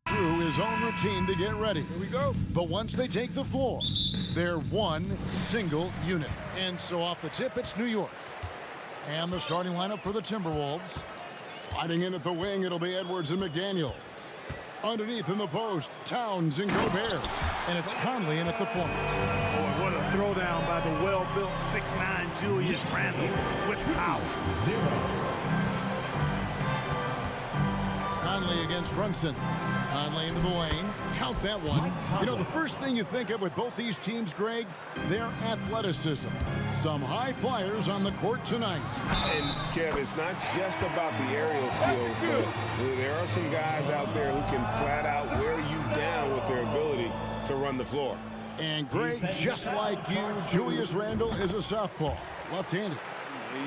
Through his own routine to get ready. Here we go. But once they take the floor, they're one single unit. And so off the tip, it's New York. And the starting lineup for the Timberwolves. Sliding in at the wing, it'll be Edwards and McDaniel. Underneath in the post, Towns and Gobert. And it's Conley in at the point. Boy, what a throwdown by the well-built 6'9" Julius Randle with power. Conley against Brunson. Conley into the lane. Count that one. You know, the first thing you think of with both these teams, Greg, their athleticism. Some high flyers on the court tonight. And, Kev, it's not just about the aerial skills, but there are some guys out there who can flat out wear you down with their ability to run the floor. And, Greg, just like you, Julius Randle is a southpaw, left-handed.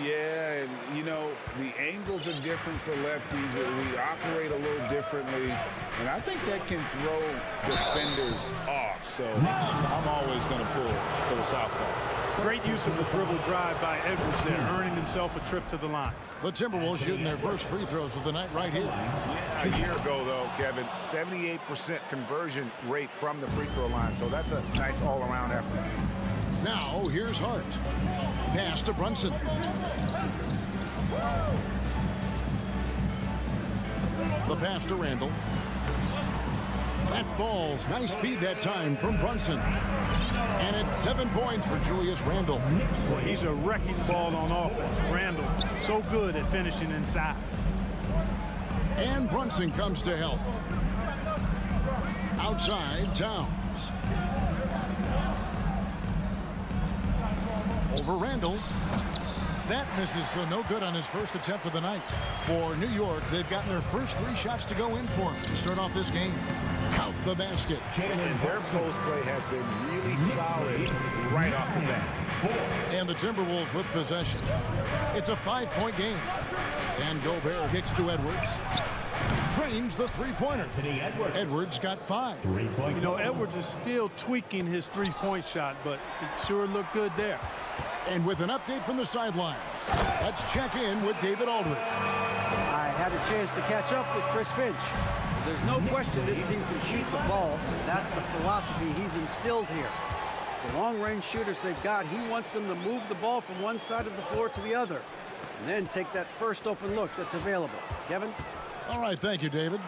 Yeah, and, you know, the angles are different for lefties. We operate a little differently, and I think that can throw defenders off. So I'm always going to pull for the southpaw. Great use of the dribble drive by Edwards there, earning himself a trip to the line. The Timberwolves shooting their first free throws of the night right here. Yeah, a year ago, though, Kevin, 78% conversion rate from the free throw line. So that's a nice all-around effort. Now, here's Hart. Pass to Brunson. The pass to Randle. That falls. Nice speed that time from Brunson. And it's 7 points for Julius Randle. Boy, he's a wrecking ball on offense. Randle, so good at finishing inside. And Brunson comes to help. Outside, Towns. Over Randle. That misses, so no good on his first attempt of the night. For New York, they've gotten their first 3 shots to go in for him to start off this game. Count the basket. And their post play has been really solid right off the bat. And the Timberwolves with possession. It's a 5-point game. And Gobert kicks to Edwards. Drains the three-pointer. Edwards got 5. You know, Edwards is still tweaking his three-point shot, but it sure looked good there. And with an update from the sidelines, let's check in with David Aldridge. I had a chance to catch up with Chris Finch. There's no question this team can shoot the ball. That's the philosophy he's instilled here. The long-range shooters they've got, he wants them to move the ball from one side of the floor to the other, and then take that first open look that's available. Kevin? All right, thank you, David.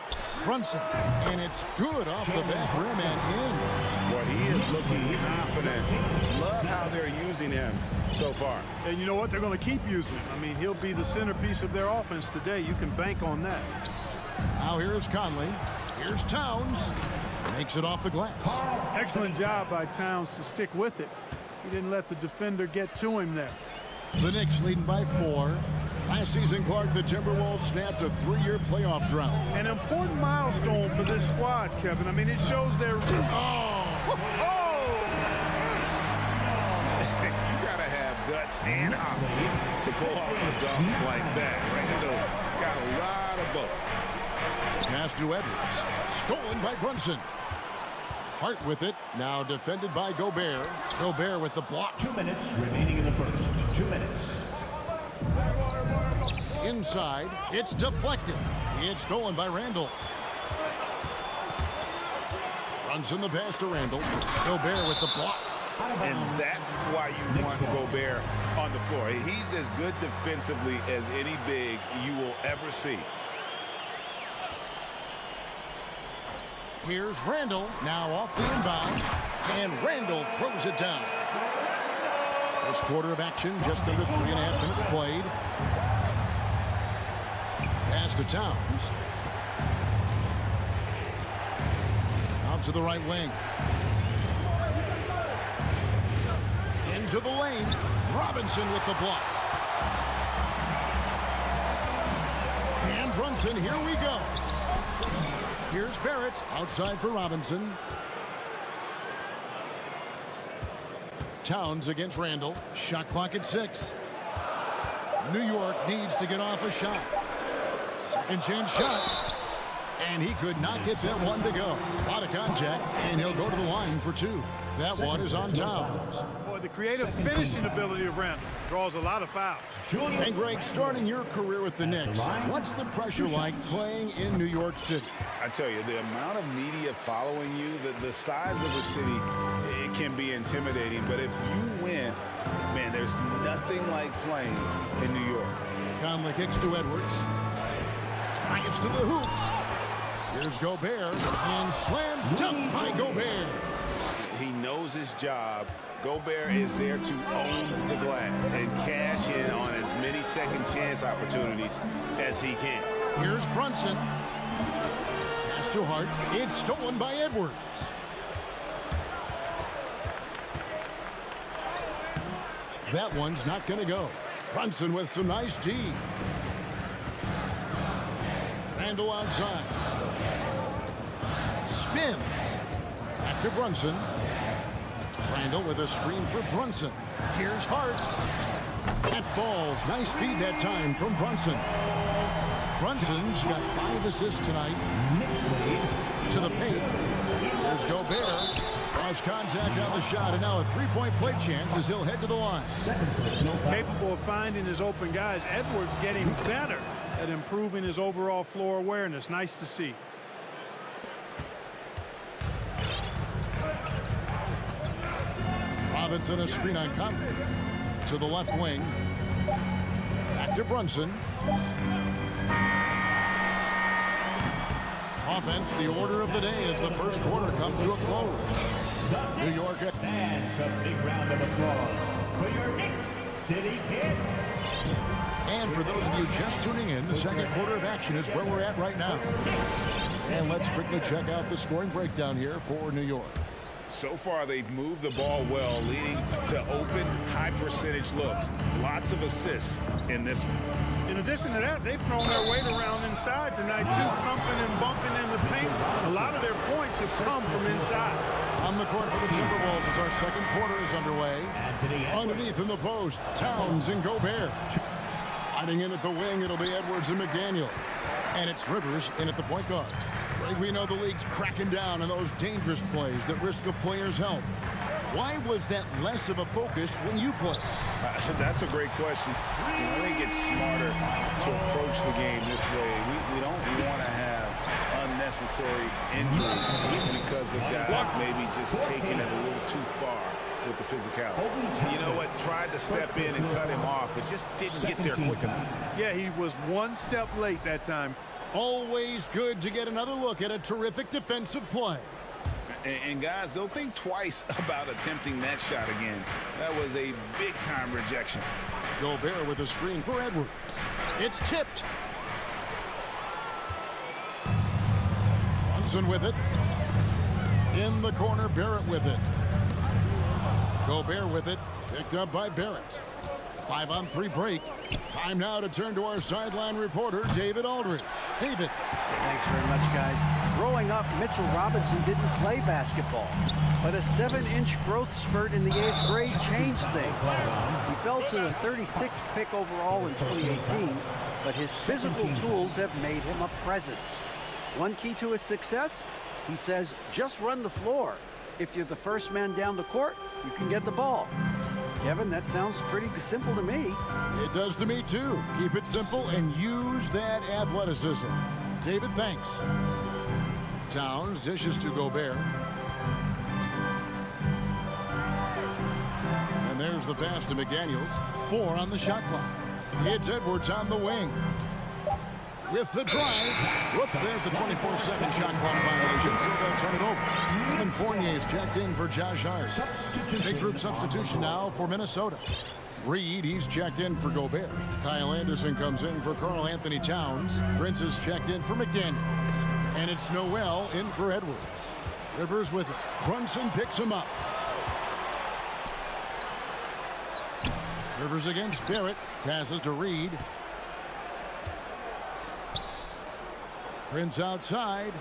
Brunson, and it's good off the back rim and in. Boy, he is looking confident. Love how they're using him so far. And you know what? They're going to keep using him. I mean, he'll be the centerpiece of their offense today. You can bank on that. Now here's Conley. Here's Towns. Makes it off the glass. Excellent job by Towns to stick with it. He didn't let the defender get to him there. The Knicks leading by 4. Last season, Clark, the Timberwolves snapped a 3-year playoff drought. An important milestone for this squad, Kevin. I mean, it shows their... You got to have guts and hops to pull off a dunk like that. Randle got a lot of both. Pass to Edwards. Stolen by Brunson. Hart with it. Now defended by Gobert. Gobert with the block. 2 minutes remaining in the first. 2 minutes. Inside. It's deflected. It's stolen by Randle. Brunson the pass to Randle. Gobert with the block. And that's why you want Gobert on the floor. He's as good defensively as any big you will ever see. Here's Randle, now off the inbound, and Randle throws it down. First quarter of action, just under 3.5 minutes played. Pass to Towns. Out to the right wing. Into the lane. Robinson with the block. And Brunson, here we go. Here's Barrett, outside for Robinson. Towns against Randall. Shot clock at 6. New York needs to get off a shot. Second chance shot. And he could not get that one to go. A lot of contact, and he'll go to the line for 2. That one is on Towns. Boy, the creative finishing ability of Randall draws a lot of fouls. And Greg, starting your career with the Knicks, what's the pressure like playing in New York City? I tell you, the amount of media following you, the size of the city, it can be intimidating. But if you win, man, there's nothing like playing in New York. Conley kicks to Edwards. Drives to the hoop. Here's Gobert, and slam dunk by Gobert. He knows his job. Gobert is there to own the glass and cash in on as many second chance opportunities as he can. Here's Brunson. Pass to Hart. It's stolen by Edwards. That one's not going to go. Brunson with some nice D. Randall outside. Spins. Back to Brunson. Randall with a screen for Brunson. Here's Hart. That falls. Nice speed that time from Brunson. Brunson's got 5 assists tonight. To the paint. There's Gobert. Draws contact on the shot, and now a 3-point play chance as he'll head to the line. Capable of finding his open guys. Edwards getting better at improving his overall floor awareness. Nice to see. Robinson a screen on Conley. To the left wing. Back to Brunson. Offense, the order of the day as the first quarter comes to a close. New York. And a big round of applause for your Knicks City Kid. And for those of you just tuning in, the second quarter of action is where we're at right now. And let's quickly check out the scoring breakdown here for New York. So far, they've moved the ball well, leading to open, high-percentage looks. Lots of assists in this one. In addition to that, they've thrown their weight around inside tonight, too, thumping and bumping in the paint. A lot of their points have come from inside. On the court for the Timberwolves as our second quarter is underway. Underneath in the post, Towns and Gobert. Sliding in at the wing, it'll be Edwards and McDaniel. And it's Rivers in at the point guard. We know the league's cracking down on those dangerous plays that risk a player's health. Why was that less of a focus when you play? That's a great question. I think it's smarter to approach the game this way. We don't want to have unnecessary injuries because of guys maybe just taking it a little too far with the physicality. You know what? Tried to step in and cut him off, but just didn't get there quick enough. Yeah, he was one step late that time. Always good to get another look at a terrific defensive play. And guys, they'll think twice about attempting that shot again. That was a big-time rejection. Gobert with a screen for Edwards. It's tipped. Brunson with it. In the corner, Barrett with it. Gobert with it. Picked up by Barrett. 5-on-3 break. Time now to turn to our sideline reporter, David Aldridge. David. Thanks very much, guys. Growing up, Mitchell Robinson didn't play basketball, but a 7-inch growth spurt in the 8th grade changed things. He fell to the 36th pick overall in 2018, but his physical tools have made him a presence. One key to his success, he says, just run the floor. If you're the first man down the court, you can get the ball. Kevin, that sounds pretty simple to me. It does to me, too. Keep it simple and use that athleticism. David, thanks. Towns dishes to Gobert. And there's the pass to McDaniels. 4 on the shot clock. It's Edwards on the wing. With the drive. Whoops, there's the 24-second shot clock violation, so they'll turn it over. And Fournier's checked in for Josh Hart. Big group substitution now for Minnesota. Reed, he's checked in for Gobert. Kyle Anderson comes in for Karl Anthony Towns. Prince is checked in for McDaniels. And it's Noel in for Edwards. Rivers with it. Brunson picks him up. Rivers against Barrett. Passes to Reed. Prince outside.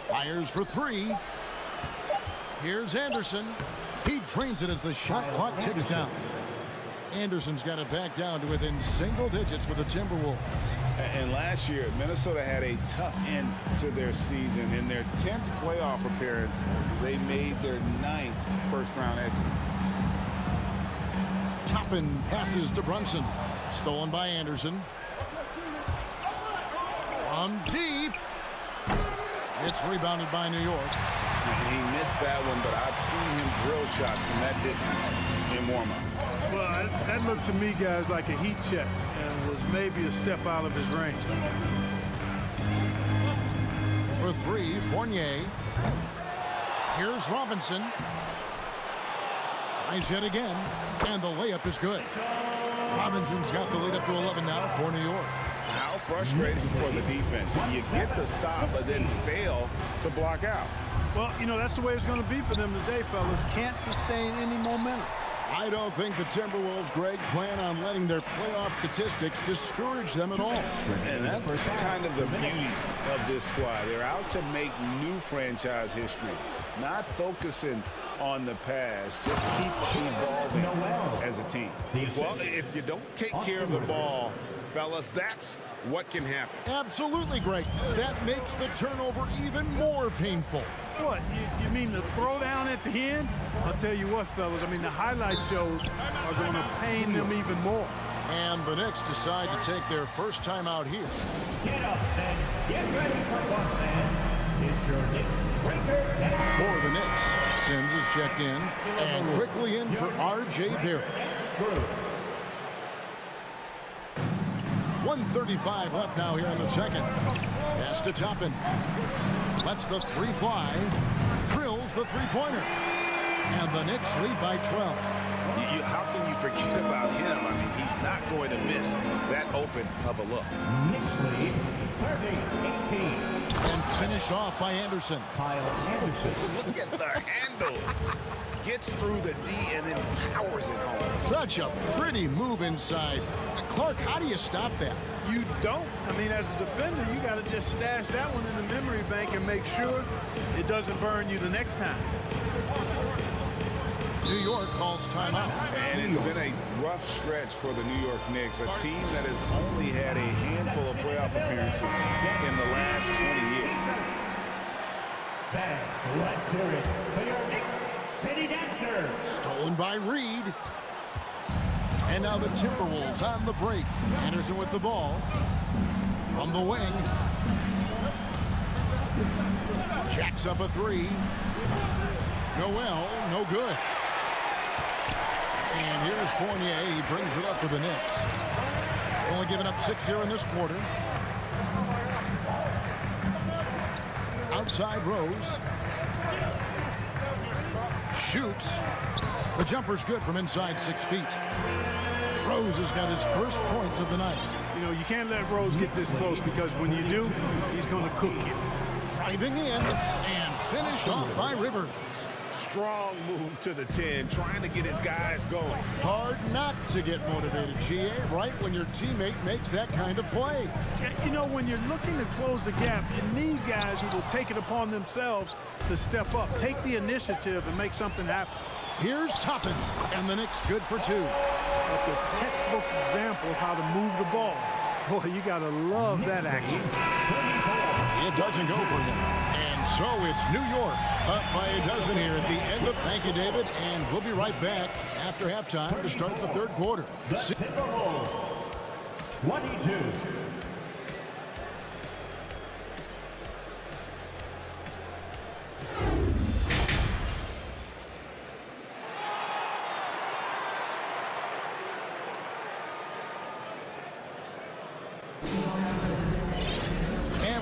Fires for 3. Here's Anderson. He drains it as the shot clock ticks down. Anderson's got it back down to within single digits for the Timberwolves. And last year, Minnesota had a tough end to their season. In their 10th playoff appearance, they made their 9th first-round exit. Toppin passes to Brunson. Stolen by Anderson. From deep. It's rebounded by New York. He missed that one, but I've seen him drill shots from that distance in warm-up. Well, that looked to me, guys, like a heat check and was maybe a step out of his range. For three, Fournier. Here's Robinson. Tries yet again, and the layup is good. Robinson's got the lead up to 11 now for New York. How frustrating for the defense. You get the stop, but then fail to block out. Well, you know, that's the way it's going to be for them today, fellas. Can't sustain any momentum. I don't think the Timberwolves, Greg, plan on letting their playoff statistics discourage them at all. And that's kind of the beauty of this squad. They're out to make new franchise history, not focusing on the past. Just keep evolving as a team. Well, if you don't take care of the ball, fellas, that's what can happen. Absolutely, Greg. That makes the turnover even more painful. What, you mean the throwdown at the end? I'll tell you what, fellas, I mean, the highlight shows are going to pain them even more. And the Knicks decide to take their first time out here. Get up and get ready for fun, fans. It's your Knicks breaker. For the Knicks, Sims is checked in, and quickly in for R.J. Barrett. 1:35 left now here in the second. Pass to Toppin. Lets the three fly. Drills the three-pointer. And the Knicks lead by 12. How can you forget about him? I mean, he's not going to miss that open of a look. Knicks lead 30-18. And finished off by Anderson. Kyle Anderson. Look at the handle. Gets through the D and then powers it home. Such a pretty move inside. Clark, how do you stop that? You don't. I mean, as a defender, you got to just stash that one in the memory bank and make sure it doesn't burn you the next time. New York calls timeout. And it's been a rough stretch for the New York Knicks, a team that has only had a handful of playoff appearances in the last 20 years. Fans, let's hear it for your Knicks City Dancer. Stolen by Reed. And now the Timberwolves on the break. Anderson with the ball. From the wing. Jacks up a three. Noel, no good. And here's Fournier. He brings it up for the Knicks. Only giving up 6 here in this quarter. Outside Rose. Shoots. The jumper's good from inside 6 feet. Rose has got his first points of the night. You know, you can't let Rose get this close because when you do, he's going to cook you. Driving in and finished off by Rivers. Strong move to the 10, trying to get his guys going. Hard not to get motivated, GA, right when your teammate makes that kind of play. You know, when you're looking to close the gap, you need guys who will take it upon themselves to step up, take the initiative, and make something happen. Here's Toppin, and the Knicks good for 2. That's a textbook example of how to move the ball. Boy, you got to love that action. It doesn't go for him. And so it's New York up by a dozen here at the end of. Thank you, David. And we'll be right back after halftime to start the third quarter. The Timberwolves 22.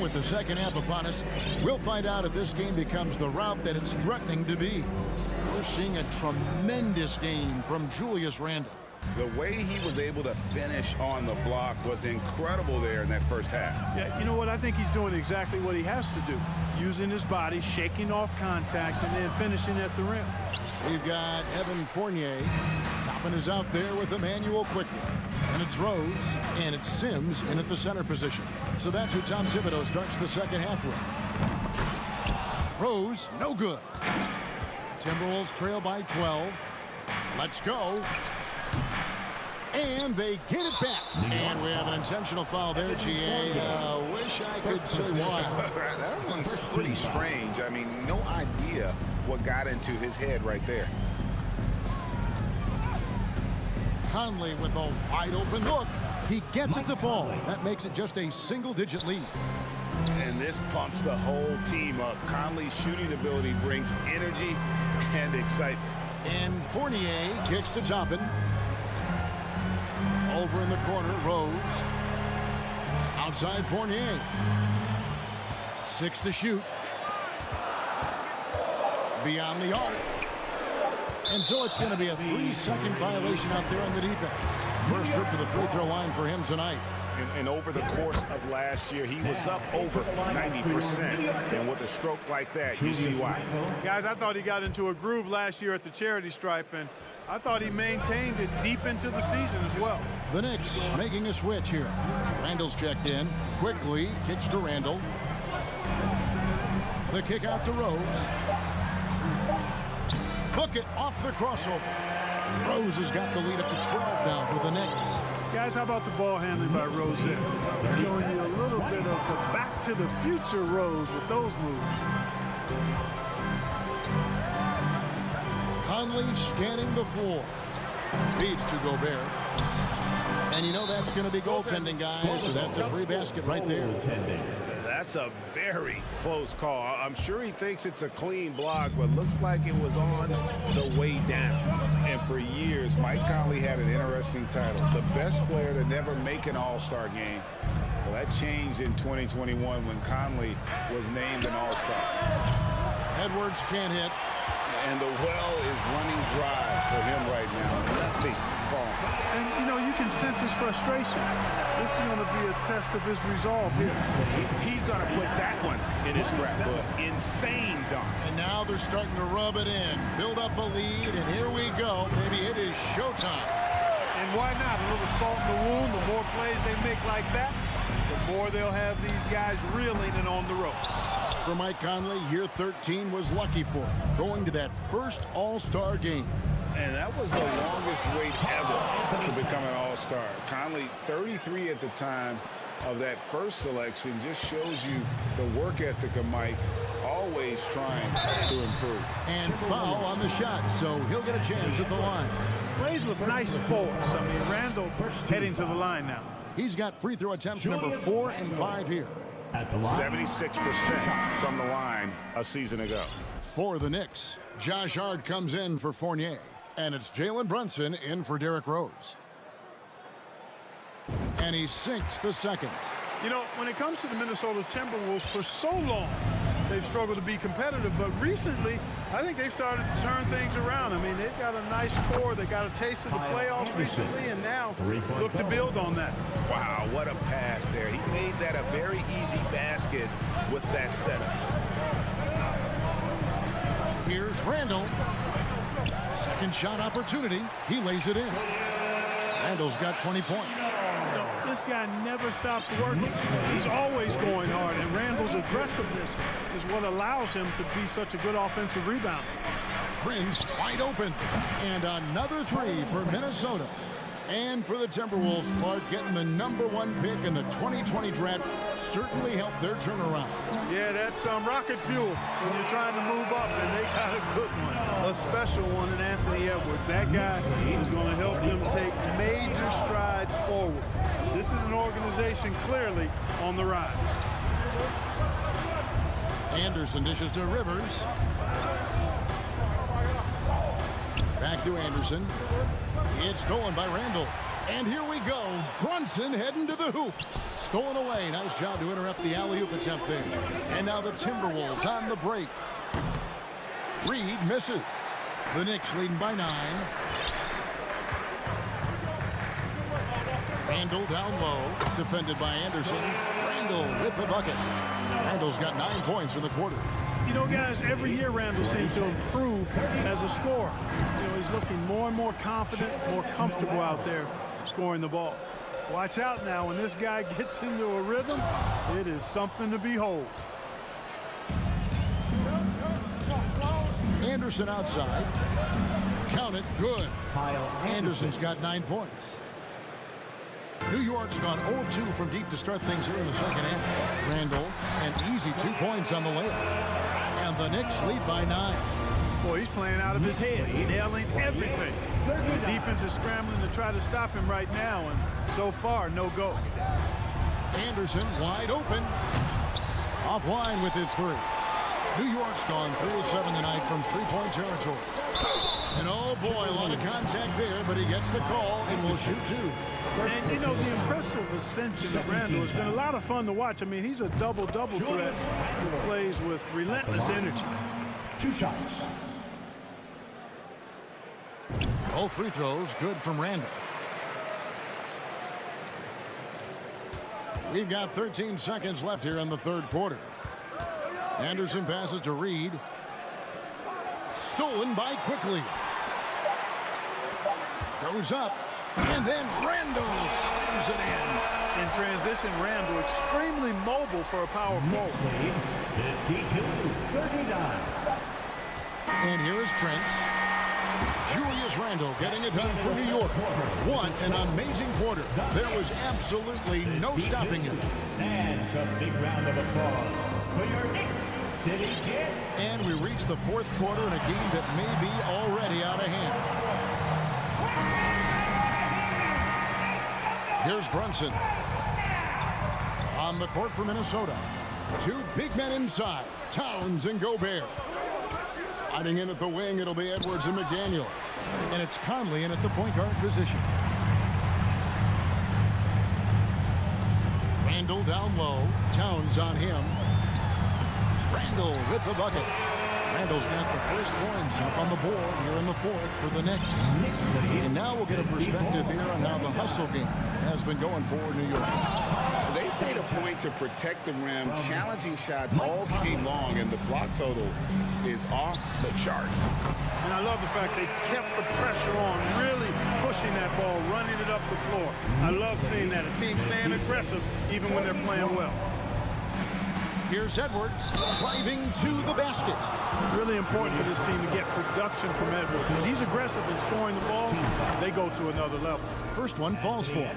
With the second half upon us, we'll find out if this game becomes the route that it's threatening to be. We're seeing a tremendous game from Julius Randle. The way he was able to finish on the block was incredible there in that first half. Yeah, you know what? I think he's doing exactly what he has to do. Using his body, shaking off contact, and then finishing at the rim. We've got Evan Fournier. Toppin is out there with Emmanuel quickly. And it's Rose, and it's Sims in at the center position. So that's who Tom Thibodeau starts the second half with. Rose, no good. Timberwolves trail by 12. Let's go. And they get it back. And we have an intentional foul there, GA. Wish I could say why. That one's pretty strange. I mean, no idea what got into his head right there. Conley with a wide open look. He gets it to fall. That makes it just a single-digit lead. And this pumps the whole team up. Conley's shooting ability brings energy and excitement. And Fournier kicks to Toppin. Over in the corner, Rose. Outside Fournier. 6 to shoot. Beyond the arc. And so it's going to be a 3-second violation out there on the defense. First trip to the free throw line for him tonight. And over the course of last year, he was up over 90%. And with a stroke like that, you see why. Guys, I thought he got into a groove last year at the charity stripe, and I thought he maintained it deep into the season as well. The Knicks making a switch here. Randall's checked in. Quickly kicks to Randall. The kick out to Rose. Bucket off the crossover. Rose has got the lead up to 12 now for the Knicks. Guys, how about the ball handling by Rose? Showing you a little bit of the back to the future Rose with those moves. Conley scanning the floor. Feeds to Gobert. And you know that's going to be goaltending, guys. So that's a free basket right there. That's a very close call. I'm sure he thinks it's a clean block, but looks like it was on the way down. And for years, Mike Conley had an interesting title. The best player to never make an all-star game. Well, that changed in 2021 when Conley was named an all-star. Edwards can't hit. And the well is running dry for him right now. Nothing falling. And, you know, you can sense his frustration. This is going to be a test of his resolve here. He's going to put that one in his scrapbook. Insane dunk. And now they're starting to rub it in. Build up a lead, and here we go. Maybe it is showtime. And why not? A little salt in the wound. The more plays they make like that, the more they'll have these guys reeling and on the ropes. For Mike Conley, year 13 was lucky for him, going to that first all-star game. And that was the longest wait ever to become an all-star. Conley, 33 at the time of that first selection, just shows you the work ethic of Mike, always trying to improve. And foul on the shot, so he'll get a chance at the line. Plays with nice force. I mean, Randall heading to the line now. He's got free throw attempts number 4 and 5 here. 76% from the line a season ago. For the Knicks, Josh Hart comes in for Fournier. And it's Jalen Brunson in for Derrick Rose. And he sinks the second. You know, when it comes to the Minnesota Timberwolves, for so long, they've struggled to be competitive. But recently, I think they've started to turn things around. I mean, they've got a nice core. They got a taste of the playoffs recently, and now look to build on that. Wow, what a pass there. He made that a very easy basket with that setup. Here's Randall. Second shot opportunity. He lays it in. Randall's got 20 points. This guy never stops working. He's always going hard, and Randall's aggressiveness is what allows him to be such a good offensive rebounder. Prince wide open. And another 3 for Minnesota. And for the Timberwolves, Clark getting the #1 pick in the 2020 draft certainly helped their turnaround. Yeah, that's rocket fuel when you're trying to move up, and they got a good one, a special one in Anthony Edwards. That guy is going to help them take major strides forward. This is an organization clearly on the rise. Anderson dishes to Rivers. Back to Anderson. It's stolen by Randall. And here we go. Brunson heading to the hoop. Stolen away. Nice job to interrupt the alley-oop attempt there. And now the Timberwolves on the break. Reed misses. The Knicks leading by 9. Randall down low. Defended by Anderson. Randall with the bucket. Randall's got 9 points in the quarter. You know, guys, every year Randall seems to improve as a scorer. You know, he's looking more and more confident, more comfortable out there scoring the ball. Watch out now. When this guy gets into a rhythm, it is something to behold. Anderson outside. Count it. Good. Kyle Anderson's got 9 points. New York's gone 0-2 from deep to start things here in the second half. Randall, an easy 2 points on the layup. And the Knicks lead by 9. Boy, he's playing out of his head. Nailing everything. The defense is scrambling to try to stop him right now, and so far, no go. Anderson wide open. Offline with his 3. New York's gone 3 of 7 tonight from three-point territory. And oh boy, a lot of contact there, but he gets the call and will shoot 2. And, you know, the impressive ascension of Randall has been a lot of fun to watch. I mean, he's a double-double threat who plays with relentless energy. 2 shots. All free throws good from Randall. We've got 13 seconds left here in the third quarter. Anderson passes to Reed. Stolen by Quickly. Goes up. And then Randall slams it in. In transition, Randall extremely mobile for a power forward. 52-39. And here is Prince. Julius Randall getting it done for New York. What an amazing quarter. There was absolutely no stopping him. And a big round of applause for your Knicks City Kid. And we reach the fourth quarter in a game that may be already out of hand. Here's Brunson. On the court for Minnesota. 2 big men inside. Towns and Gobert. Sliding in at the wing, it'll be Edwards and McDaniel. And it's Conley in at the point guard position. Randall down low. Towns on him. Randall with the bucket. Randall's got the first points up on the board here in the fourth for the Knicks. And now we'll get a perspective here on how the hustle game has been going for New York. They made a point to protect the rim, challenging shots all game long, and the block total is off the charts. And I love the fact they kept the pressure on, really pushing that ball, running it up the floor. I love seeing that. A team staying aggressive even when they're playing well. Here's Edwards driving to the basket. Really important for this team to get production from Edwards. When he's aggressive in scoring the ball, they go to another level. First one falls for him.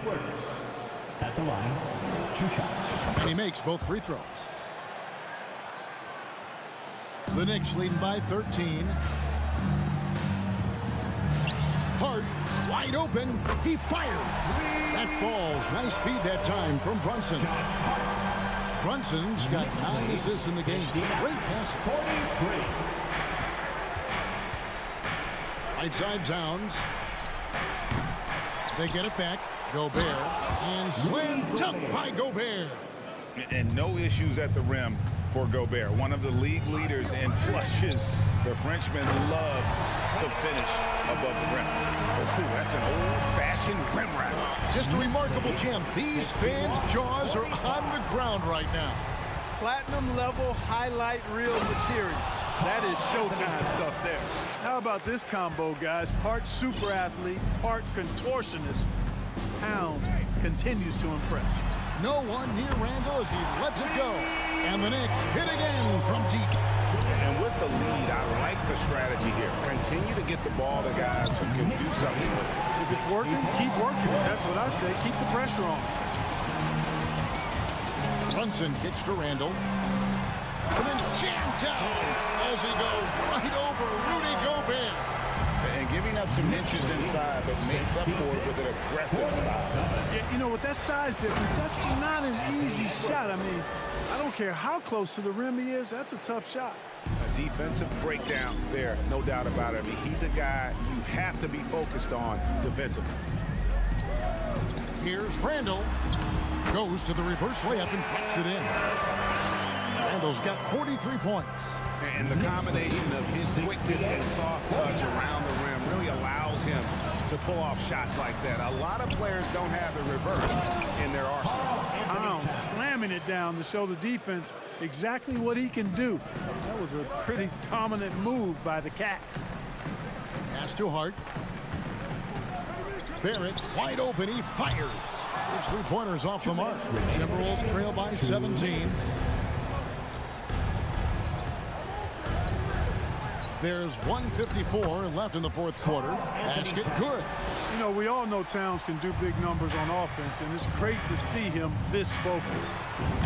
At the line, 2 shots. And he makes both free throws. The Knicks leading by 13. Hart wide open. He fires. That falls. Nice speed that time from Brunson. Brunson's got 9 assists in the game. Great passing. 43. Right side Towns. They get it back. Gobert. And slammed up by Gobert. And no issues at the rim for Gobert. One of the league leaders in flushes. The Frenchman loves to finish above the rim. Ooh, that's an old-fashioned rim wrap. Just a remarkable gem. These fans' jaws are on the ground right now. Platinum level highlight reel material. That is Showtime stuff there. How about this combo, guys? Part super athlete, part contortionist. Towns continues to impress. No one near Randall as he lets it go. And the Knicks hit again from deep. And with the lead, I like the strategy here. Continue to get the ball to guys who can do something with it. If it's working, keep working. That's what I say. Keep the pressure on. Brunson kicks to Randall. And then jammed down as he goes right over Rudy Gobert. And giving up some inches inside, but makes up for it with an aggressive style. Yeah, you know, with that size difference, that's not an easy shot. I mean, I don't care how close to the rim he is. That's a tough shot. A defensive breakdown there, no doubt about it. I mean, he's a guy you have to be focused on defensively. Here's Randall. Goes to the reverse layup and drops it in. Randall's got 43 points. And the combination of his quickness and soft touch around the rim really allows him to pull off shots like that. A lot of players don't have the reverse in their arsenal. Towns slamming it down to show the defense exactly what he can do. That was a pretty dominant move by the Cat. Pass to Hart. Barrett wide open. He fires. His 3-pointers off the mark. Timberwolves trail by 17. There's 1:54 left in the fourth quarter. Basket good. You know, we all know Towns can do big numbers on offense, and it's great to see him this focused.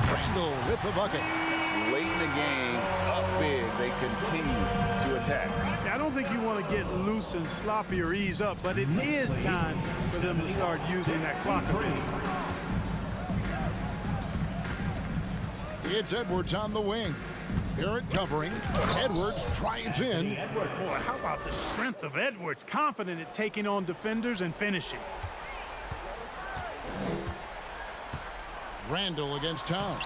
Randall with the bucket. Late in the game, up big, they continue to attack. I don't think you want to get loose and sloppy or ease up, but it is time for them to start using that clock again. It's Edwards on the wing. Barrett covering. Edwards drives in. Boy, how about the strength of Edwards? Confident at taking on defenders and finishing. Randall against Towns.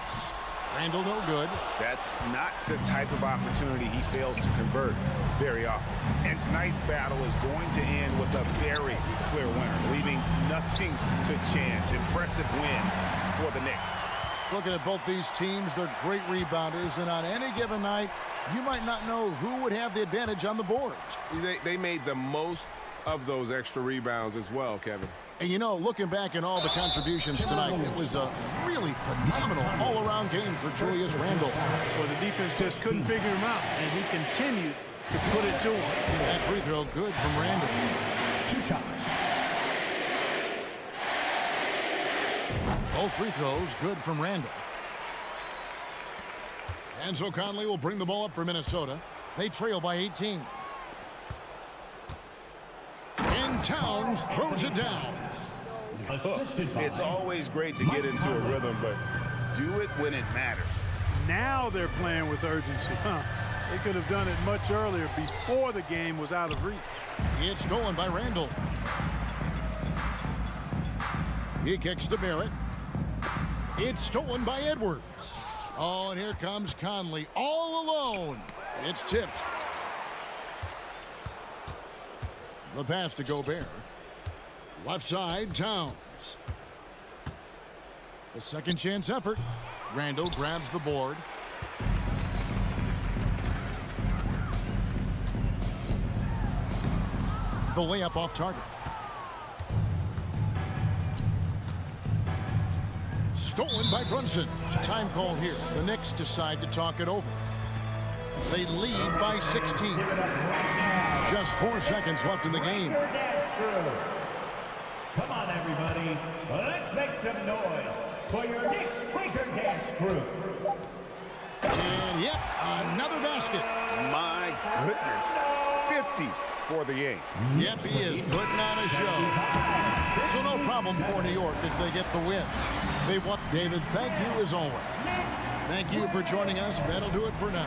Randall no good. That's not the type of opportunity he fails to convert very often. And tonight's battle is going to end with a very clear winner, leaving nothing to chance. Impressive win for the Knicks. Looking at both these teams, they're great rebounders, and on any given night, you might not know who would have the advantage on the boards. They made the most of those extra rebounds as well, Kevin. And you know, looking back at all the contributions tonight, it was a really phenomenal all-around game for Julius Randle. Well, the defense just couldn't figure him out, and he continued to put it to him. That free throw good from Randle. 2 shots. Both free throws good from Randle. And so Conley will bring the ball up for Minnesota. They trail by 18. And Towns throws it down. It's always great to get into a rhythm, but do it when it matters. Now they're playing with urgency. They could have done it much earlier before the game was out of reach. It's stolen by Randle. He kicks to Barrett. It's stolen by Edwards. Oh, and here comes Conley all alone. It's tipped. The pass to Gobert. Left side, Towns. The second chance effort. Randle grabs the board. The layup off target. Stolen by Brunson. Time called here. The Knicks decide to talk it over. They lead by 16. Just 4 seconds left in the game. Come on, everybody. Let's make some noise for your Knicks Breaker Dance Crew. And yep, another basket. My goodness. 50 for the game. Yep, he is putting on a show. So no problem for New York as they get the win. They want David, thank you as always. Thank you for joining us. That'll do it for now.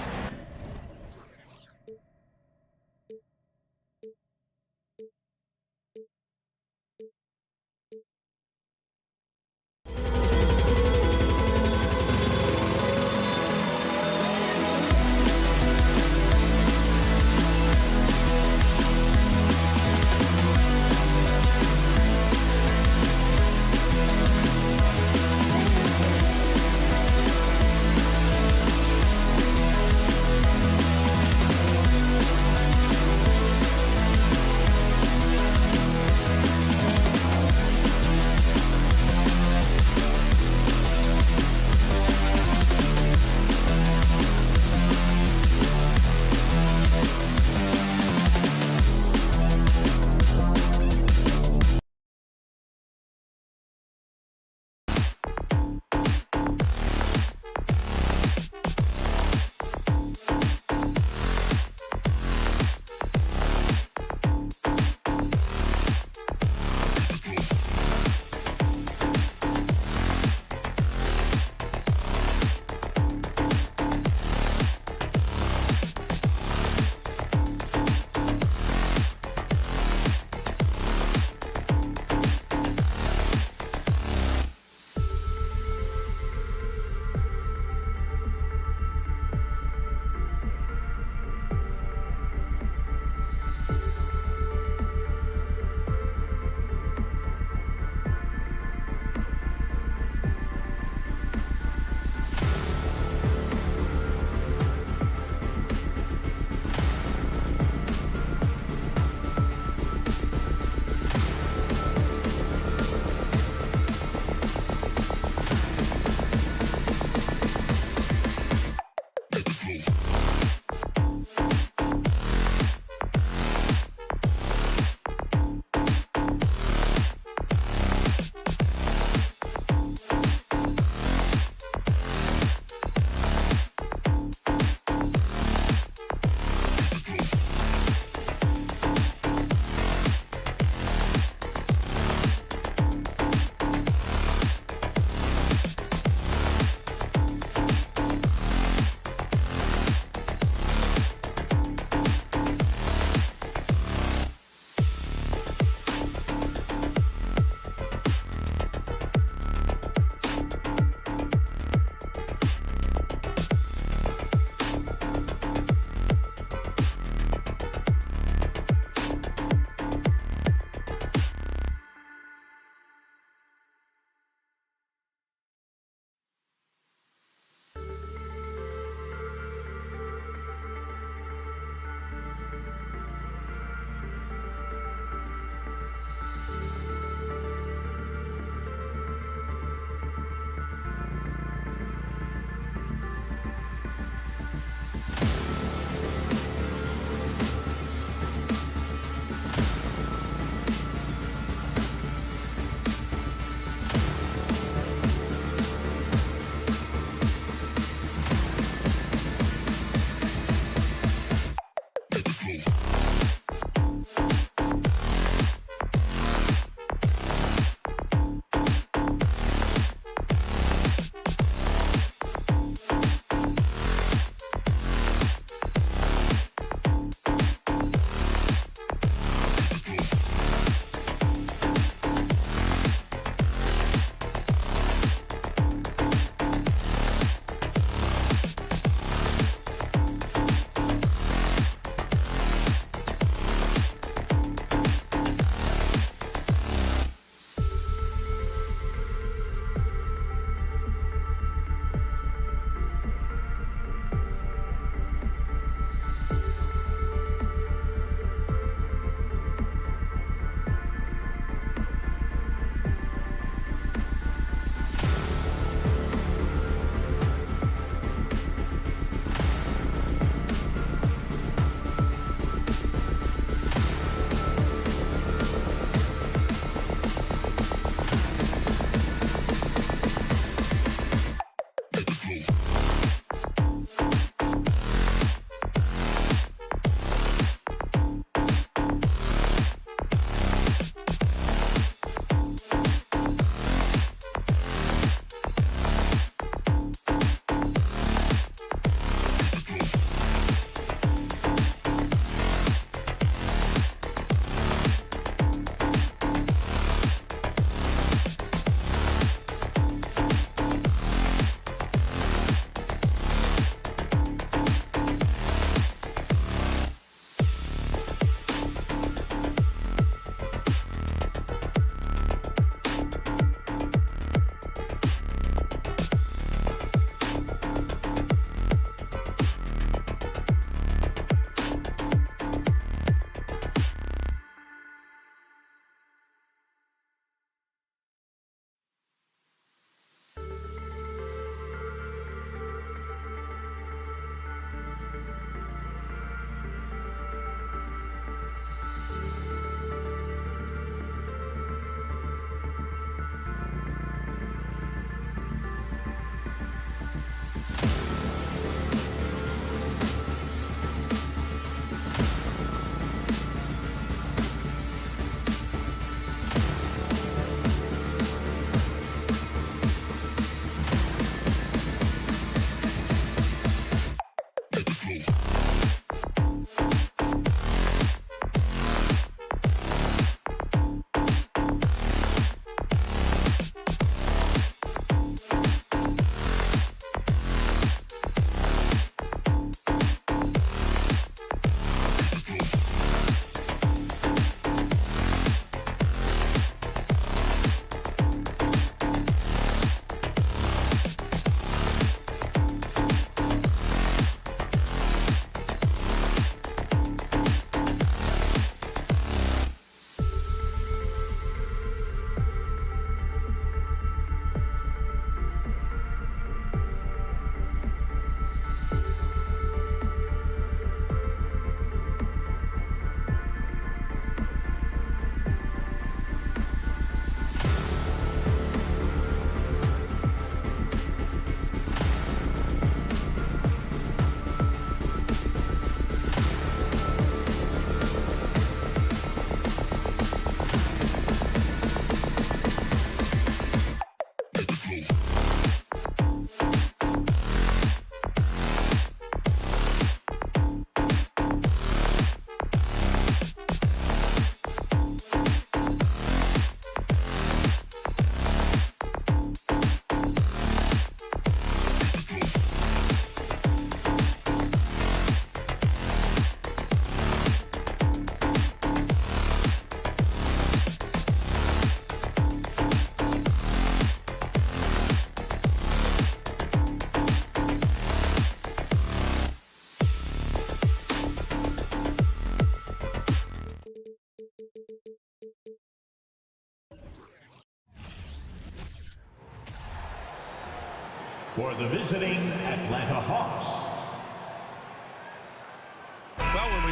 for the visiting Atlanta Hawks. Well, when we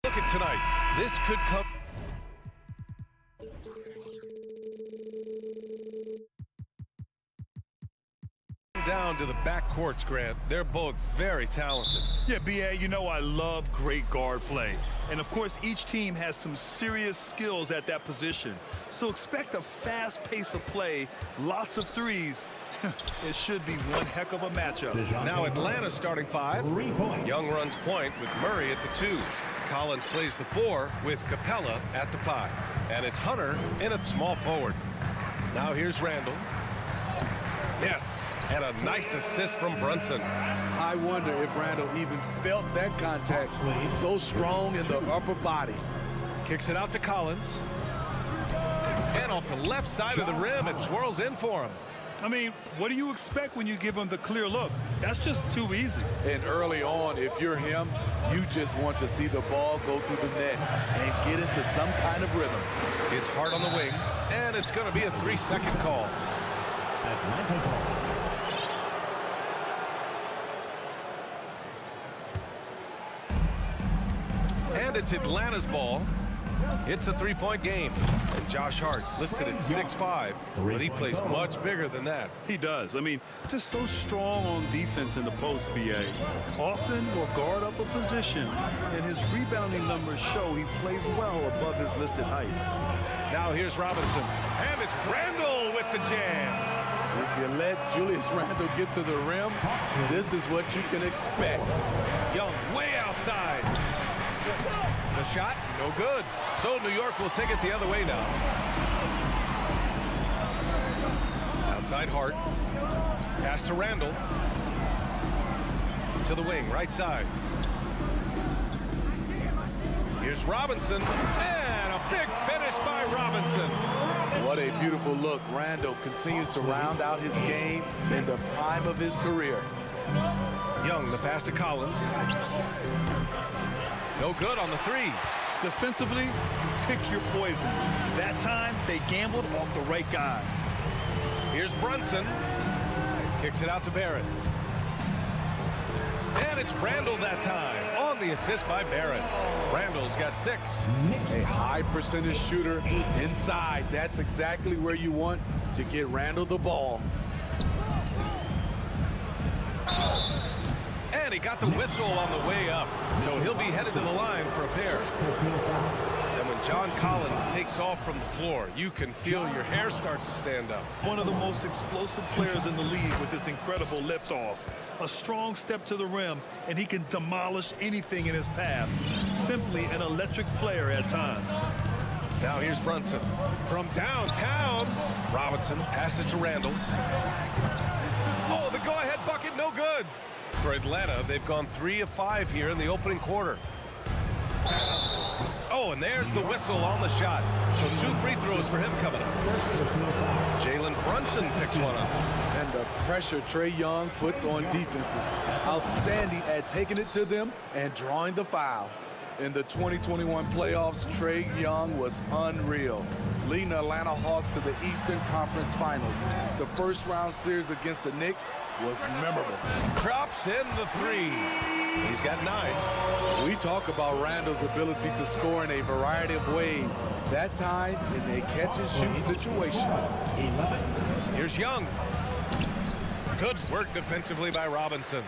look at tonight, this could come down to the backcourts, Grant. They're both very talented. Yeah, B.A., you know I love great guard play. And, of course, each team has some serious skills at that position. So expect a fast pace of play, lots of threes. It should be one heck of a matchup. Now Atlanta starting 5. 3 points. Young runs point with Murray at the 2. Collins plays the 4 with Capella at the 5. And it's Hunter in a small forward. Now here's Randall. Yes, and a nice assist from Brunson. I wonder if Randall even felt that contact. He's so strong in the upper body. Kicks it out to Collins. And off the left side of the rim, it swirls in for him. I mean, what do you expect when you give him the clear look? That's just too easy. And early on, if you're him, you just want to see the ball go through the net and get into some kind of rhythm. It's hard on the wing, and it's going to be a 3-second call. Atlanta ball. And it's Atlanta's ball. It's a 3-point game. And Josh Hart listed at 6'5", but he plays much bigger than that. He does. I mean, just so strong on defense in the post, B.A. Often will guard up a position, and his rebounding numbers show he plays well above his listed height. Now here's Robinson. And it's Randall with the jam. If you let Julius Randle get to the rim, this is what you can expect. Young way outside. The shot, no good. So New York will take it the other way now. Outside Hart. Pass to Randall. To the wing, right side. Here's Robinson. And a big finish by Robinson. What a beautiful look. Randall continues to round out his game in the prime of his career. Young, the pass to Collins. No good on the 3. Defensively, pick your poison. That time, they gambled off the right guy. Here's Brunson. Kicks it out to Barrett. And it's Randall that time on the assist by Barrett. Randall's got 6. A high percentage shooter inside. That's exactly where you want to get Randall the ball. And he got the whistle on the way up. So he'll be headed to the line for a pair. And when John Collins takes off from the floor, you can feel your hair start to stand up. One of the most explosive players in the league with this incredible liftoff. A strong step to the rim, and he can demolish anything in his path. Simply an electric player at times. Now here's Brunson. From downtown, Robinson passes to Randall. Oh, the go-ahead bucket, no good. For Atlanta, they've gone 3 of 5 here in the opening quarter. Oh, and there's the whistle on the shot. So 2 free throws for him coming up. Jalen Brunson picks one up. And the pressure Trae Young puts on defenses. Outstanding at taking it to them and drawing the foul. In the 2021 playoffs, Trae Young was unreal, leading the Atlanta Hawks to the Eastern Conference Finals. The first round series against the Knicks was memorable. Drops in the 3. He's got 9. We talk about Randall's ability to score in a variety of ways. That time in a catch-and-shoot situation. 11. Here's Young. Good work defensively by Robinson.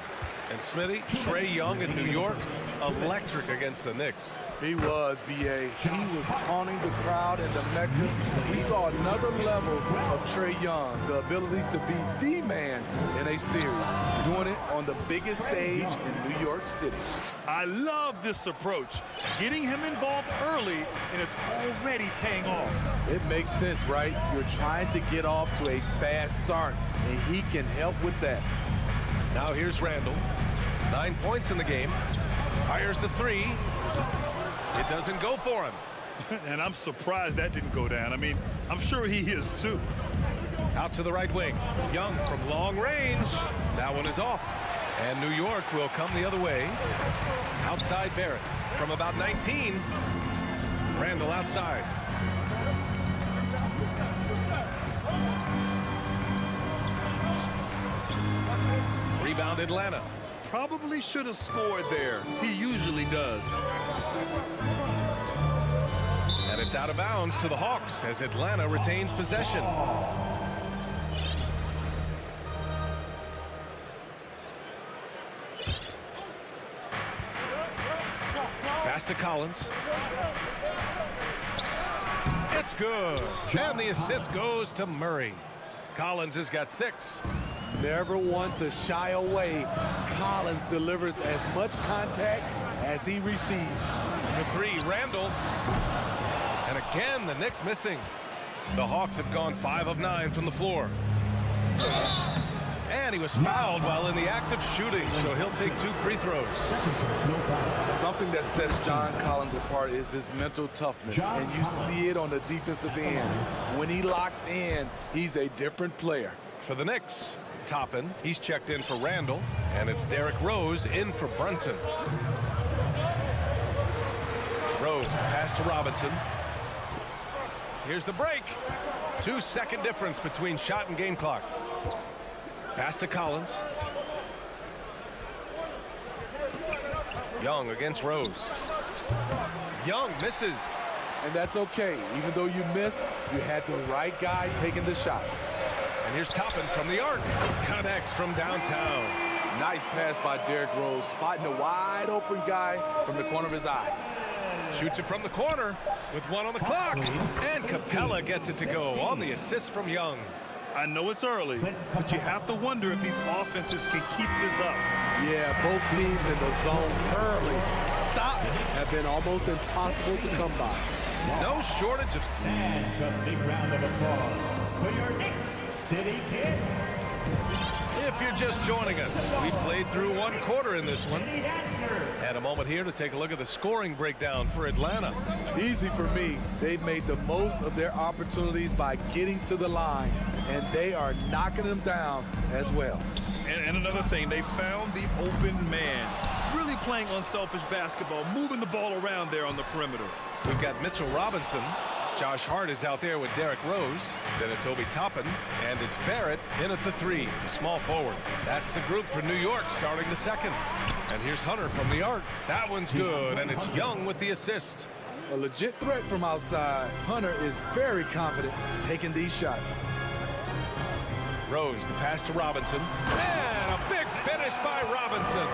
And Smitty, Trae Young in New York, electric against the Knicks. He was, B.A. He was taunting the crowd in the Mecca. We saw another level of Trae Young, the ability to be the man in a series, doing it on the biggest stage in New York City. I love this approach. Getting him involved early, and it's already paying off. It makes sense, right? You're trying to get off to a fast start, and he can help with that. Now here's Randall. 9 points in the game. Fires the 3. It doesn't go for him. And I'm surprised that didn't go down. I mean, I'm sure he is too. Out to the right wing. Young from long range. That one is off. And New York will come the other way. Outside Barrett from about 19. Randall outside. Rebound Atlanta. Probably should have scored there. He usually does. And it's out of bounds to the Hawks as Atlanta retains possession. Pass to Collins. It's good. And the assist goes to Murray. Collins has got 6. Never one to shy away. Collins delivers as much contact as he receives. For 3, Randall. And again, the Knicks missing. The Hawks have gone 5 of 9 from the floor. And he was fouled while in the act of shooting, so he'll take 2 free throws. Something that sets John Collins apart is his mental toughness, and you see it on the defensive end. When he locks in, he's a different player. For the Knicks, Toppin, he's checked in for Randall, and it's Derrick Rose in for Brunson. Rose, the pass to Robinson. Here's the break. 2-second difference between shot and game clock. Pass to Collins. Young against Rose. Young misses. And that's okay. Even though you miss, you had the right guy taking the shot. And here's Toppin from the arc. Connects from downtown. Nice pass by Derrick Rose, spotting a wide open guy from the corner of his eye. Shoots it from the corner with 1 on the clock. And Capella gets it to go on the assist from Young. I know it's early, but you have to wonder if these offenses can keep this up. Yeah, both teams in the zone early. Stops have been almost impossible to come by. No shortage of... And a big round of applause for your Knicks City Kid. If you're just joining us, we played through 1 quarter in this one. And a moment here to take a look at the scoring breakdown for Atlanta. Easy for me. They've made the most of their opportunities by getting to the line, and they are knocking them down as well. And another thing, they found the open man. Really playing unselfish basketball, moving the ball around there on the perimeter. We've got Mitchell Robinson. Josh Hart is out there with Derrick Rose. Then it's Obi Toppin. And it's Barrett in at the 3, the small forward. That's the group for New York starting the second. And here's Hunter from the arc. That one's good, and it's Young with the assist. A legit threat from outside. Hunter is very confident taking these shots. Rose, the pass to Robinson. And a big finish by Robinson.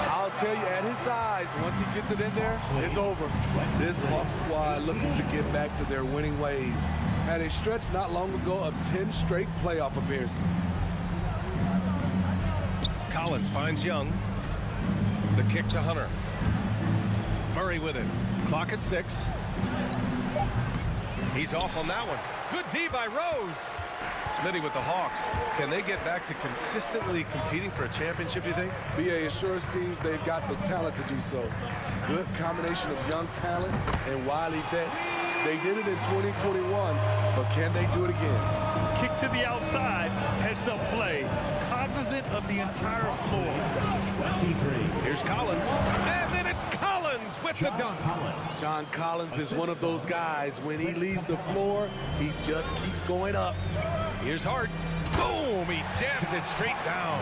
I'll tell you, at his size, once he gets it in there, it's over. This Hawks squad looking to get back to their winning ways. Had a stretch not long ago of 10 straight playoff appearances. Collins finds Young. The kick to Hunter. Murray with it. Clock at 6. He's off on that one. Good D by Rose. Smitty with the Hawks. Can they get back to consistently competing for a championship, you think? BA, it sure seems they've got the talent to do so. Good combination of young talent and wily vets. They did it in 2021, but can they do it again? Kick to the outside, heads-up play. Cognizant of the entire floor. 23. Here's Collins. And then it's Collins with the dunk. John Collins is one of those guys. When he leaves the floor, he just keeps going up. Here's Hart. Boom! He jams it straight down.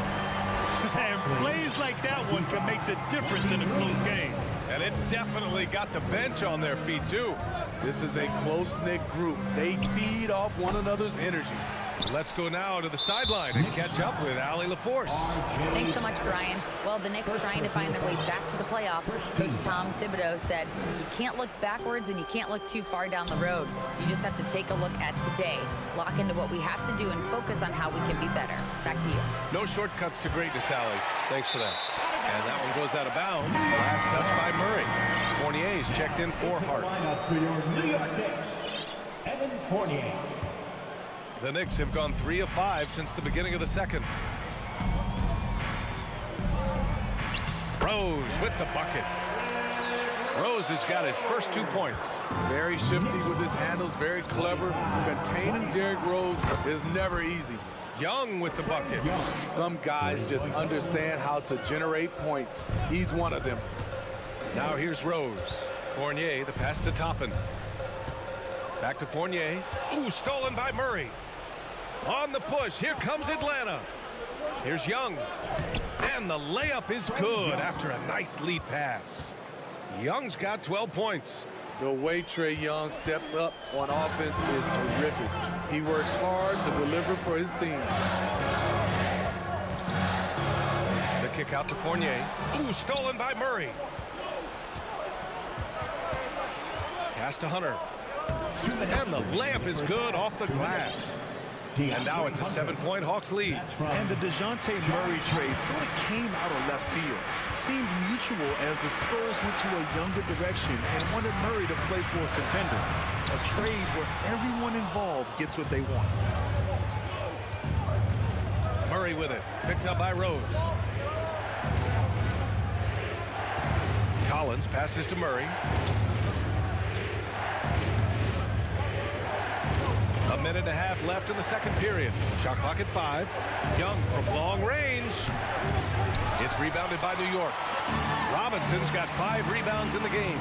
And plays like that one can make the difference in a close game. And it definitely got the bench on their feet, too. This is a close-knit group. They feed off one another's energy. Let's go now to the sideline and catch up with Allie LaForce. Thanks so much, Brian. Well, the Knicks trying to find their way back to the playoffs. Coach Tom Thibodeau said, you can't look backwards and you can't look too far down the road. You just have to take a look at today, lock into what we have to do, and focus on how we can be better. Back to you. No shortcuts to greatness, Allie. Thanks for that. And that one goes out of bounds. Last touch by Murray. Fournier's checked in for Hart. Lineup for your New York Knicks, Evan Fournier. The Knicks have gone 3 of 5 since the beginning of the second. Rose with the bucket. Rose has got his first 2 points. Very shifty with his handles, very clever. Containing Derrick Rose is never easy. Young with the bucket. Some guys just understand how to generate points. He's one of them. Now here's Rose. Fournier, the pass to Toppin. Back to Fournier. Ooh, stolen by Murray. On the push, here comes Atlanta. Here's Young. And the layup is good after a nice lead pass. Young's got 12 points. The way Trae Young steps up on offense is terrific. He works hard to deliver for his team. The kick out to Fournier. Ooh, stolen by Murray. Pass to Hunter. And the layup is good off the glass. And now it's a 7-point Hawks lead. And the DeJounte Murray trade sort of came out of left field. Seemed mutual as the Spurs went to a younger direction and wanted Murray to play for a contender. A trade where everyone involved gets what they want. Murray with it. Picked up by Rose. Collins passes to Murray. A minute and a half left in the second period. Shot clock at 5. Young from long range. It's rebounded by New York. Robinson's got 5 rebounds in the game.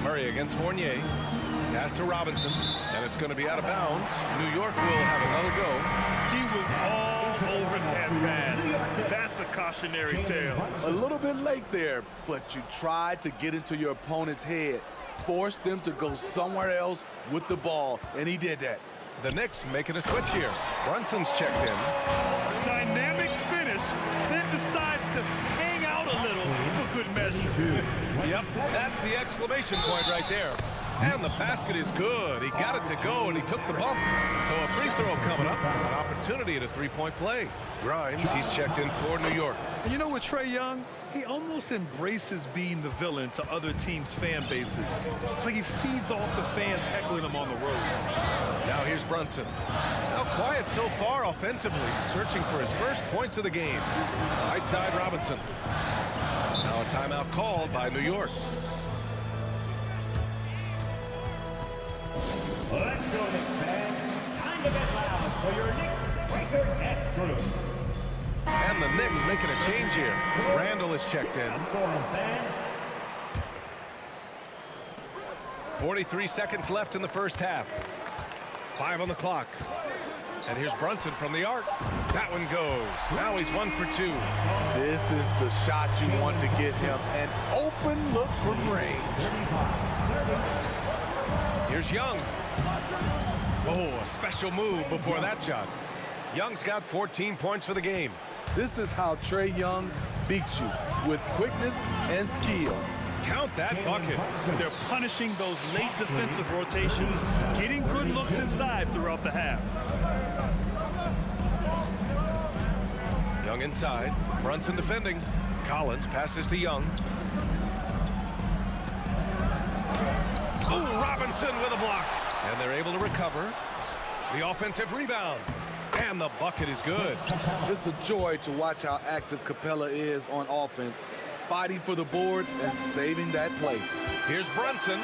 Murray against Fournier. Pass to Robinson. And it's going to be out of bounds. New York will have another go. He was all over that pass. That's a cautionary tale. A little bit late there, but you tried to get into your opponent's head. Forced them to go somewhere else with the ball, and he did that. The Knicks making a switch here. Brunson's checked in. Dynamic finish, then decides to hang out a little for good measure. Yep, that's the exclamation point right there. And the basket is good. He got it to go, and he took the bump. So a free throw coming up. An opportunity at a three-point play. Grimes, he's checked in for New York. And you know what, Trae Young? He almost embraces being the villain to other teams' fan bases. It's like he feeds off the fans heckling him on the road. Now here's Brunson. Now quiet so far offensively. Searching for his first points of the game. Right side Robinson. Now a timeout called by New York. Let's go, Knicks fans. Time to get loud for your Knicks breaker and crew. And the Knicks making a change here. Randall is checked in. 43 seconds left in the first half. 5 on the clock. And here's Brunson from the arc. That one goes. Now he's 1 for 2. This is the shot you want to get him. An open look from range. Here's Young. Oh, a special move before that shot. Young's got 14 points for the game. This is how Trae Young beats you, with quickness and skill. Count that bucket. They're punishing those late defensive rotations, getting good looks inside throughout the half. Young inside. Brunson defending. Collins passes to Young. Oh, Robinson with a block. And they're able to recover. The offensive rebound. And the bucket is good. It's a joy to watch how active Capella is on offense, fighting for the boards and saving that play. Here's Brunson.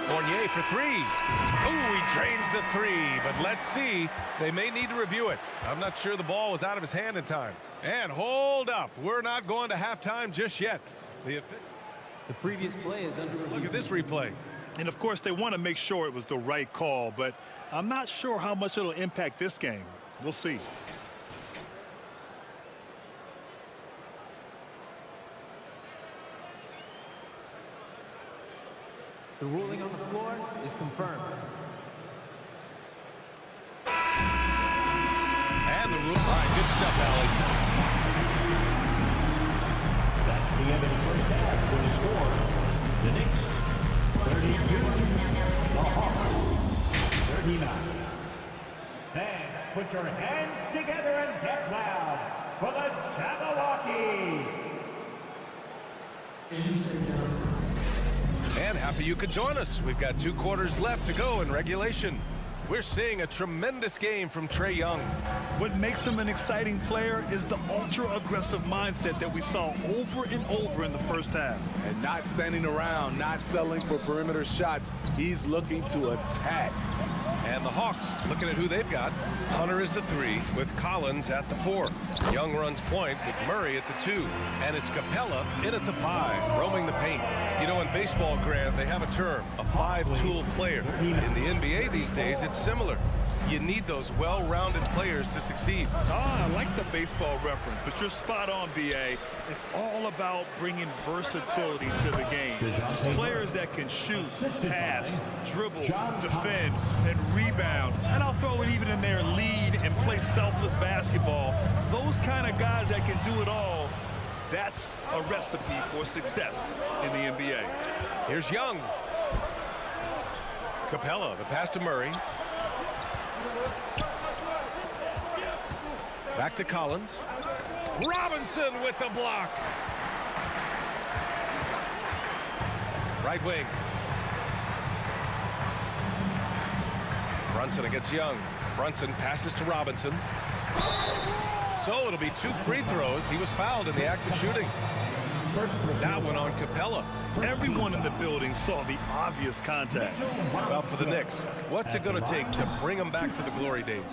Fournier for 3. Ooh, he drains the 3, but let's see. They may need to review it. I'm not sure the ball was out of his hand in time. And hold up. We're not going to halftime just yet. The previous play is under review. Look at this replay. And of course, they want to make sure it was the right call, but I'm not sure how much it'll impact this game. We'll see. The ruling on the floor is confirmed. And the rule. All right, good stuff, Allie. That's the end of the first half with the score. The Knicks 32, the Hawks 39. Fans, put your hands together and get loud for the Jabberwocky. And happy you could join us. We've got 2 quarters left to go in regulation. We're seeing a tremendous game from Trae Young. What makes him an exciting player is the ultra-aggressive mindset that we saw over and over in the first half. And not standing around, not settling for perimeter shots. He's looking to attack. And the Hawks looking at who they've got. Hunter is the 3 with Collins at the 4. Young runs point with Murray at the 2. And it's Capella in at the 5, roaming the paint. You know, in baseball, Grant, they have a term, a 5-tool player. In the NBA these days, it's similar. You need those well-rounded players to succeed. I like the baseball reference, but you're spot on, B.A. It's all about bringing versatility to the game. Players that can shoot, pass, dribble, defend, and rebound. And I'll throw it even in there, lead and play selfless basketball. Those kind of guys that can do it all, that's a recipe for success in the NBA. Here's Young. Capella, the pass to Murray. Back to Collins. Robinson with the block. Right wing. Brunson against Young. Brunson passes to Robinson. So it'll be 2 free throws. He was fouled in the act of shooting. That one on Capella. Everyone in the building saw the obvious contact. Well, for the Knicks, what's it going to take to bring them back to the glory days?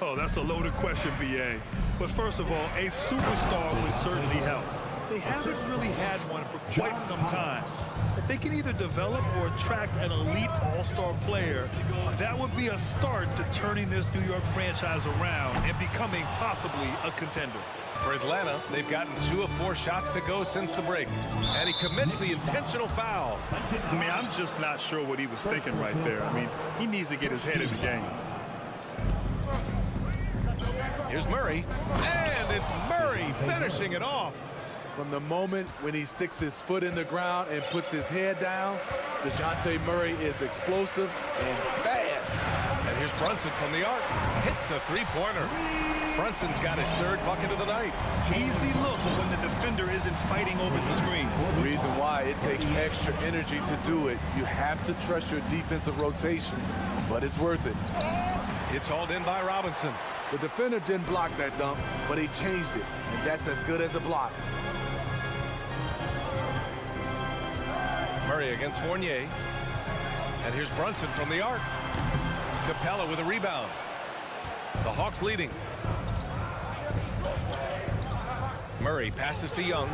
Oh, that's a loaded question, B.A. But first of all, a superstar would certainly help. They haven't really had one for quite some time. If they can either develop or attract an elite all-star player, that would be a start to turning this New York franchise around and becoming possibly a contender. For Atlanta, they've gotten 2 of 4 shots to go since the break. And he commits the intentional foul. I mean, I'm just not sure what he was thinking right there. I mean, he needs to get his head in the game. Here's Murray, and it's Murray finishing it off. From the moment when he sticks his foot in the ground and puts his head down, DeJounte Murray is explosive and fast. And here's Brunson from the arc. Hits the 3-pointer. Brunson's got his 3rd bucket of the night. Easy look when the defender isn't fighting over the screen. The reason why it takes extra energy to do it. You have to trust your defensive rotations, but it's worth it. It's hauled in by Robinson. The defender didn't block that dunk, but he changed it, and that's as good as a block. Murray against Fournier. And here's Brunson from the arc. Capella with a rebound. The Hawks leading. Murray passes to Young.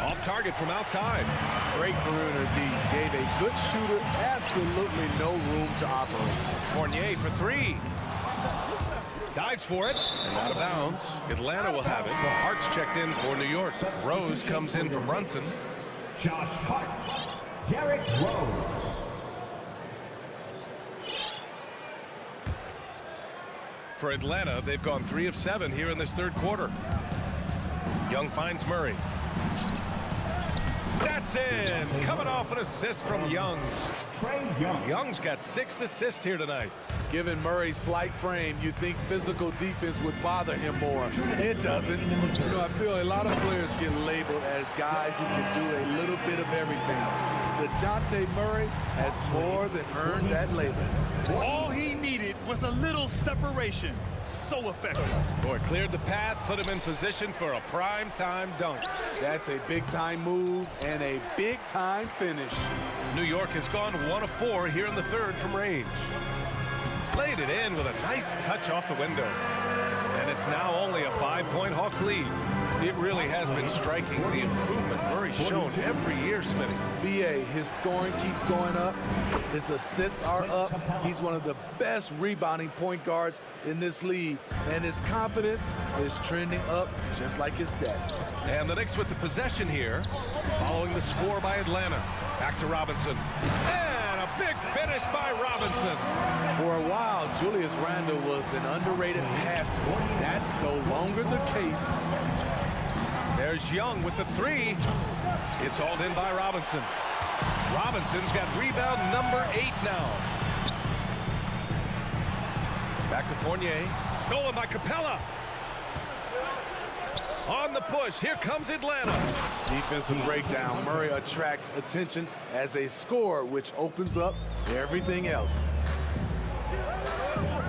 Off target from outside. Great perimeter D. Gave a good shooter absolutely no room to operate. Fournier for 3. Dives for it, and out of bounds. Atlanta will have it. The Hart's checked in for New York. Rose comes in for Brunson. Josh Hart, Derrick Rose. For Atlanta, they've gone 3 of 7 here in this 3rd quarter. Young finds Murray. That's in. Coming off an assist from Young. Young's got 6 assists here tonight. Given Murray's slight frame, you'd think physical defense would bother him more. It doesn't. You know, I feel a lot of players get labeled as guys who can do a little bit of everything. DeJounte Murray has more than earned that label. All he needed was a little separation. So effective. Boy, cleared the path, put him in position for a prime-time dunk. That's a big-time move and a big-time finish. New York has gone 1 of 4 here in the 3rd from range. Laid it in with a nice touch off the window. And it's now only a 5-point Hawks lead. It really has been striking, the improvement Murray's shown every year, Smitty. B.A., his scoring keeps going up. His assists are up. He's one of the best rebounding point guards in this league. And his confidence is trending up just like his stats. And the Knicks with the possession here, following the score by Atlanta. Back to Robinson. And a big finish by Robinson. For a while, Julius Randle was an underrated passer. That's no longer the case. There's Young with the 3. It's hauled in by Robinson. Robinson's got rebound number 8 now. Back to Fournier. Stolen by Capella. On the push. Here comes Atlanta. Defensive breakdown. Murray attracts attention as a scorer, which opens up everything else.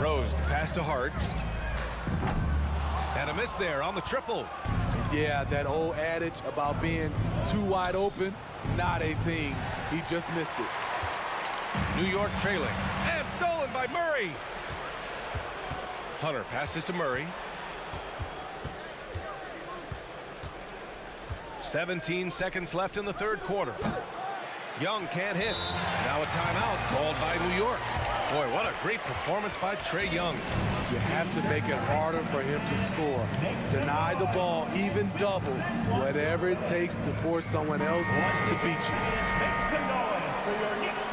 Rose, the pass to Hart. And a miss there on the triple. Yeah, that old adage about being too wide open, not a thing. He just missed it. New York trailing. And stolen by Murray. Hunter passes to Murray. 17 seconds left in the third quarter. Young can't hit. Now a timeout called by New York. Boy, what a great performance by Trae Young. You have to make it harder for him to score. Deny the ball, even double, whatever it takes to force someone else to beat you. Make some noise for your Knicks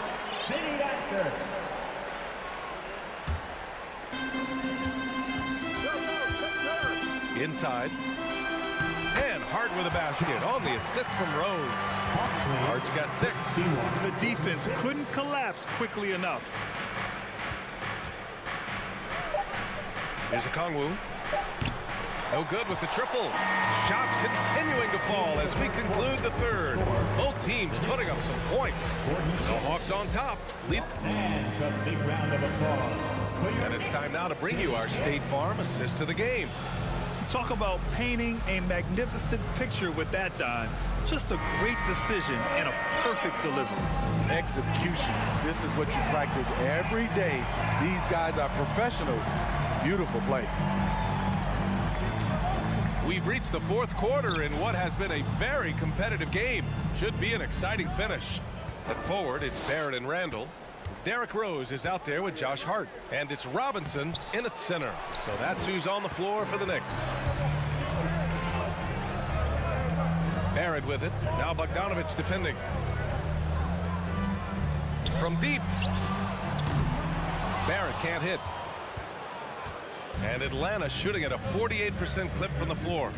City Actors. Inside. And Hart with a basket on the assist from Rose. Hart's got 6. The defense couldn't collapse quickly enough. Here's a Kongwu. No good with the triple. Shots continuing to fall as we conclude the third. Both teams putting up some points. The Hawks on top. Lead. And a big round of applause. And it's time now to bring you our State Farm assist to the game. Talk about painting a magnificent picture with that dime. Just a great decision and a perfect delivery. Execution. This is what you practice every day. These guys are professionals. Beautiful play. We've reached the fourth quarter in what has been a very competitive game. Should be an exciting finish. At forward, it's Barrett and Randall. Derrick Rose is out there with Josh Hart. And it's Robinson in at center. So that's who's on the floor for the Knicks. Barrett with it. Now Bogdanovich defending. From deep. Barrett can't hit. And Atlanta shooting at a 48% clip from the floor.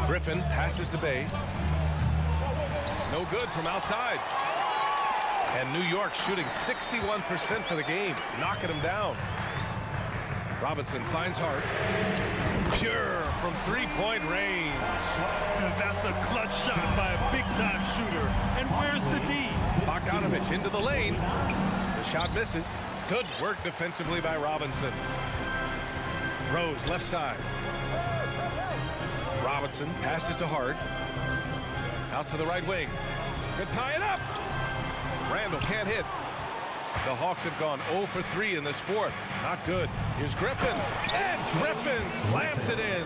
Griffin passes to Bay. No good from outside. And New York shooting 61% for the game, knocking him down. Robinson finds Hart. Pure from three-point range. That's a clutch shot by a big-time shooter. And where's the D? Bogdanovich into the lane. The shot misses. Good work defensively by Robinson. Rose left side. Robinson passes to Hart. Out to the right wing. Could tie it up. Randall can't hit. The Hawks have gone 0 for 3 in this fourth. Not good. Here's Griffin. And Griffin slams it in.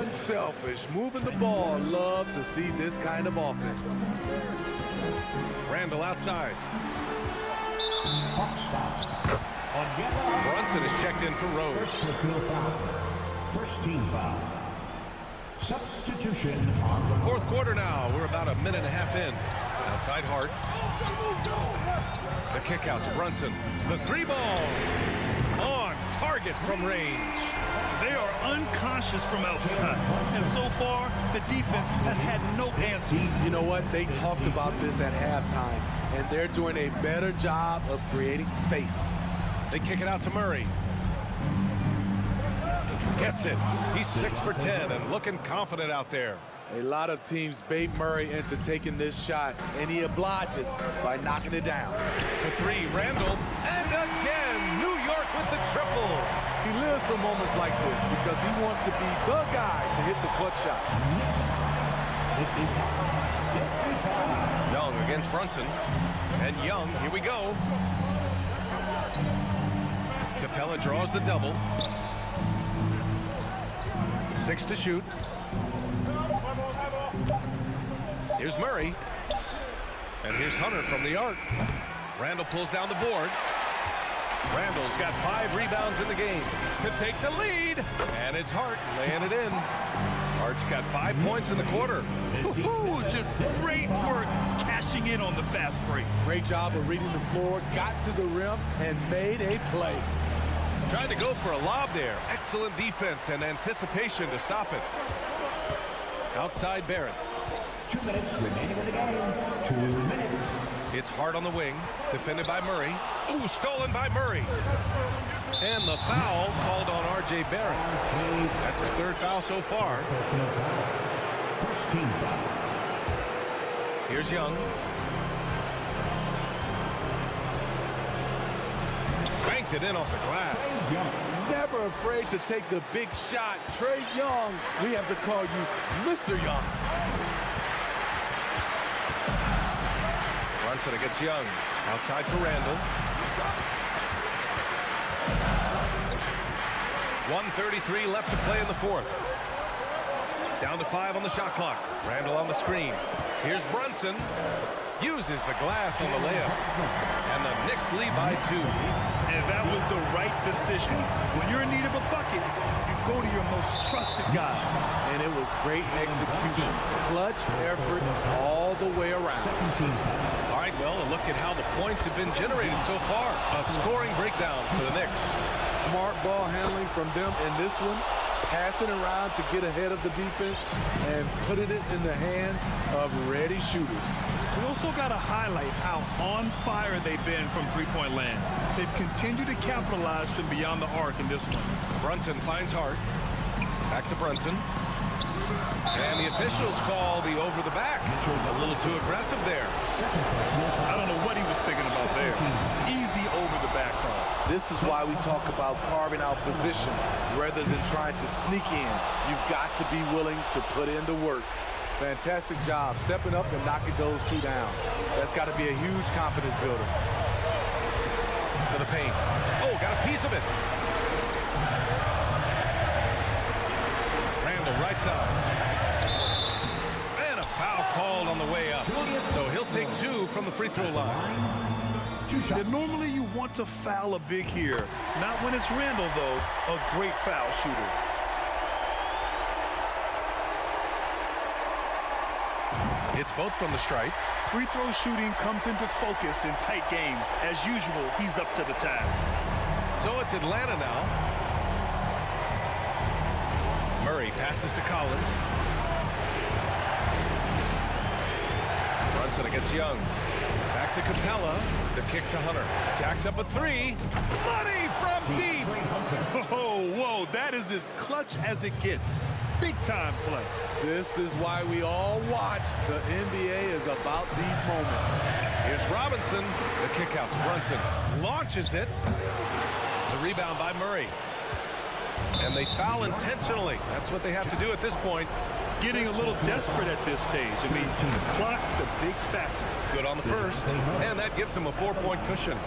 Unselfish. Moving the ball. Love to see this kind of offense. Randall outside. Hawk stops. Brunson is checked in for Rose. First team foul. Substitution on the Fourth quarter now. We're about a minute and a half in. Outside Hart. The kick out to Brunson. The three ball. On target from range. They are unconscious from outside. And so far, the defense has had no answer. You know what? They talked about this at halftime, and they're doing a better job of creating space. They kick it out to Murray. Gets it. He's 6 for 10 and looking confident out there. A lot of teams bait Murray into taking this shot, and he obliges by knocking it down. For 3, Randall. And again, New York with the triple. He lives for moments like this because he wants to be the guy to hit the clutch shot. Young against Brunson. And Young, here we go. Capella draws the double. 6 to shoot. Here's Murray. And here's Hunter from the arc. Randall pulls down the board. Randall's got 5 rebounds in the game to take the lead. And it's Hart laying it in. Hart's got 5 points in the quarter. Ooh, just great work cashing in on the fast break. Great job of reading the floor, got to the rim, and made a play. Tried to go for a lob there. Excellent defense and anticipation to stop it. Outside Barrett. 2 minutes remaining in the game. 2 minutes. It's Hart on the wing, defended by Murray. Ooh, stolen by Murray. And the foul called on R.J. Barrett. That's his 3rd foul so far. First team foul. Here's Young. banked it in off the glass. Never afraid to take the big shot. Trae Young, we have to call you Mr. Young. Brunson against Young. Outside for Randall. 1:33 left to play in the fourth. Down to 5 on the shot clock. Randall on the screen. Here's Brunson. Uses the glass on the layup. And the Knicks lead by 2. And that was the right decision. When you're in need of a bucket, you go to your most trusted guy. And it was great execution. Clutch effort all the way around. All right, well, a look at how the points have been generated so far. A scoring breakdown for the Knicks. Smart ball handling from them in this one. Passing around to get ahead of the defense and putting it in the hands of ready shooters. We also got to highlight how on fire they've been from three-point land. They've continued to capitalize from beyond the arc in this one. Brunson finds Hart. Back to Brunson. And the officials call the over the back. A little too aggressive there. I don't know what he was thinking about there. Easy over the back call. This is why we talk about carving out position rather than trying to sneak in. You've got to be willing to put in the work. Fantastic job stepping up and knocking those two down. That's got to be a huge confidence builder. To the paint. Oh, got a piece of it. Randall right side. And a foul called on the way up. So he'll take 2 from the free throw line. And normally you want to foul a big here. Not when it's Randall, though. A great foul shooter. It's both from the stripe. Free throw shooting comes into focus in tight games. As usual, he's up to the task. So it's Atlanta now. Murray passes to Collins. Brunson against Young. Back to Capella. The kick to Hunter. Jacks up a 3. Money from deep. Oh, whoa, that is as clutch as it gets. Big time play. This is why we all watch. The NBA is about these moments. Here's Robinson. The kick out to Brunson. Launches it. The rebound by Murray. And they foul intentionally. That's what they have to do at this point. Getting a little desperate at this stage. I mean, the clock's the big factor. Good on the first. And that gives him a 4-point cushion.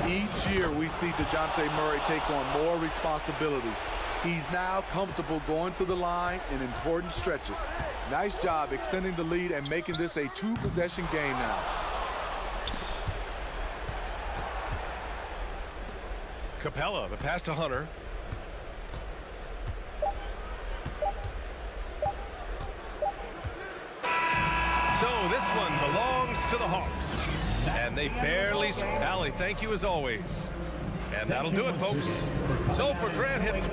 Each year we see DeJounte Murray take on more responsibility. He's now comfortable going to the line in important stretches. Nice job extending the lead and making this a 2-possession game now. Capella, the pass to Hunter. So this one belongs to the Hawks. And they barely... Allie, thank you as always. And that'll do it, folks. So for Grant Hill...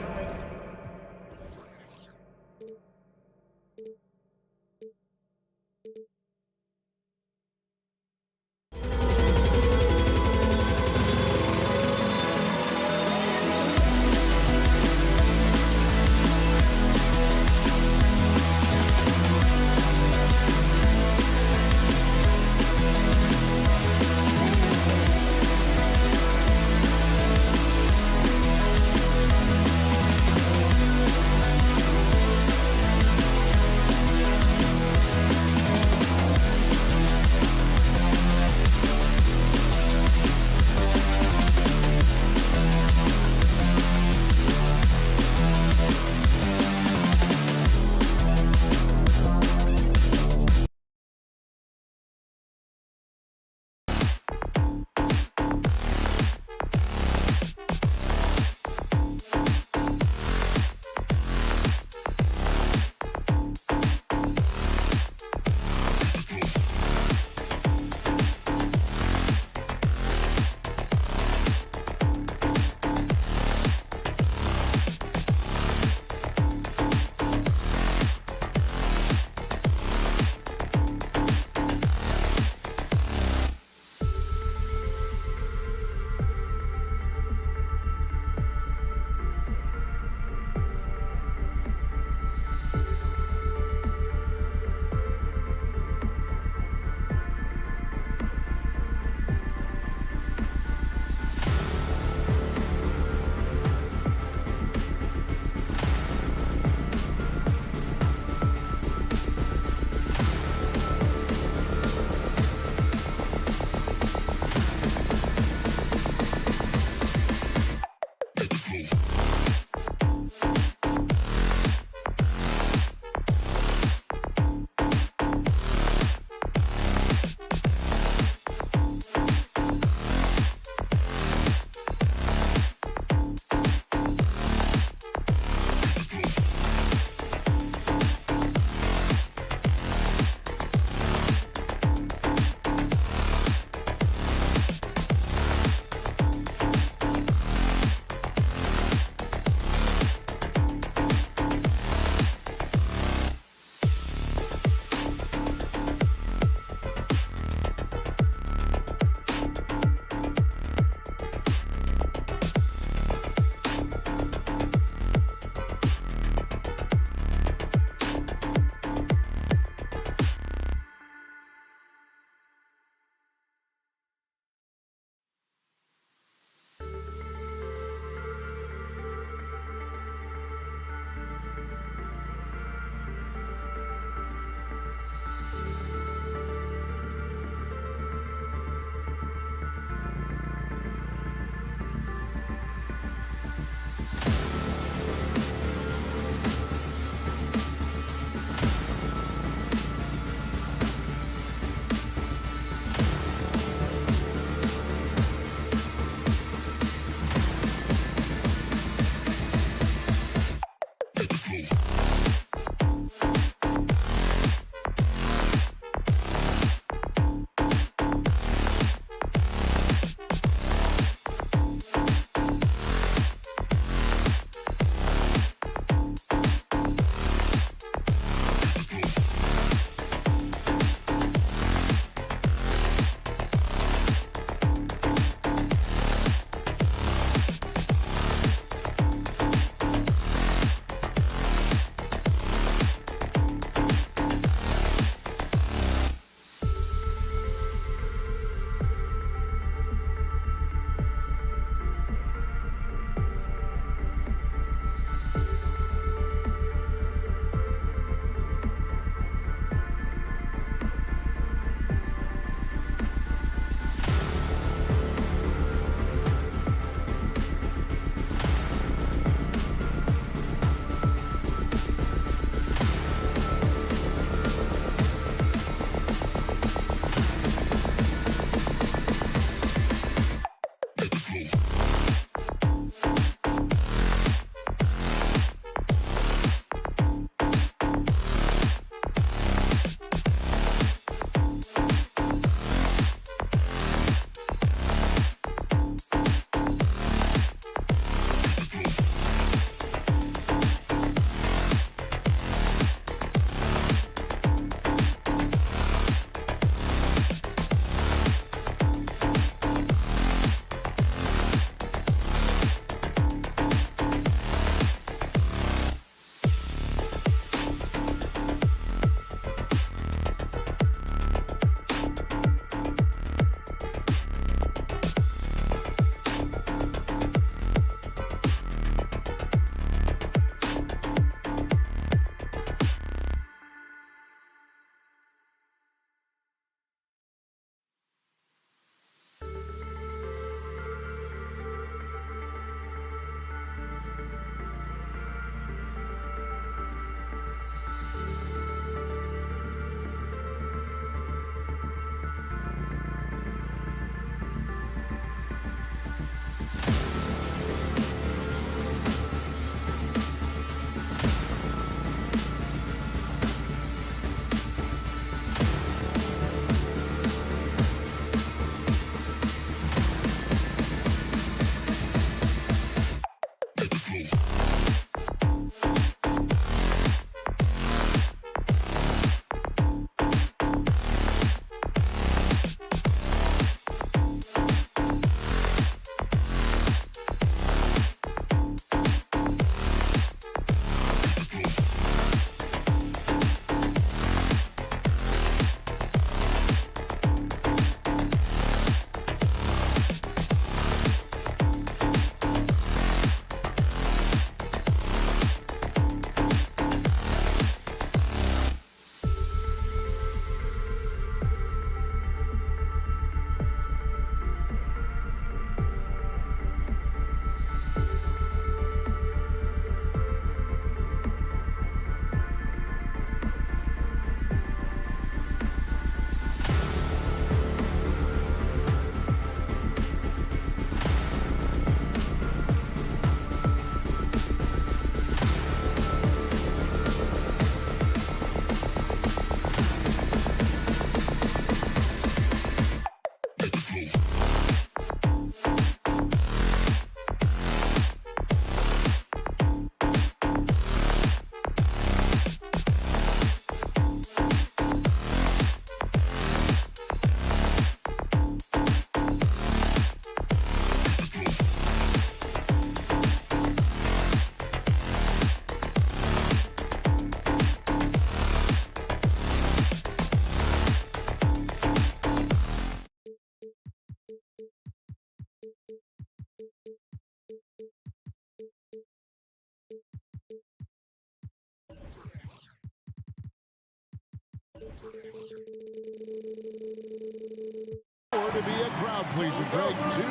Two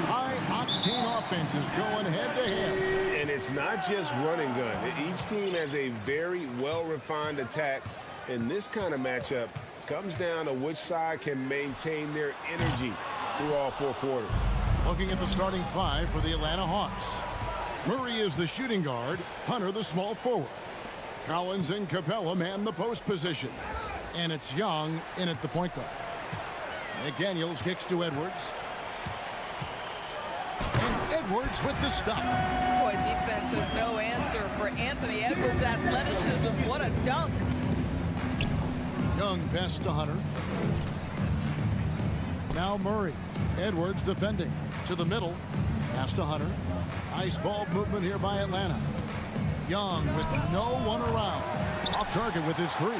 high-octane offenses going head-to-head. And it's not just run and gun. Each team has a very well-refined attack. And this kind of matchup comes down to which side can maintain their energy through all 4 quarters. Looking at the starting 5 for the Atlanta Hawks. Murray is the shooting guard. Hunter the small forward. Collins and Capella man the post position. And it's Young in at the point guard. McDaniels kicks to Edwards. And Edwards with the stop. Boy, defense has no answer for Anthony Edwards' athleticism. What a dunk. Young pass to Hunter. Now Murray. Edwards defending. To the middle. Pass to Hunter. Nice ball movement here by Atlanta. Young with no one around. Off target with his 3.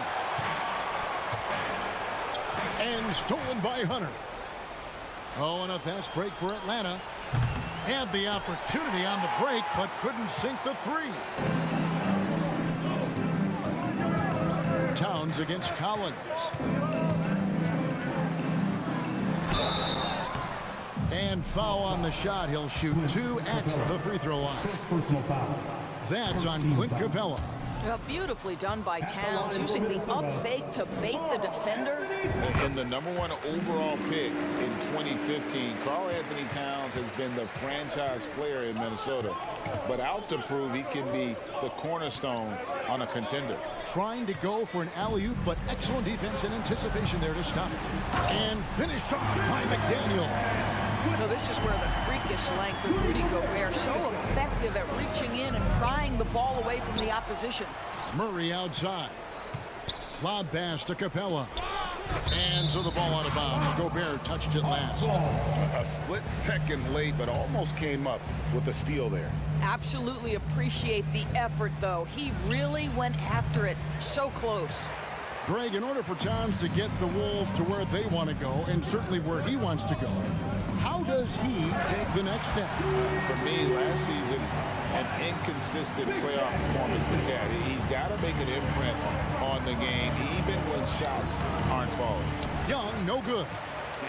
And stolen by Hunter. Oh, and a fast break for Atlanta. Had the opportunity on the break, but couldn't sink the 3. Towns against Collins. And foul on the shot. He'll shoot 2 at the free throw line. Personal foul. That's on Clint Capella. Well, beautifully done by Towns, using the up fake to bait the defender. And the #1 overall pick in 2015, Karl Anthony Towns has been the franchise player in Minnesota, but out to prove he can be the cornerstone on a contender. Trying to go for an alley-oop, but excellent defense and anticipation there to stop it. And finished off by McDaniel. So this is where the freakish length of Rudy Gobert, so effective at reaching in and prying the ball away from the opposition. Murray outside. Lob pass to Capella. And so the ball out of bounds. Gobert touched it last. A split second late, but almost came up with a steal there. Absolutely appreciate the effort, though. He really went after it. So close. Greg, in order for Towns to get the Wolves to where they want to go, and certainly where he wants to go, how does he take the next step? For me, last season, an inconsistent playoff performance for Cat. He's got to make an imprint on the game, even when shots aren't falling. Young, no good.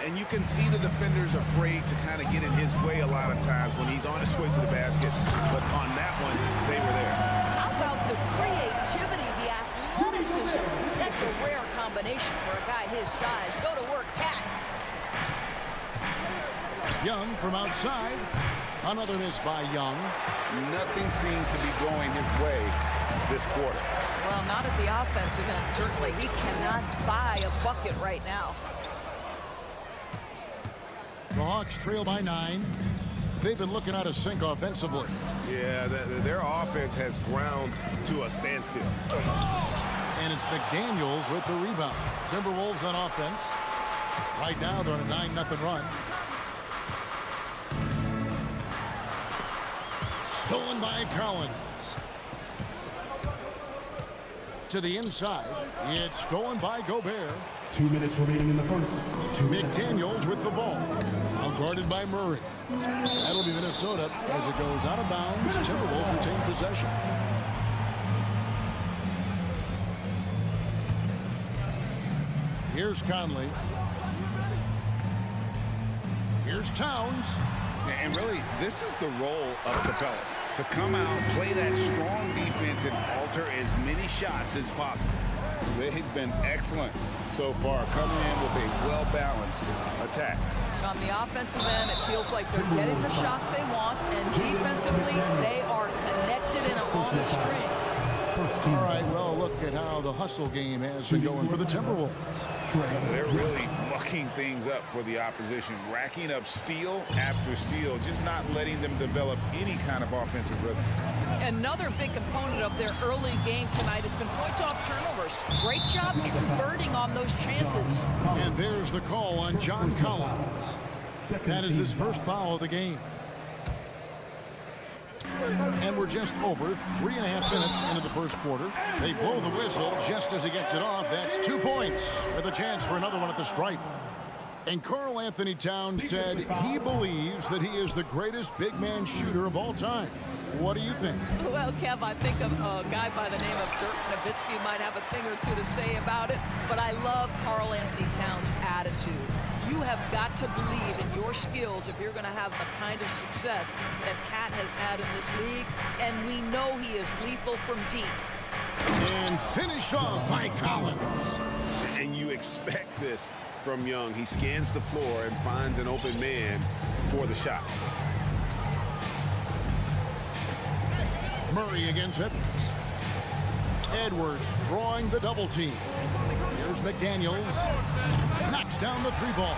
And you can see the defenders afraid to kind of get in his way a lot of times when he's on his way to the basket. But on that one, they were there. How about the creativity, the athleticism? That's a rare combination for a guy his size. Go to work, Cat. Young from outside. Another miss by Young. Nothing seems to be going his way this quarter. Well, not at the offensive end, certainly. He cannot buy a bucket right now. The Hawks trail by 9. They've been looking out of sync offensively. Yeah, their offense has ground to a standstill. And it's McDaniels with the rebound. Timberwolves on offense. Right now they're on a 9-0 run. Stolen by Collins. To the inside. It's stolen by Gobert. 2 minutes remaining in the first. McDaniels with the ball. Now guarded by Murray. That'll be Minnesota as it goes out of bounds. Timberwolves retain possession. Here's Conley. Here's Towns. And really, this is the role of Capella. To come out, play that strong defense, and alter as many shots as possible. They've been excellent so far, coming in with a well-balanced attack. On the offensive end, it feels like they're getting the shots they want, and defensively, they are connected and on a string. All right, well, look at how the hustle game has been going for the Timberwolves. They're really mucking things up for the opposition, racking up steal after steal, just not letting them develop any kind of offensive rhythm. Another big component of their early game tonight has been points off turnovers. Great job converting on those chances. And there's the call on John Collins. That is his first foul of the game. And we're just over 3.5 minutes into the first quarter. They blow the whistle just as he gets it off. That's 2 points with a chance for another one at the stripe. And Karl Anthony Towns said he believes that he is the greatest big man shooter of all time. What do you think? Well, Kev, I think a guy by the name of Dirk Nowitzki might have a thing or two to say about it, but I love Karl Anthony Towns' attitude. You have got to believe in your skills if you're going to have the kind of success that Cat has had in this league. And we know he is lethal from deep. And finished off by Collins. And you expect this from Young. He scans the floor and finds an open man for the shot. Murray against Edwards. Edwards drawing the double team. Here's McDaniels. Knocks down the 3-ball.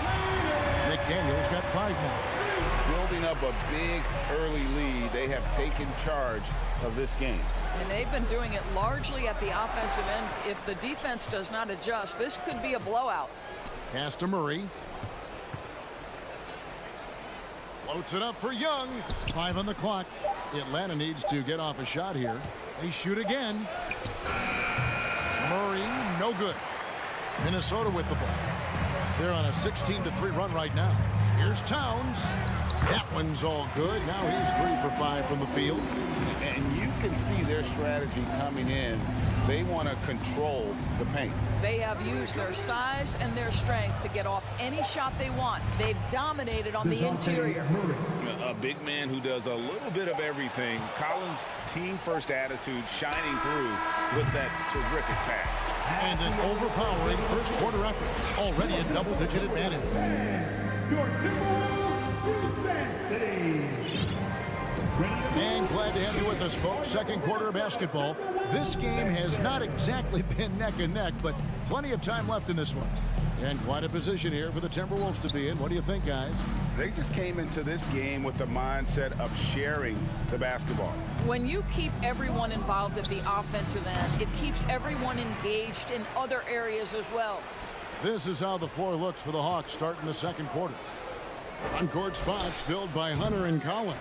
McDaniels got 5 more. Building up a big early lead. They have taken charge of this game. And they've been doing it largely at the offensive end. If the defense does not adjust, this could be a blowout. Pass to Murray. Floats it up for Young. 5 on the clock. Atlanta needs to get off a shot here. They shoot again. Murray, no good. Minnesota with the ball. They're on a 16-3 run right now. Here's Towns. That one's all good. Now he's 3 for 5 from the field. And you can see their strategy coming in. They want to control the paint. They have used their size and their strength to get off any shot they want. They've dominated on the interior. A big man who does a little bit of everything. Collins' team-first attitude shining through with that terrific pass. And an overpowering first-quarter effort. Already a double-digit advantage. And glad to have you with us, folks. Second quarter of basketball. This game has not exactly been neck and neck, but plenty of time left in this one. And quite a position here for the Timberwolves to be in. What do you think, guys? They just came into this game with the mindset of sharing the basketball. When you keep everyone involved at the offensive end, it keeps everyone engaged in other areas as well. This is how the floor looks for the Hawks starting the second quarter. On-court spots filled by Hunter and Collins.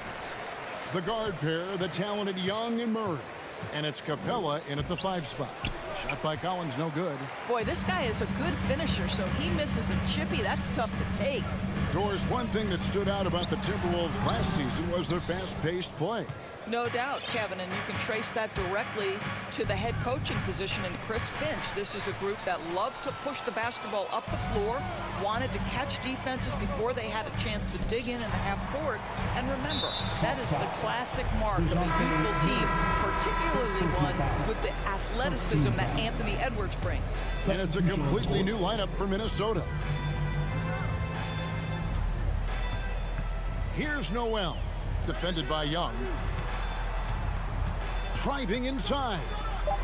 The guard pair, the talented Young and Murray. And it's Capella in at the 5 spot. Shot by Collins, no good. Boy, this guy is a good finisher, so he misses a chippy. That's tough to take. Doris, one thing that stood out about the Timberwolves last season was their fast-paced play. No doubt, Kevin, and you can trace that directly to the head coaching position in Chris Finch. This is a group that loved to push the basketball up the floor, wanted to catch defenses before they had a chance to dig in the half court. And remember, that is the classic mark of a youthful team, particularly one with the athleticism that Anthony Edwards brings. And it's a completely new lineup for Minnesota. Here's Noel, defended by Young. Driving inside.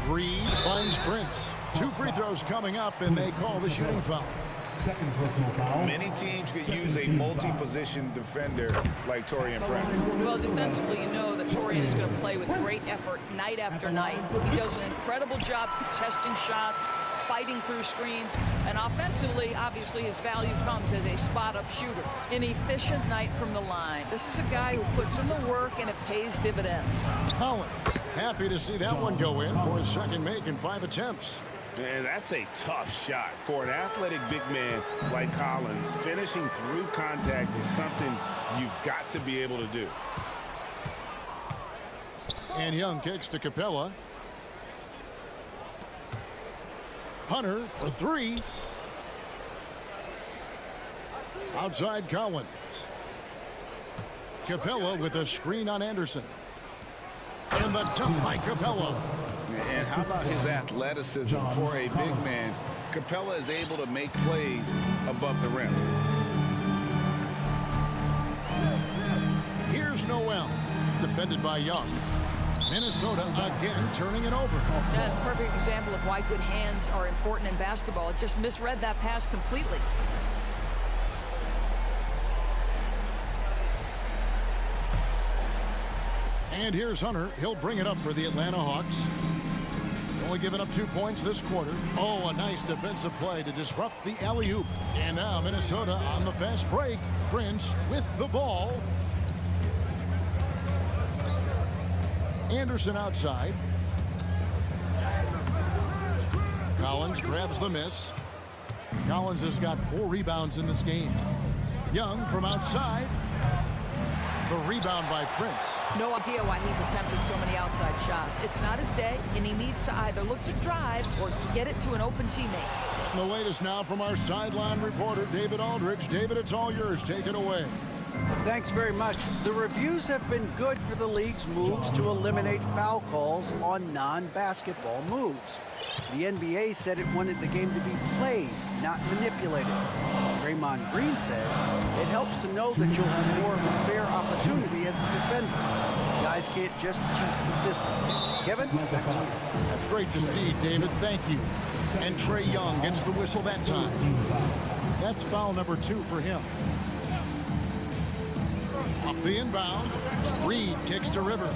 Reed finds Prince. 2 free throws coming up, and they call the shooting foul. Second personal foul. Many teams could use a multi-position defender like Taurean Prince. Well, defensively, you know that Taurean is going to play with great effort night after night. He does an incredible job contesting shots, fighting through screens, and offensively, obviously, his value comes as a spot-up shooter. An efficient night from the line. This is a guy who puts in the work, and it pays dividends. Collins, happy to see that one go in for his second make in 5 attempts. And that's a tough shot for an athletic big man like Collins. Finishing through contact is something you've got to be able to do. And Young kicks to Capella. Hunter for 3. Outside Collins. Capella with a screen on Anderson. And the dunk by Capella. And how about his athleticism for a big man? Capella is able to make plays above the rim. Here's Noel, defended by Young. Minnesota again turning it over. That's a perfect example of why good hands are important in basketball. It just misread that pass completely. And here's Hunter. He'll bring it up for the Atlanta Hawks. Only giving up 2 points this quarter. Oh, a nice defensive play to disrupt the alley-oop. And now Minnesota on the fast break. Prince with the ball. Anderson outside. Collins grabs the miss. Collins has got 4 rebounds in this game. Young from outside. The rebound by Prince. No idea why he's attempting so many outside shots. It's not his day, and he needs to either look to drive or get it to an open teammate. The latest now from our sideline reporter, David Aldridge. David, it's all yours. Take it away. Thanks very much. The reviews have been good for the league's moves to eliminate foul calls on non-basketball moves. The NBA said it wanted the game to be played, not manipulated. Draymond Green says it helps to know that you'll have more of a fair opportunity as a defender. Guys can't just cheat the system. Kevin, back to you. That's great to see, David. Thank you. And Trae Young gets the whistle that time. That's foul number 2 for him. Off the inbound, Reed kicks to Rivers.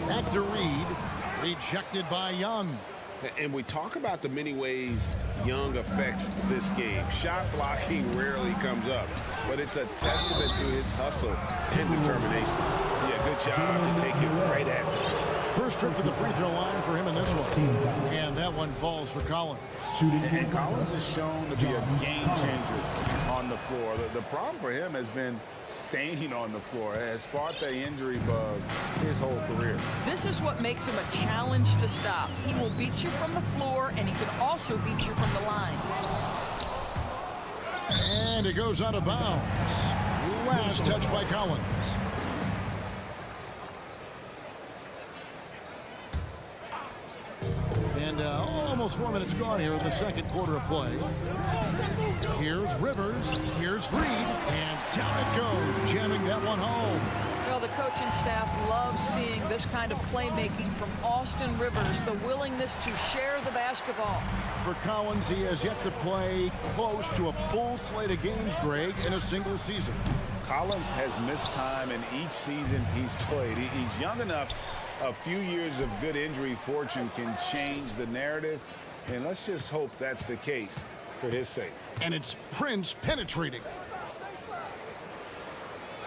Back to Reed. Rejected by Young. And we talk about the many ways Young affects this game. Shot blocking rarely comes up, but it's a testament to his hustle and determination. Yeah, good job to take it right at them. First trip to the free throw line for him in this one. And that one falls for Collins. And Collins is shown to be a game changer on the floor. The problem for him has been staying on the floor. Has fought the injury bug his whole career. This is what makes him a challenge to stop. He will beat you from the floor, and he can also beat you from the line. And it goes out of bounds. Last touch by Collins. And almost 4 minutes gone here in the second quarter of play. Here's Rivers. Here's Reed. And down it goes, jamming that one home. Well, the coaching staff loves seeing this kind of playmaking from Austin Rivers, the willingness to share the basketball. For Collins, he has yet to play close to a full slate of games, Greg, in a single season. Collins has missed time in each season he's played. He's young enough. A few years of good injury fortune can change the narrative, and let's just hope that's the case for his sake. And it's Prince penetrating.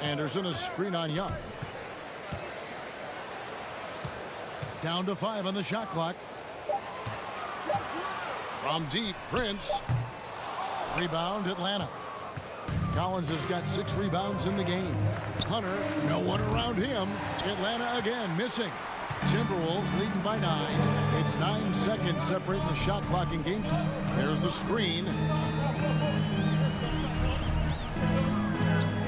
Anderson a screen on Young. Down to 5 on the shot clock. From deep, Prince. Rebound, Atlanta. Collins has got 6 rebounds in the game. Hunter, no one around him. Atlanta again missing. Timberwolves leading by 9. It's 9 seconds separating the shot clock and game. There's the screen.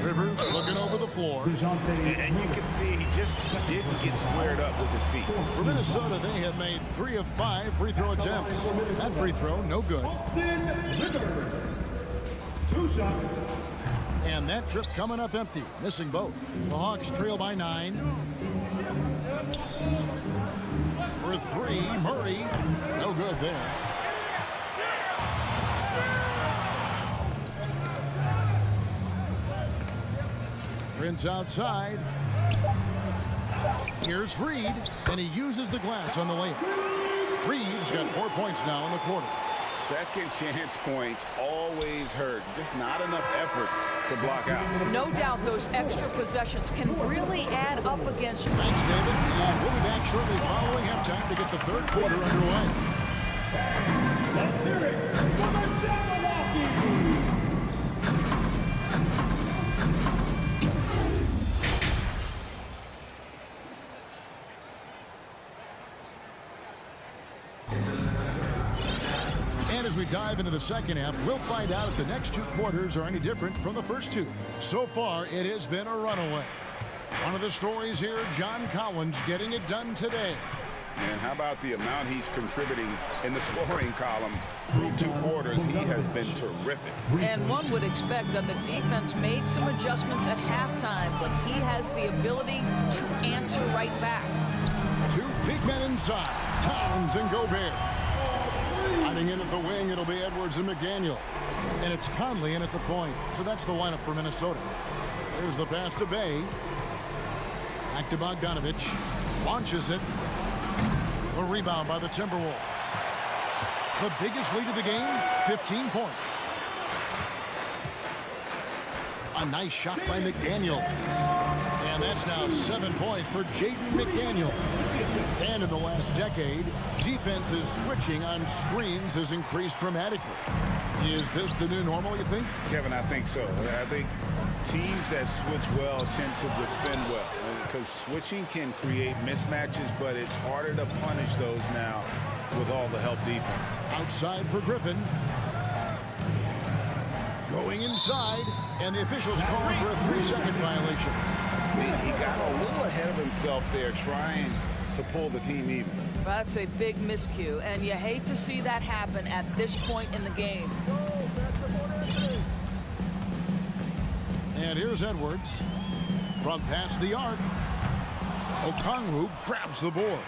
Rivers looking over the floor. And you can see he just didn't get squared up with his feet. For Minnesota, they have made 3 of 5 free throw attempts. That free throw, no good. 2 shots. And that trip coming up empty, missing both. The Hawks trail by 9. For 3, Murray, no good there. Prince outside. Here's Reed, and he uses the glass on the layup. Reed's got 4 points now in the quarter. Second chance points always hurt. Just not enough effort to block out. No doubt those extra possessions can really add up against you. Thanks, David. And we'll be back shortly following halftime to get the third quarter underway. Let's hear it for the Milwaukee. As we dive into the second half, we'll find out if the next 2 quarters are any different from the first 2. So far, it has been a runaway. One of the stories here, John Collins getting it done today. And how about the amount he's contributing in the scoring column? Through 2 quarters, he has been terrific. And one would expect that the defense made some adjustments at halftime, but he has the ability to answer right back. 2 big men inside, Towns and Gobert. Hiding in at the wing, it'll be Edwards and McDaniel. And it's Conley in at the point. So that's the lineup for Minnesota. There's the pass to Bay. Back to Bogdanovich. Launches it. A rebound by the Timberwolves. The biggest lead of the game, 15 points. A nice shot by McDaniel. And that's now 7 points for Jaden McDaniel. And in the last decade, defenses switching on screens has increased dramatically. Is this the new normal, you think? Kevin, I think so. I think teams that switch well tend to defend well. Because switching can create mismatches, but it's harder to punish those now with all the help defense. Outside for Griffin. Going inside, and the officials calling for a 3-second violation. He got a little ahead of himself there trying to pull the team even. That's a big miscue, and you hate to see that happen at this point in the game. And here's Edwards from past the arc. Okongwu grabs the board.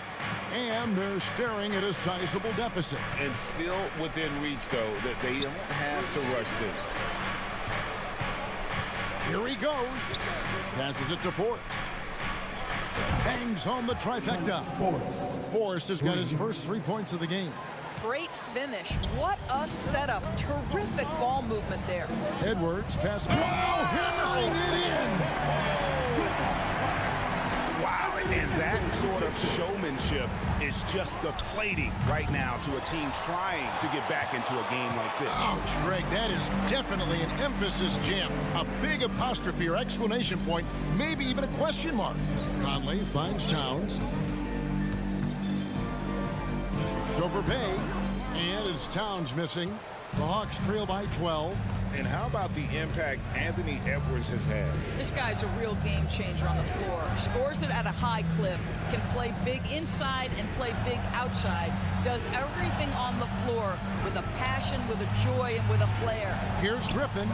And they're staring at a sizable deficit. And still within reach, though, that they don't have to rush this. Here he goes. Passes it to Forrest. Bangs home the trifecta. Forrest has got his first 3 points of the game. Great finish. What a setup. Terrific ball movement there. Edwards pass. Wow, hammering it in. Wow, and that sort of showmanship is just deflating right now to a team trying to get back into a game like this. Ouch, Greg, that is definitely an emphasis jam. A big apostrophe or exclamation point, maybe even a question mark. Conley finds Towns. Shoots over Bay, and it's Towns missing. The Hawks trail by 12. And how about the impact Anthony Edwards has had? This guy's a real game changer on the floor. Scores it at a high clip. Can play big inside and play big outside. Does everything on the floor with a passion, with a joy, and with a flair. Here's Griffin.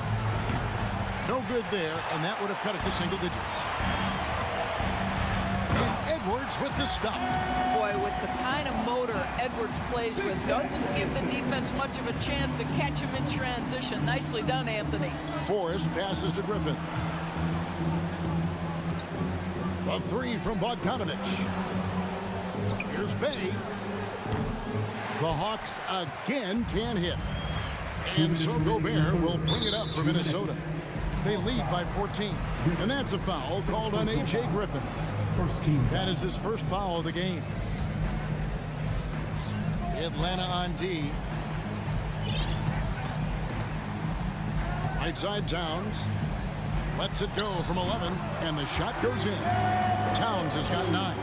No good there, and that would have cut it to single digits. And Edwards with the stop. Boy, with the kind of motor Edwards plays with, doesn't give the defense much of a chance to catch him in transition. Nicely done, Anthony. Forrest passes to Griffin. A 3 from Bogdanovich. Here's Bay. The Hawks again can't hit. And so Gobert will bring it up for Minnesota. They lead by 14. And that's a foul called on A.J. Griffin. That is his first foul of the game. Atlanta on D. Right side Towns. Lets it go from 11, and the shot goes in. Towns has got 9.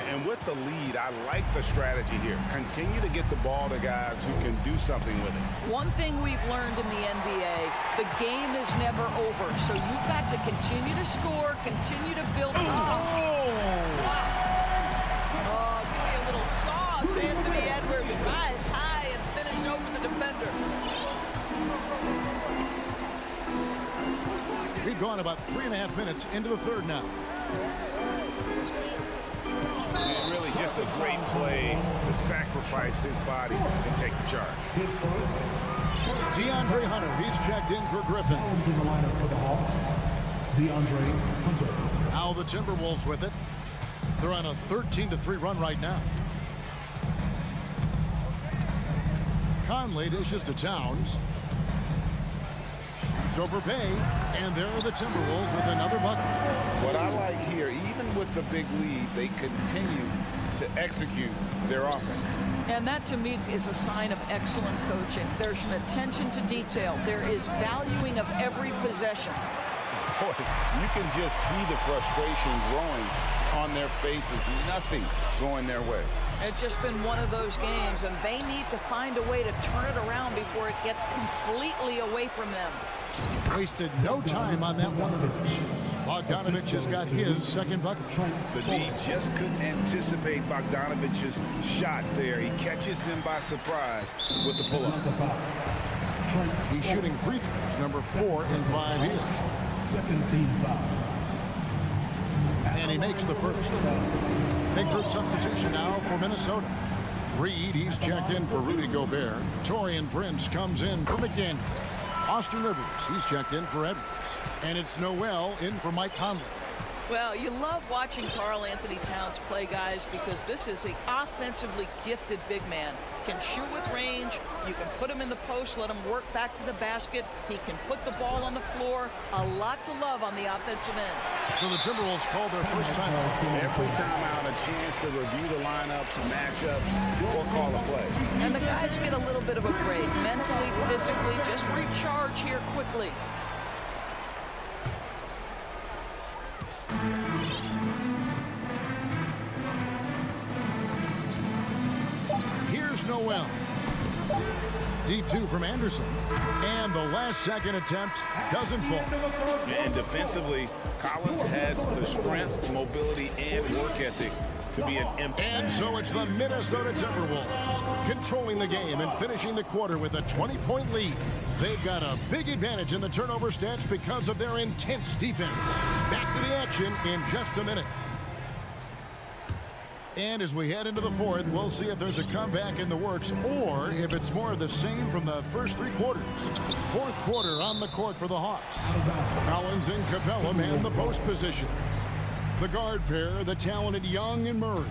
And with the lead, I like the strategy here. Continue to get the ball to guys who can do something with it. One thing we've learned in the NBA, the game is never over. So you've got to continue to score, continue to build up. Oh, give me a little sauce, Anthony Edwards. Rise high and finish over the defender. We've gone about 3.5 minutes into the third now. And really just a great play to sacrifice his body and take the charge. DeAndre Hunter, he's checked in for Griffin. In the lineup for the Hawks, DeAndre Hunter. Now the Timberwolves with it. They're on a 13-3 run right now. Conley dishes to Towns. Shoots over Bay, and there are the Timberwolves with another bucket. What I like here, even with the big lead, they continue to execute their offense. And that, to me, is a sign of excellent coaching. There's an attention to detail. There is valuing of every possession. Boy, you can just see the frustration growing on their faces. Nothing going their way. It's just been one of those games, and they need to find a way to turn it around before it gets completely away from them. Wasted no time on that one. Bogdanovich has got his second bucket. The D just couldn't anticipate Bogdanovich's shot there. He catches them by surprise with the pull-up. He's shooting free throws, number 4 in 5 here. Second team foul. And he makes the first. Big group substitution now for Minnesota. Reed, he's checked in for Rudy Gobert. Taurean Prince comes in for McDaniels. Austin Rivers, he's checked in for Edwards. And it's Noel in for Mike Conley. Well, you love watching Karl Anthony Towns play, guys, because this is an offensively gifted big man. Can shoot with range. You can put him in the post, let him work back to the basket. He can put the ball on the floor. A lot to love on the offensive end. So the Timberwolves call their first timeout. Every timeout, a chance to review the lineups, matchups, or call a play. And the guys get a little bit of a break. Mentally, physically, just recharge here quickly. Here's Noel. Deep 2 from Anderson. And the last second attempt doesn't fall. And defensively, Collins has the strength, mobility, and work ethic to be an impact. And so it's the Minnesota Timberwolves controlling the game and finishing the quarter with a 20-point lead. They've got a big advantage in the turnover stats because of their intense defense. Back to the action in just a minute. And as we head into the fourth, we'll see if there's a comeback in the works or if it's more of the same from the first 3 quarters. Fourth quarter on the court for the Hawks. Collins and Capella man the post position. The guard pair, the talented Young and Murray.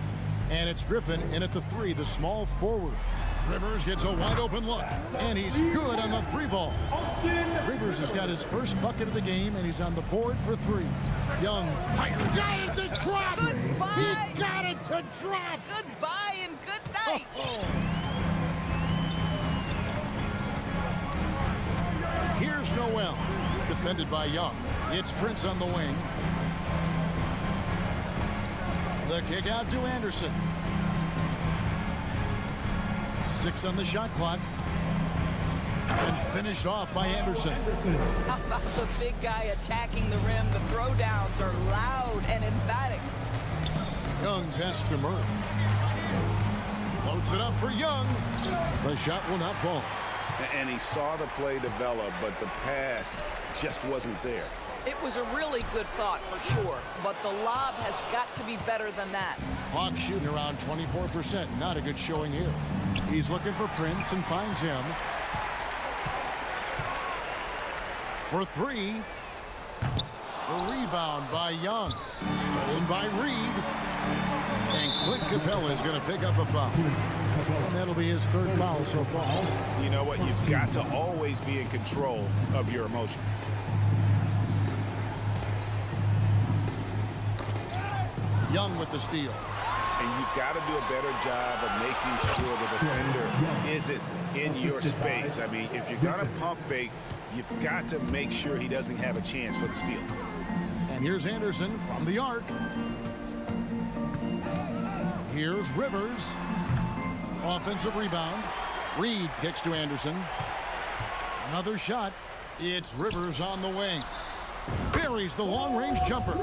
And it's Griffin in at the 3, the small forward. Rivers gets a wide open look, and he's good on the 3 ball. Rivers has got his first bucket of the game, and he's on the board for 3. Young fires. Got it to drop. Goodbye. He got it to drop. Goodbye and good night. Here's Noel, defended by Young. It's Prince on the wing. The kick out to Anderson. 6 on the shot clock. And finished off by Anderson. How about the big guy attacking the rim? The throwdowns are loud and emphatic. Young pass to Murray. Floats it up for Young. The shot will not fall. And he saw the play develop, but the pass just wasn't there. It was a really good thought for sure, but the lob has got to be better than that. Hawks shooting around 24%. Not a good showing here. He's looking for Prince and finds him. For 3. The rebound by Young. Stolen by Reed. And Clint Capella is going to pick up a foul. And that'll be his 3rd foul so far. You know what? You've got to always be in control of your emotions. Young with the steal. And you've got to do a better job of making sure the defender isn't in your space. I mean, if you're going to pump fake, you've got to make sure he doesn't have a chance for the steal. And here's Anderson from the arc. Here's Rivers. Offensive rebound. Reed kicks to Anderson. Another shot. It's Rivers on the wing. Buries the long-range jumper.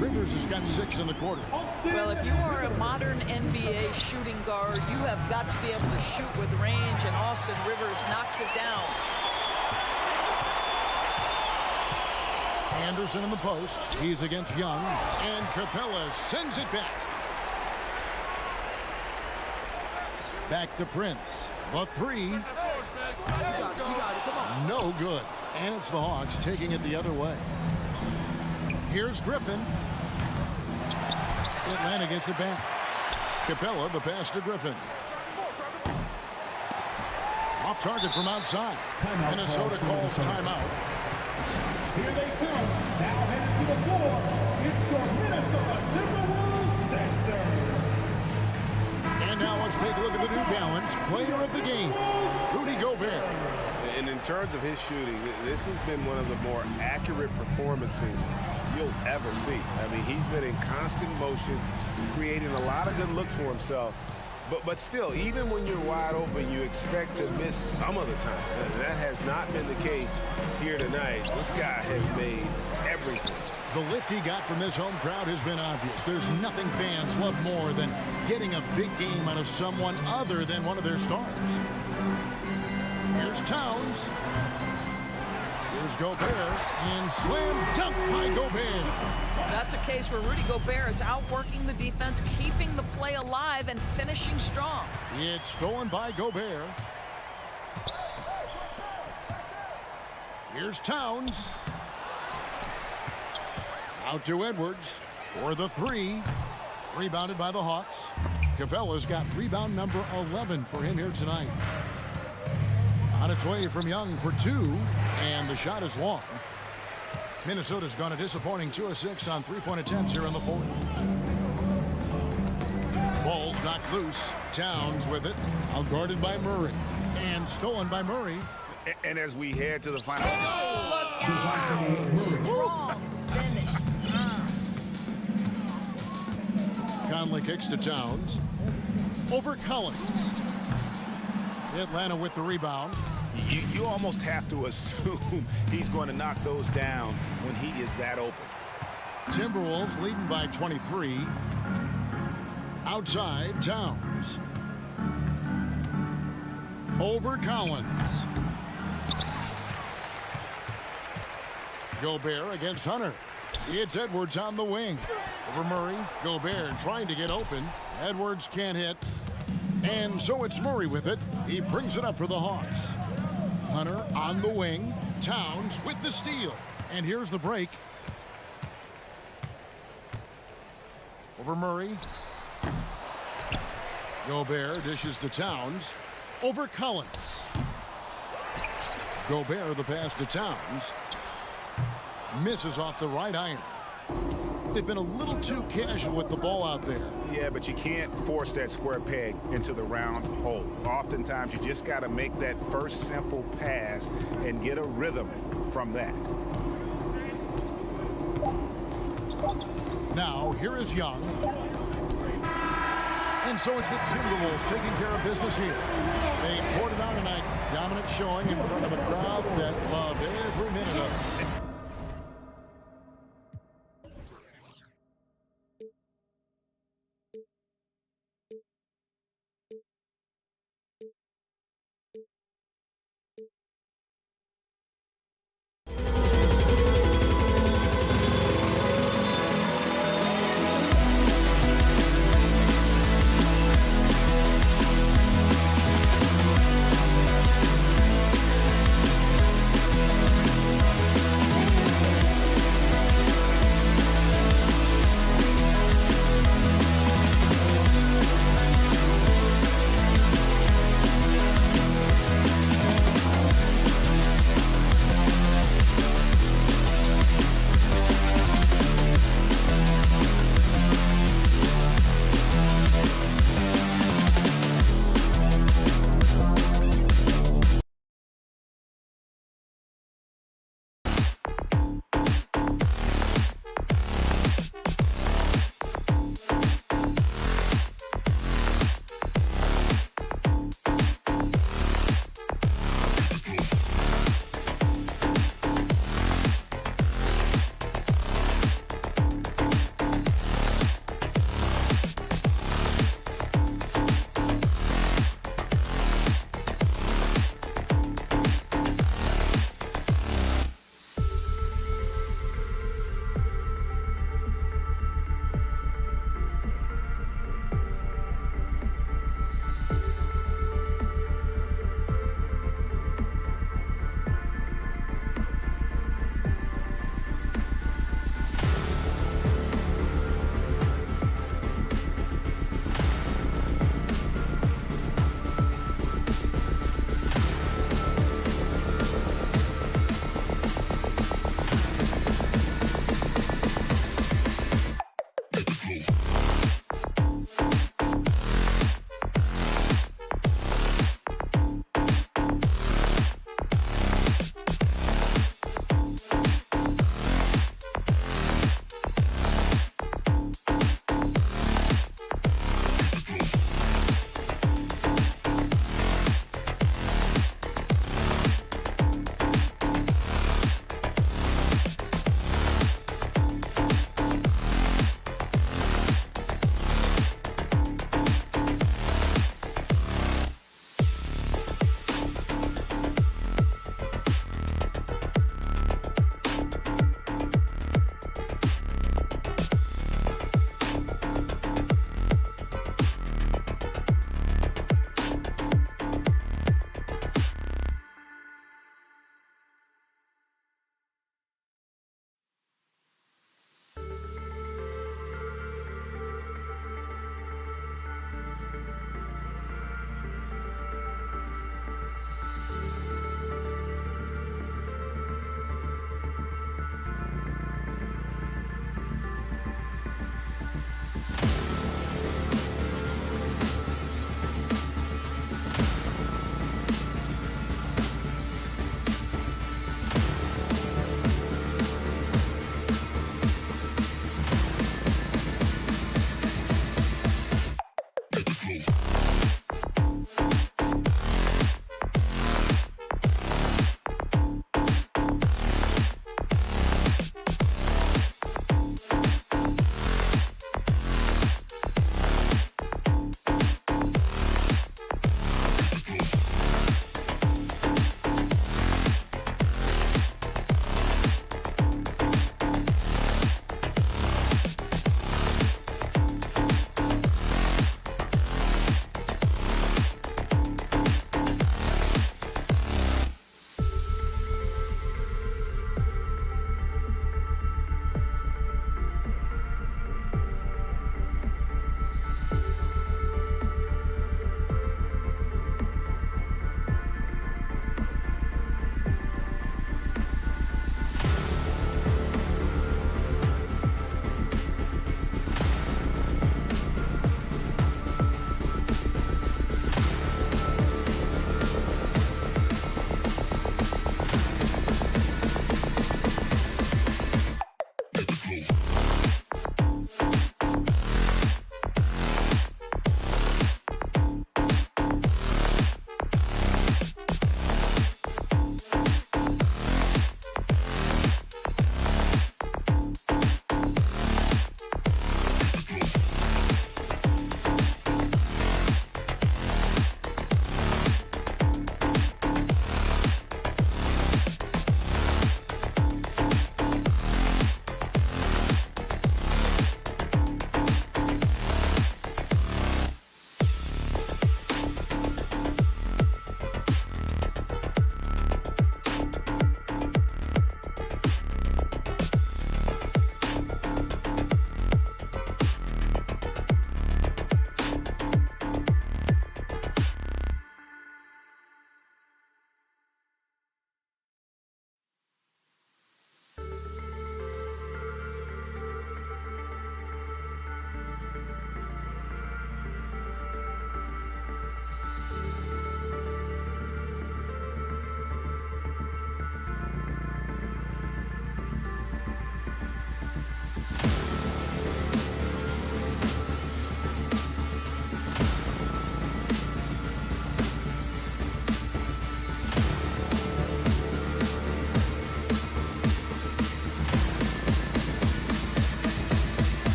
Rivers has got 6 in the quarter. Well, if you are a modern NBA shooting guard, you have got to be able to shoot with range, and Austin Rivers knocks it down. Anderson in the post. He's against Young. And Capella sends it back. Back to Prince. The 3. No good. And it's the Hawks taking it the other way. Here's Griffin. Atlanta gets it back. Capella, the pass to Griffin. Off target from outside. Minnesota calls timeout. Here they come. Now headed to the floor. It's your Minnesota Timberwolves dancer. And now let's take a look at the New Balance player of the game, Rudy Gobert. And in terms of his shooting, this has been one of the more accurate performances you'll ever see. I mean, he's been in constant motion, creating a lot of good looks for himself. But still, even when you're wide open, you expect to miss some of the time. And that has not been the case here tonight. This guy has made everything. The lift he got from this home crowd has been obvious. There's nothing fans love more than getting a big game out of someone other than one of their stars. Here's Towns. Here's Gobert. And slam dunk by Gobert. That's a case where Rudy Gobert is outworking the defense, keeping the play alive, and finishing strong. It's stolen by Gobert. Here's Towns. Out to Edwards for the 3. Rebounded by the Hawks. Capella's got rebound number 11 for him here tonight. On its way from Young for 2, and the shot is long. Minnesota's gone a disappointing 2 of 6 on 3-point attempts here in the 4th. Ball's knocked loose. Towns with it. Outguarded by Murray. And stolen by Murray. And as we head to the final. Oh, look out! Strong finish. Conley kicks to Towns. Over Collins. Atlanta with the rebound. You almost have to assume he's going to knock those down when he is that open. Timberwolves leading by 23. Outside, Towns. Over Collins. Gobert against Hunter. It's Edwards on the wing. Over Murray. Gobert trying to get open. Edwards can't hit. And so it's Murray with it. He brings it up for the Hawks. Hunter on the wing. Towns with the steal. And here's the break. Over Murray. Gobert dishes to Towns. Over Collins. Gobert the pass to Towns. Misses off the right iron. They've been a little too casual with the ball out there. Yeah, but you can't force that square peg into the round hole. Oftentimes, you just got to make that first simple pass and get a rhythm from that. Now, here is Young. And so it's the Timberwolves taking care of business here. They poured it on tonight. Dominant showing in front of a crowd that loved every minute of it.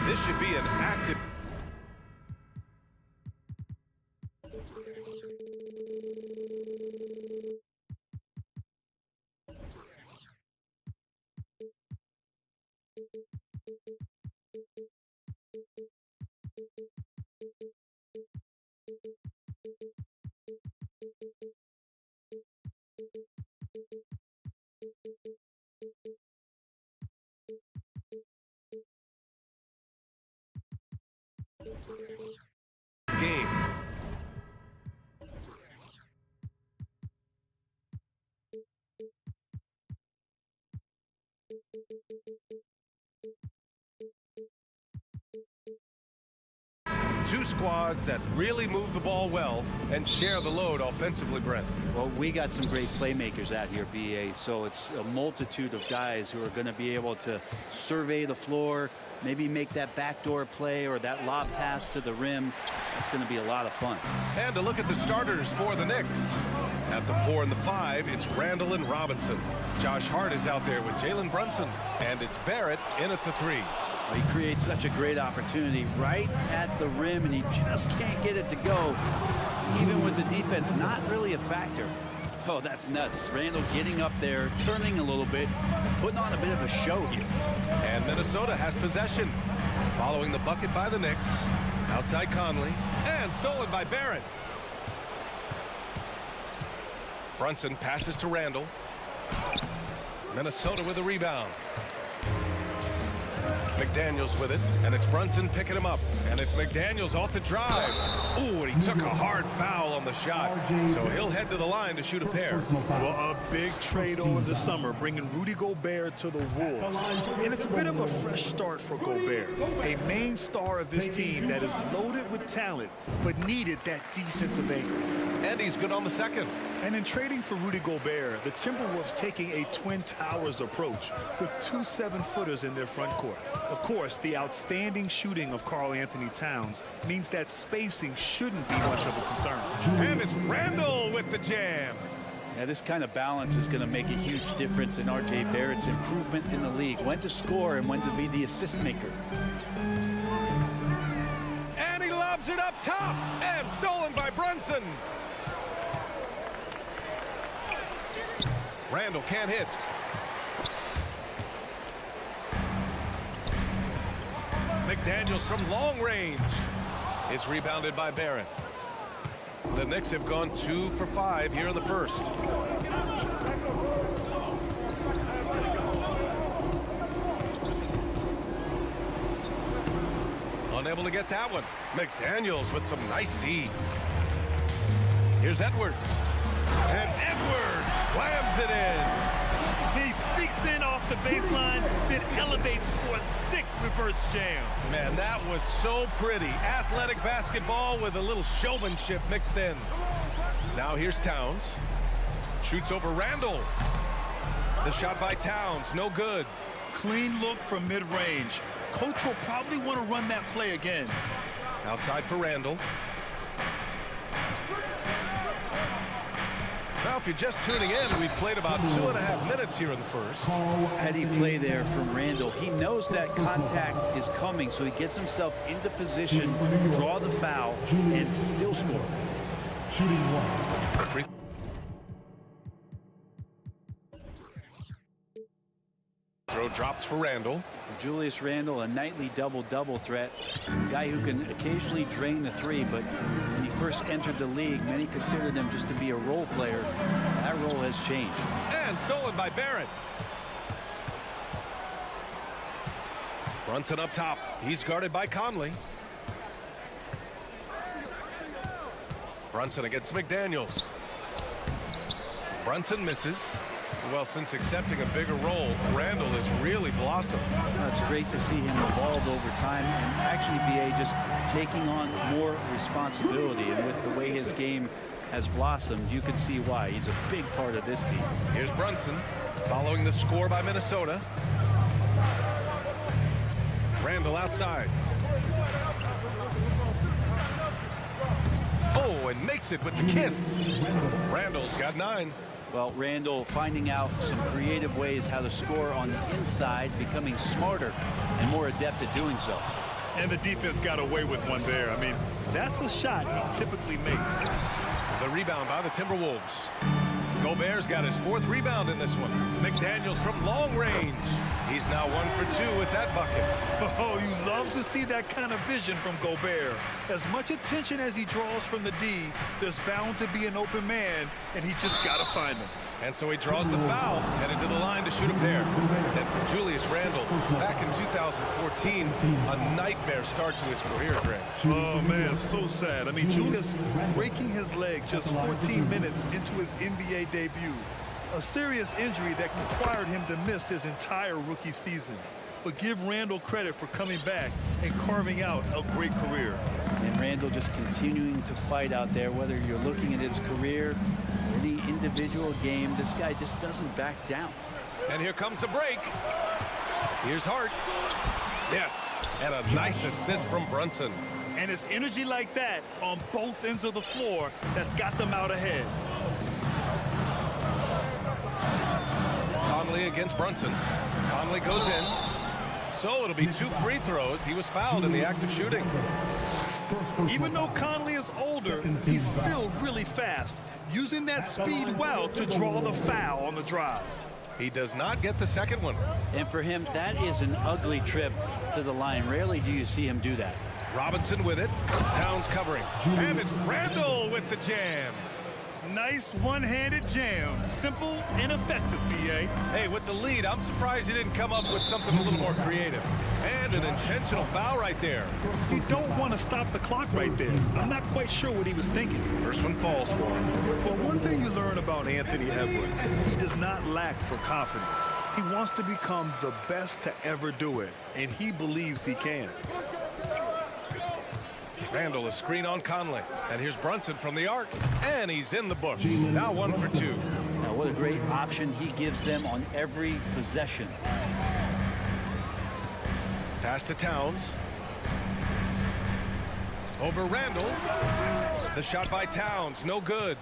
This should be an active. Game. Two squads that really move the ball well and share the load offensively, Brent. Well, we got some great playmakers out here, BA, so it's a multitude of guys who are going to be able to survey the floor, maybe make that backdoor play or that lob pass to the rim. That's going to be a lot of fun. And to look at the starters for the Knicks. At the 4 and the 5, it's Randall and Robinson. Josh Hart is out there with Jalen Brunson. And it's Barrett in at the 3. He creates such a great opportunity right at the rim, and he just can't get it to go. Even with the defense not really a factor. Oh, that's nuts. Randall getting up there, turning a little bit, putting on a bit of a show here. And Minnesota has possession. Following the bucket by the Knicks. Outside Conley. And stolen by Barrett. Brunson passes to Randall. Minnesota with a rebound. McDaniels with it, and it's Brunson picking him up, and it's McDaniels off the drive. Ooh, and he took a hard foul on the shot, so he'll head to the line to shoot a pair. Well, a big trade over the summer, bringing Rudy Gobert to the Wolves. And it's a bit of a fresh start for Gobert, a main star of this team that is loaded with talent, but needed that defensive anchor. And he's good on the second. And in trading for Rudy Gobert, the Timberwolves taking a Twin Towers approach with 2 7-footers in their front court. Of course, the outstanding shooting of Karl Anthony Towns means that spacing shouldn't be much of a concern. And it's Randall with the jam. Yeah, this kind of balance is going to make a huge difference in R.J. Barrett's improvement in the league. When to score and when to be the assist maker. And he lobs it up top, and stolen by Brunson. Randall can't hit. McDaniels from long range is rebounded by Barrett. The Knicks have gone 2 for 5 here in the first. Unable to get that one. McDaniels with some nice D. Here's Edwards. And Edwards slams it in. He sneaks in off the baseline, then elevates for a sick reverse jam. Man, that was so pretty. Athletic basketball with a little showmanship mixed in. Now here's Towns. Shoots over Randall. The shot by Towns, no good. Clean look from mid-range. Coach will probably want to run that play again. Outside for Randall. Now, if you're just tuning in, we've played about 2.5 minutes here in the first. Heady play there from Randall. He knows that contact is coming, so he gets himself into position, draw the foul, and still score. Shooting 1. Throw drops for Randall. Julius Randle, a nightly double-double threat. A guy who can occasionally drain the 3, but when he first entered the league, many considered him just to be a role player. That role has changed. And stolen by Barrett. Brunson up top. He's guarded by Conley. Brunson against McDaniels. Brunson misses. Well, since accepting a bigger role, Randall has really blossomed. It's great to see him evolve over time and actually BA just taking on more responsibility. And with the way his game has blossomed, you can see why. He's a big part of this team. Here's Brunson following the score by Minnesota. Randall outside. Oh, and makes it with the kiss. Randall's got 9. Well, Randall finding out some creative ways how to score on the inside, becoming smarter and more adept at doing so. And the defense got away with one there. I mean, that's a shot he typically makes. The rebound by the Timberwolves. Gobert's got his 4th rebound in this one. McDaniels from long range. He's now 1 for 2 with that bucket. Oh, you love to see that kind of vision from Gobert. As much attention as he draws from the D, there's bound to be an open man, and he just got to find him. And so he draws the foul, headed to the line to shoot a pair. And for Julius Randle, back in 2014, a nightmare start to his career, Greg. Oh, man, so sad. I mean, Julius breaking his leg just 14 minutes into his NBA debut. A serious injury that required him to miss his entire rookie season. But give Randle credit for coming back and carving out a great career. And Randle just continuing to fight out there, whether you're looking at his career, any individual game, this guy just doesn't back down. And here comes the break. Here's Hart. Yes, and a nice assist from Brunson. And it's energy like that on both ends of the floor that's got them out ahead. Conley against Brunson. Conley goes in. So it'll be 2 free throws. He was fouled in the act of shooting. Even though Conley is older, he's still really fast, using that speed well to draw the foul on the drive. He does not get the second one. And for him, that is an ugly trip to the line. Rarely do you see him do that. Robinson with it. Towns covering. And it's Randle with the jam. Nice one-handed jam. Simple and effective, B.A. Hey, with the lead, I'm surprised he didn't come up with something a little more creative. And an intentional foul right there. You don't want to stop the clock right there. I'm not quite sure what he was thinking. First one falls for him. Well, one thing you learn about Anthony Edwards, he does not lack for confidence. He wants to become the best to ever do it, and he believes he can. Randle, a screen on Conley. And here's Brunson from the arc. And he's in the books. Now 1 for 2. Now, what a great option he gives them on every possession. Pass to Towns. Over Randle. The shot by Towns, no good.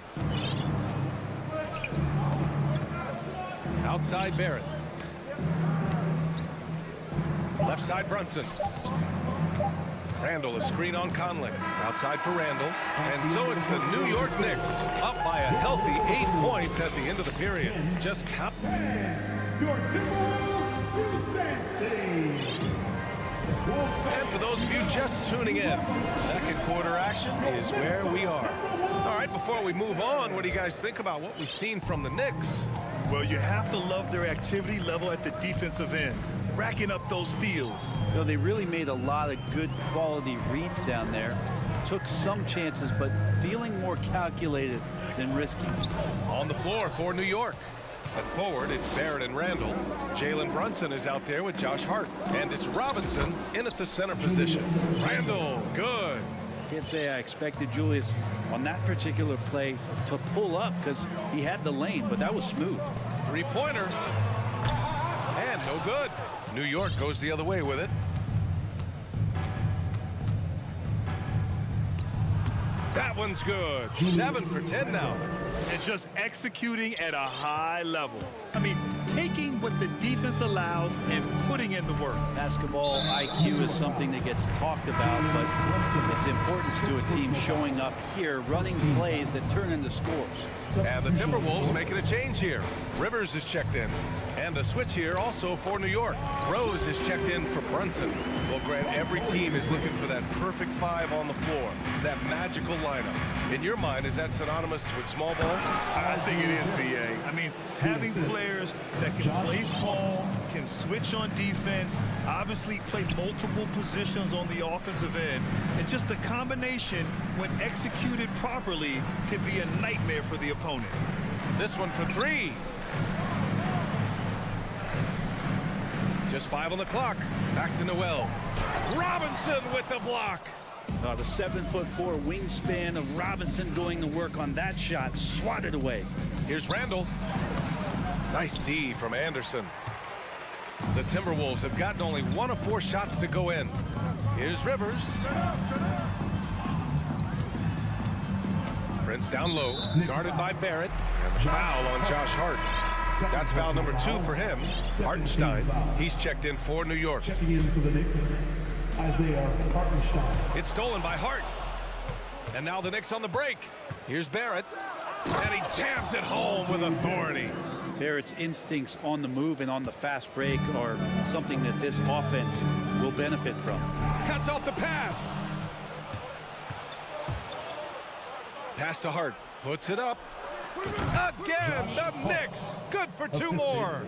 Outside Barrett. Left side Brunson. Randle, a screen on Conley. Outside for Randle. And so it's the New York Knicks up by a healthy 8 points at the end of the period. Just count. And for those of you just tuning in, second quarter action is where we are. All right, before we move on, what do you guys think about what we've seen from the Knicks? Well, you have to love their activity level at the defensive end, racking up those steals. You know, they really made a lot of good quality reads down there. Took some chances, but feeling more calculated than risky. On the floor for New York. At forward, it's Barrett and Randle. Jalen Brunson is out there with Josh Hart. And it's Robinson in at the center position. Randle, good. Can't say I expected Julius on that particular play to pull up because he had the lane, but that was smooth. Three-pointer. And no good. New York goes the other way with it. That one's good. 7 for 10 now. And just executing at a high level. I mean, taking what the defense allows and putting in the work. Basketball IQ is something that gets talked about, but its importance to a team showing up here, running plays that turn into scores. And the Timberwolves making a change here. Rivers is checked in. And a switch here also for New York. Rose is checked in for Brunson. Well, Grant, every team is looking for that perfect 5 on the floor. That magical lineup. In your mind, is that synonymous with small ball? I think it is, B.A. I mean, having players that can play small, can switch on defense, obviously play multiple positions on the offensive end. It's just a combination, when executed properly, can be a nightmare for the opponent. This one for 3. Just 5 on the clock. Back to Noel. Robinson with the block. The 7'4" wingspan of Robinson going to work on that shot. Swatted away. Here's Randle. Nice D from Anderson. The Timberwolves have gotten only 1 of 4 shots to go in. Here's Rivers. Prince down low. Guarded by Barrett. And the foul on Josh Hart. That's foul number 2 for him. Hartenstein. He's checked in for New York. Checking in for the Knicks, Isaiah Hartenstein. It's stolen by Hart. And now the Knicks on the break. Here's Barrett. And he jams it home with authority. Barrett's instincts on the move and on the fast break are something that this offense will benefit from. Cuts off the pass. Pass to Hart. Puts it up. Again, the Knicks. Good for two more.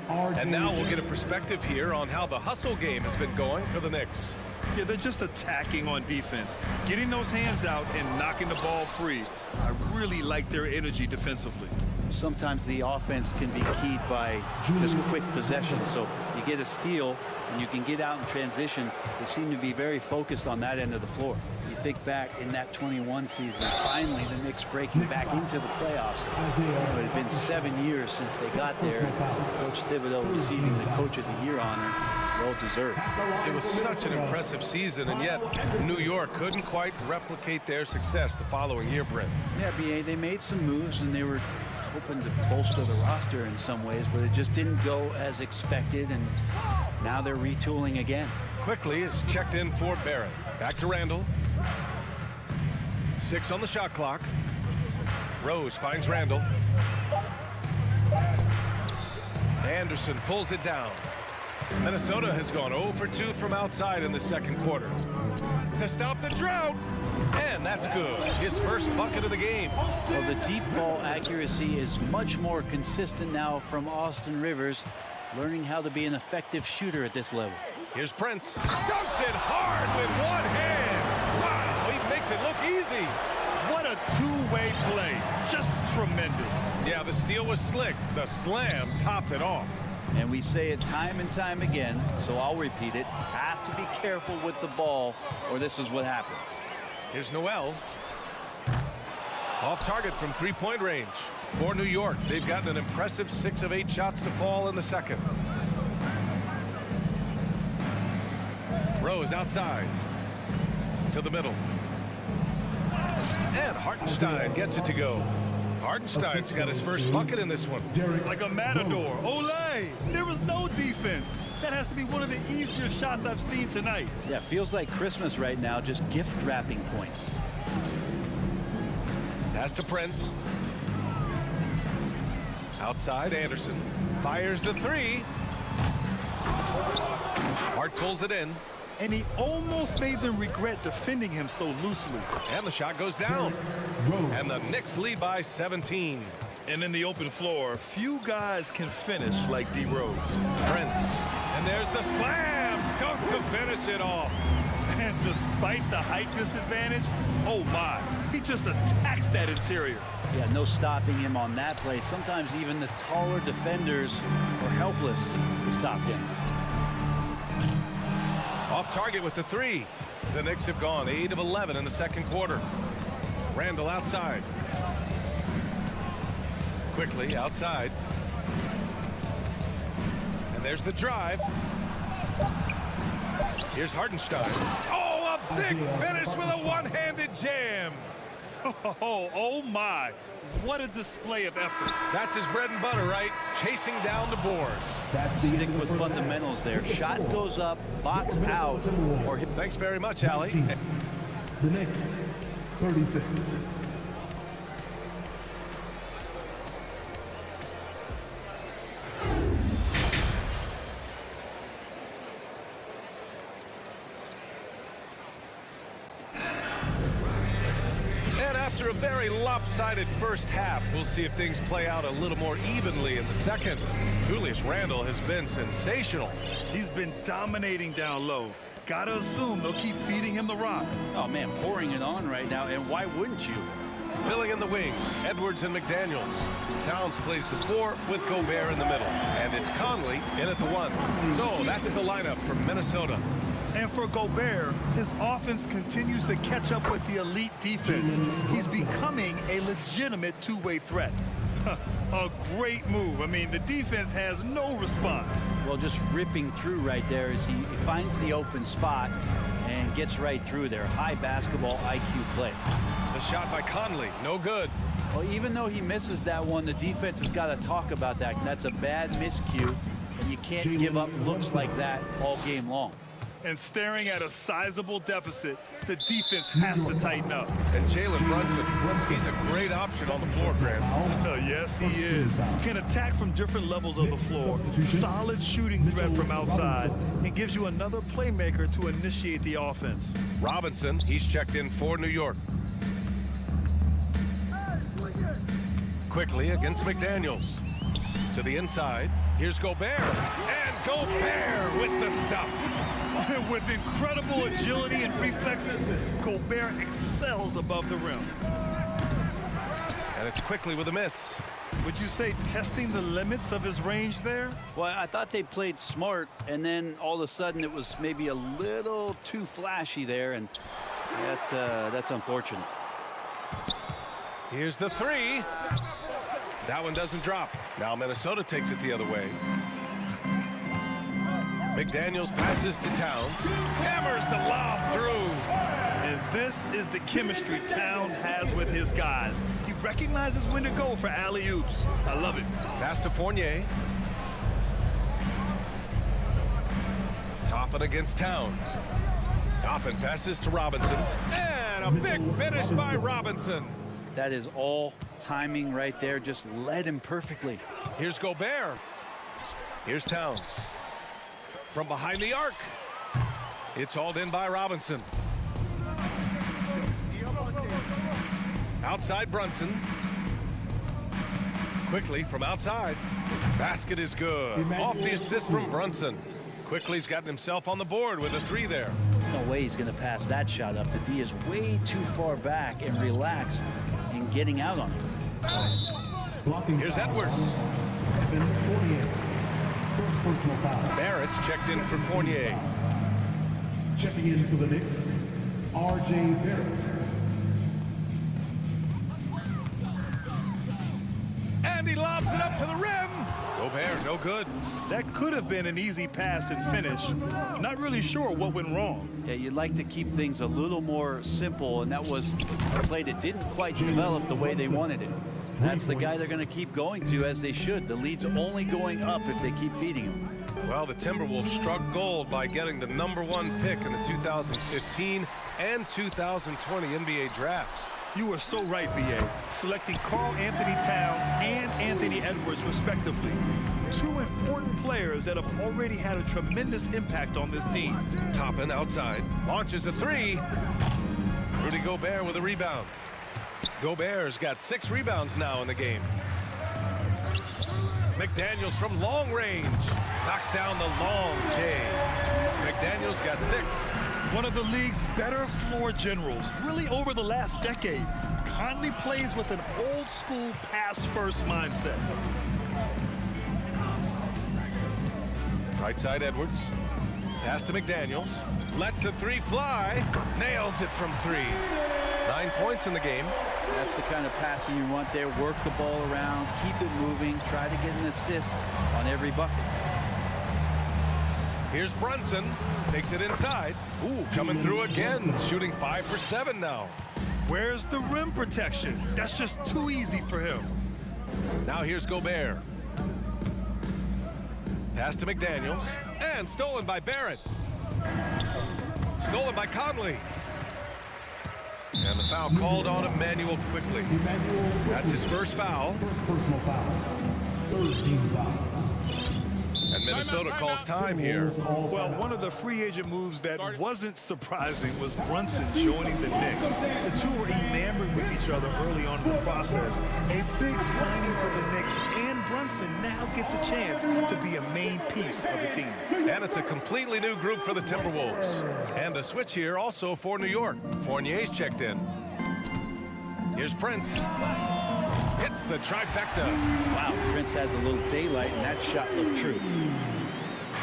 And now we'll get a perspective here on how the hustle game has been going for the Knicks. Yeah, they're just attacking on defense, getting those hands out and knocking the ball free. I really like their energy defensively. Sometimes the offense can be keyed by just quick possession. So you get a steal and you can get out in transition. They seem to be very focused on that end of the floor. You think back in that 21 season, finally the Knicks breaking back into the playoffs. But it had been 7 years since they got there. Coach Thibodeau receiving the Coach of the Year honor. Well deserved. It was such an impressive season, and yet New York couldn't quite replicate their success the following year, Brent. Yeah, B.A., they made some moves, and they were hoping to bolster the roster in some ways, but it just didn't go as expected, and now they're retooling again. Quickly is checked in for Barrett. Back to Randall. 6 on the shot clock. Rose finds Randall. Anderson pulls it down. Minnesota has gone 0 for 2 from outside in the second quarter. To stop the drought. And that's good. His first bucket of the game. Well, the deep ball accuracy is much more consistent now from Austin Rivers, learning how to be an effective shooter at this level. Here's Prince. Dunks it hard with one hand. Wow, he makes it look easy. What a two-way play. Just tremendous. Yeah, the steal was slick. The slam topped it off. And we say it time and time again, so I'll repeat it. Have to be careful with the ball, or this is what happens. Here's Noel. Off target from three-point range. For New York, they've gotten an impressive 6 of 8 shots to fall in the second. Rose outside. To the middle. And Hartenstein gets it to go. Hartenstein's got his first bucket in this one. Like a matador. Olay! There was no defense. That has to be one of the easier shots I've seen tonight. Yeah, feels like Christmas right now, just gift wrapping points. Pass to Prince. Outside, Anderson. Fires the 3. Hart pulls it in. And he almost made them regret defending him so loosely. And the shot goes down. And the Knicks lead by 17. And in the open floor, few guys can finish like D. Rose. Prince. And there's the slam. Dunk to finish it off. And despite the height disadvantage, oh my, he just attacks that interior. Yeah, no stopping him on that play. Sometimes even the taller defenders are helpless to stop him. Off target with the 3. The Knicks have gone 8 of 11 in the second quarter. Randall outside. Quickly outside. And there's the drive. Here's Hartenstein. Oh, a big finish with a one-handed jam. Oh my. What a display of effort. That's his bread and butter, right? Chasing down the boards. Stick with fundamentals there. Shot goes up, box out, or hit. Thanks very much, Allie. The Knicks, 36. After a very lopsided first half, we'll see if things play out a little more evenly in the second. Julius Randle has been sensational. He's been dominating down low. Gotta assume they'll keep feeding him the rock. Oh man, pouring it on right now, and why wouldn't you? Filling in the wings, Edwards and McDaniels. Towns plays the 4 with Gobert in the middle. And it's Conley in at the 1. So that's the lineup for Minnesota. And for Gobert, his offense continues to catch up with the elite defense. He's becoming a legitimate two-way threat. A great move. I mean, the defense has no response. Well, just ripping through right there as he finds the open spot and gets right through there. High basketball IQ play. The shot by Conley, no good. Well, even though he misses that one, the defense has got to talk about that. That's a bad miscue, and you can't give up looks like that all game long. And staring at a sizable deficit, the defense has to tighten up. And Jalen Brunson, he's a great option on the floor, Grant. Yes, he is. Can attack from different levels of the floor. Solid shooting threat from outside, and gives you another playmaker to initiate the offense. Robinson, he's checked in for New York. Quickly against McDaniels. To the inside. Here's Gobert. And Gobert with the stuff. With incredible agility and reflexes, Gobert excels above the rim. And it's quickly with a miss. Would you say testing the limits of his range there? Well, I thought they played smart, and then all of a sudden it was maybe a little too flashy there, and that's unfortunate. Here's the three. That one doesn't drop. Now Minnesota takes it the other way. McDaniels passes to Towns. Hammers the lob through. And this is the chemistry Towns has with his guys. He recognizes when to go for alley-oops. I love it. Pass to Fournier. Toppin against Towns. Toppin passes to Robinson. And a big finish by Robinson. That is all timing right there. Just led him perfectly. Here's Gobert. Here's Towns. From behind the arc. It's hauled in by Robinson. Outside Brunson. Quickly from outside. Basket is good. Off the assist from Brunson. Quickly's gotten himself on the board with a three there. No way he's going to pass that shot up. The D is way too far back and relaxed in getting out on it. Here's Edwards. Barrett's checked in for Fournier. Checking in for the Knicks, R.J. Barrett. And he lobs it up to the rim. Gobert, no good. That could have been an easy pass and finish. Not really sure what went wrong. Yeah, you'd like to keep things a little more simple, and that was a play that didn't quite develop the way they wanted it. That's the guy they're going to keep going to, as they should. The lead's only going up if they keep feeding him. Well, the Timberwolves struck gold by getting the #1 pick in the 2015 and 2020 NBA drafts. You are so right, B.A. Selecting Karl Anthony Towns and Anthony Edwards, respectively. Two important players that have already had a tremendous impact on this team. Toppin outside. Launches a three. Rudy Gobert with a rebound. Gobert's got 6 rebounds now in the game. McDaniels from long range. Knocks down the long J. McDaniels got 6. One of the league's better floor generals, really over the last decade. Conley plays with an old-school pass-first mindset. Right side Edwards. Pass to McDaniels. Lets the three fly. Nails it from 3. 9 points in the game. That's the kind of passing you want there. Work the ball around, keep it moving, try to get an assist on every bucket. Here's Brunson. Takes it inside. Ooh, coming through again. Shooting 5 for 7 now. Where's the rim protection? That's just too easy for him. Now here's Gobert. Pass to McDaniels. And stolen by Barrett. Stolen by Conley. And the foul called on Emmanuel quickly. That's his first foul. First personal foul. Third team foul. And Minnesota calls time here. Well, one of the free agent moves that wasn't surprising was Brunson joining the Knicks. The two were enamored with each other early on in the process. A big signing for the Knicks, and Brunson now gets a chance to be a main piece of the team. And it's a completely new group for the Timberwolves. And a switch here also for New York. Fournier's checked in. Here's Prince. Hits the trifecta. Wow, Prince has a little daylight, and that shot looked true.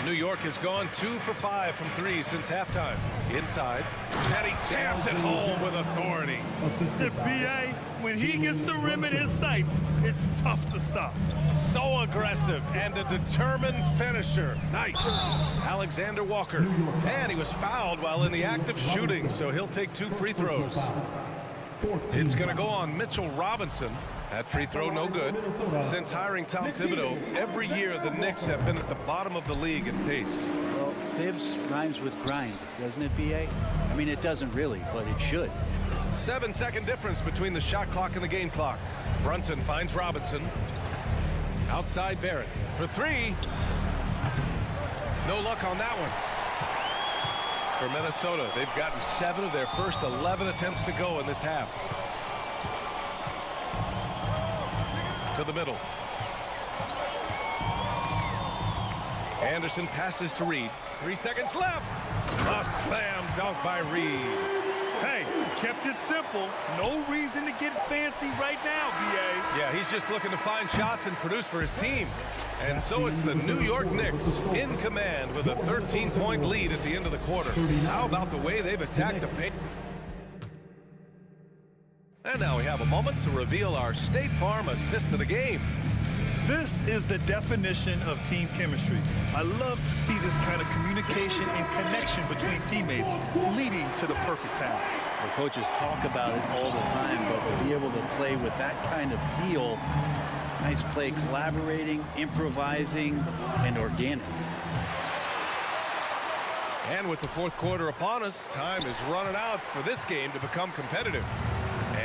New York has gone 2 for 5 from 3 since halftime. Inside, and he jams it home with authority. The BA, when he gets the rim in his sights, it's tough to stop. So aggressive and a determined finisher. Nice. Alexander Walker. And he was fouled while in the act of shooting, so he'll take 2 free throws. It's going to go on Mitchell Robinson. That free throw no good. Since hiring Tom Thibodeau, every year the Knicks have been at the bottom of the league in pace. Well, Fibs rhymes with grind, doesn't it, B.A.? I mean, it doesn't really, but it should. 7-second difference between the shot clock and the game clock. Brunson finds Robinson. Outside Barrett for three. No luck on that one. For Minnesota, they've gotten 7 of their first 11 attempts to go in this half. To the middle. Anderson passes to Reed. 3 seconds left. A slam dunk by Reed. Hey, kept it simple. No reason to get fancy right now, B.A. Yeah, he's just looking to find shots and produce for his team. And so it's the New York Knicks in command with a 13-point lead at the end of the quarter. How about the way they've attacked the paint? And now we have a moment to reveal our State Farm assist of the game. This is the definition of team chemistry. I love to see this kind of communication and connection between teammates leading to the perfect pass. The coaches talk about it all the time, but to be able to play with that kind of feel, nice play, collaborating, improvising, and organic. And with the fourth quarter upon us, time is running out for this game to become competitive.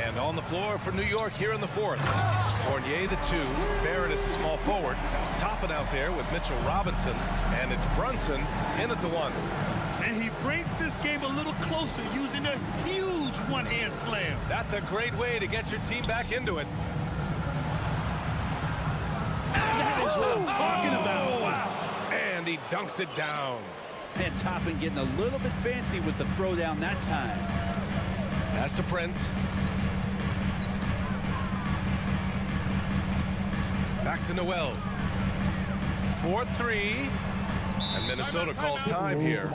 And on the floor for New York here in the fourth. Fournier the 2, Barrett at the small forward, topping out there with Mitchell Robinson, and it's Brunson in at the 1. And he brings this game a little closer using a huge one-hand slam. That's a great way to get your team back into it. That is what I'm talking about. Wow. And he dunks it down. Van Toppen getting a little bit fancy with the throwdown that time. Pass to Prince. Back to Noel. 4-3. And Minnesota calls time here.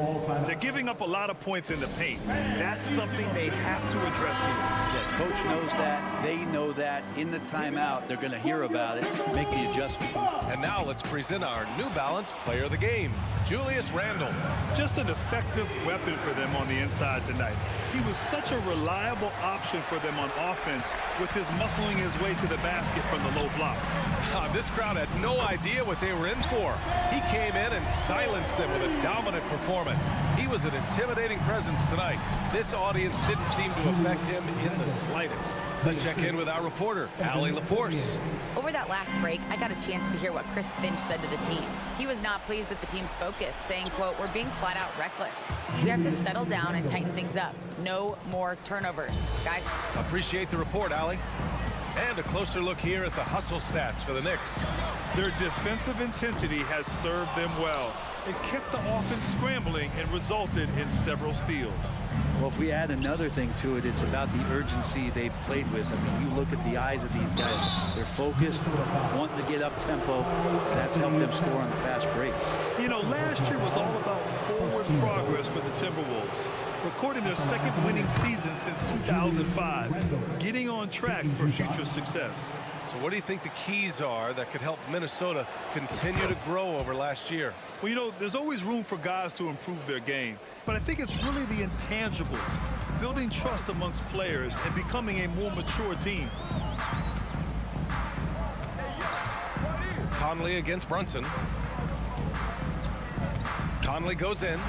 They're giving up a lot of points in the paint. That's something they have to address here. Yeah, coach knows that. They know that. In the timeout, they're going to hear about it, make the adjustment. And now let's present our New Balance player of the game, Julius Randle. Just an effective weapon for them on the inside tonight. He was such a reliable option for them on offense with his muscling his way to the basket from the low block. This crowd had no idea what they were in for. He came in and silenced them with a dominant performance. He was an intimidating presence tonight. This audience didn't seem to affect him in the slightest. Let's check in with our reporter, Allie LaForce. Over that last break, I got a chance to hear what Chris Finch said to the team. He was not pleased with the team's focus, saying, quote, "We're being flat out reckless. We have to settle down and tighten things up. No more turnovers." Guys. Appreciate the report, Allie. And a closer look here at the hustle stats for the Knicks. Their defensive intensity has served them well. It kept the offense scrambling and resulted in several steals. Well, if we add another thing to it, it's about the urgency they've played with. I mean, you look at the eyes of these guys. They're focused, wanting to get up tempo. That's helped them score on the fast break. You know, last year was all about forward progress for the Timberwolves, recording their second winning season since 2005, getting on track for future success. So what do you think the keys are that could help Minnesota continue to grow over last year? Well, you know, there's always room for guys to improve their game, but I think it's really the intangibles, building trust amongst players and becoming a more mature team. Conley against Brunson. Conley goes in.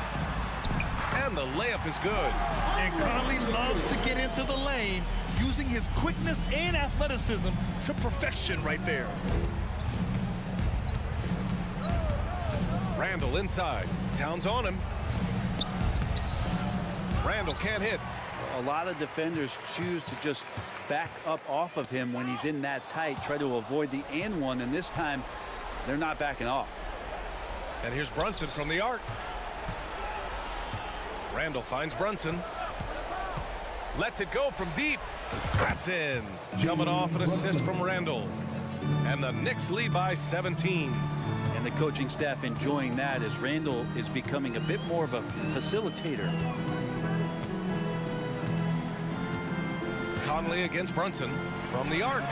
And the layup is good. And Conley loves to get into the lane, using his quickness and athleticism to perfection right there. Randle inside. Towns on him. Randle can't hit. A lot of defenders choose to just back up off of him when he's in that tight, try to avoid the and one, and this time they're not backing off. And here's Brunson from the arc. Randle finds Brunson. Lets it go from deep. That's in. Jumping off an assist from Randle. And the Knicks lead by 17. And the coaching staff enjoying that as Randle is becoming a bit more of a facilitator. Conley against Brunson from the arc.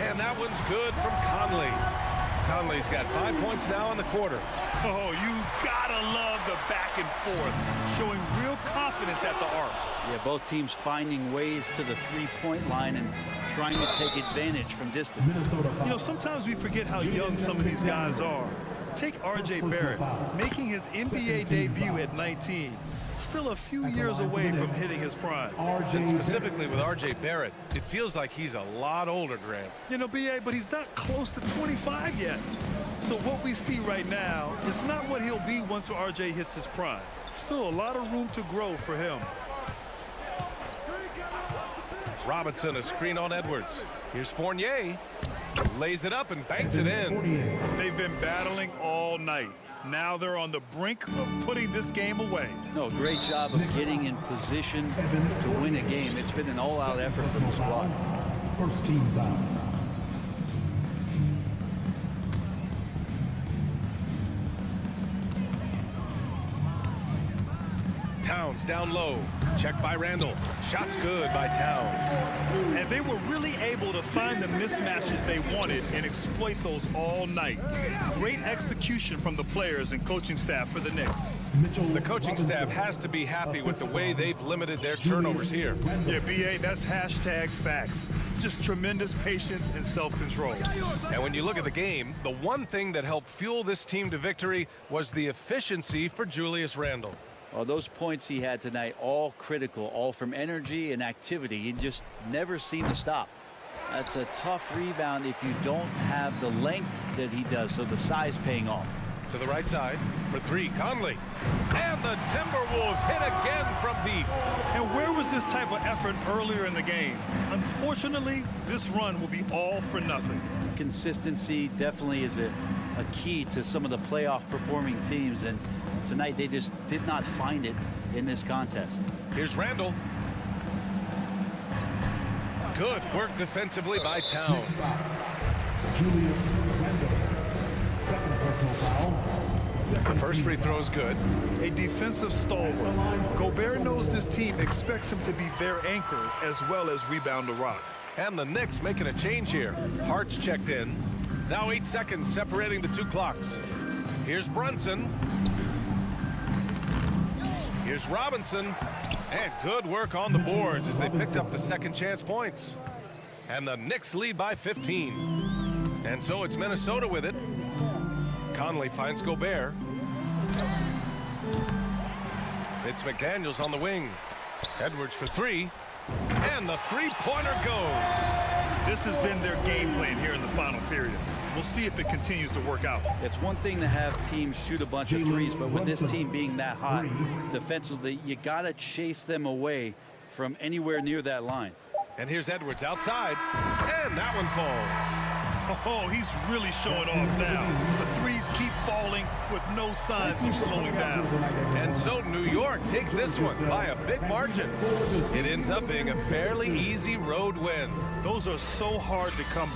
And that one's good from Conley. Conley's got 5 points now in the quarter. Oh, you gotta love the back and forth, showing real confidence at the arc. Yeah, both teams finding ways to the three-point line and trying to take advantage from distance. You know, sometimes we forget how young some of these guys are. Take R.J. Barrett, making his NBA debut at 19. Still a few years away from hitting his prime. And specifically with R.J. Barrett, it feels like he's a lot older, Grant. You know, B.A., but he's not close to 25 yet. So what we see right now is not what he'll be once R.J. hits his prime. Still a lot of room to grow for him. Robinson, a screen on Edwards. Here's Fournier. Lays it up and banks it in. They've been battling all night. Now they're on the brink of putting this game away. No, great job of getting in position to win a game. It's been an all-out effort from the squad. First team's out. Towns down low. Check by Randall. Shot's good by Towns. And they were really able to find the mismatches they wanted and exploit those all night. Great execution from the players and coaching staff for the Knicks. The coaching staff has to be happy with the way they've limited their turnovers here. Yeah, B.A., that's hashtag facts. Just tremendous patience and self-control. And when you look at the game, the one thing that helped fuel this team to victory was the efficiency for Julius Randle. Well, those points he had tonight, all critical, all from energy and activity. He just never seemed to stop. That's a tough rebound if you don't have the length that he does, so the size paying off. To the right side for three, Conley. And the Timberwolves hit again from deep. And where was this type of effort earlier in the game? Unfortunately, this run will be all for nothing. Consistency definitely is a key to some of the playoff performing teams, and tonight they just did not find it in this contest. Here's Randall. Good work defensively by Towns. Julius Randle. Second personal foul. The first free throw is good. A defensive stalwart. Gobert knows this team expects him to be their anchor as well as rebound the rock. And the Knicks making a change here. Hart's checked in. Now 8 seconds separating the two clocks. Here's Brunson. Here's Robinson. And good work on the boards as they picked up the second chance points. And the Knicks lead by 15. And so it's Minnesota with it. Conley finds Gobert. It's McDaniels on the wing. Edwards for three. And the three-pointer goes. This has been their game plan here in the final period. We'll see if it continues to work out. It's one thing to have teams shoot a bunch of threes, but with this team being that hot defensively, you got to chase them away from anywhere near that line. And here's Edwards outside, and that one falls. Oh, he's really showing off now. The threes keep falling with no signs of slowing down. And so New York takes this one by a big margin. It ends up being a fairly easy road win. Those are so hard to come.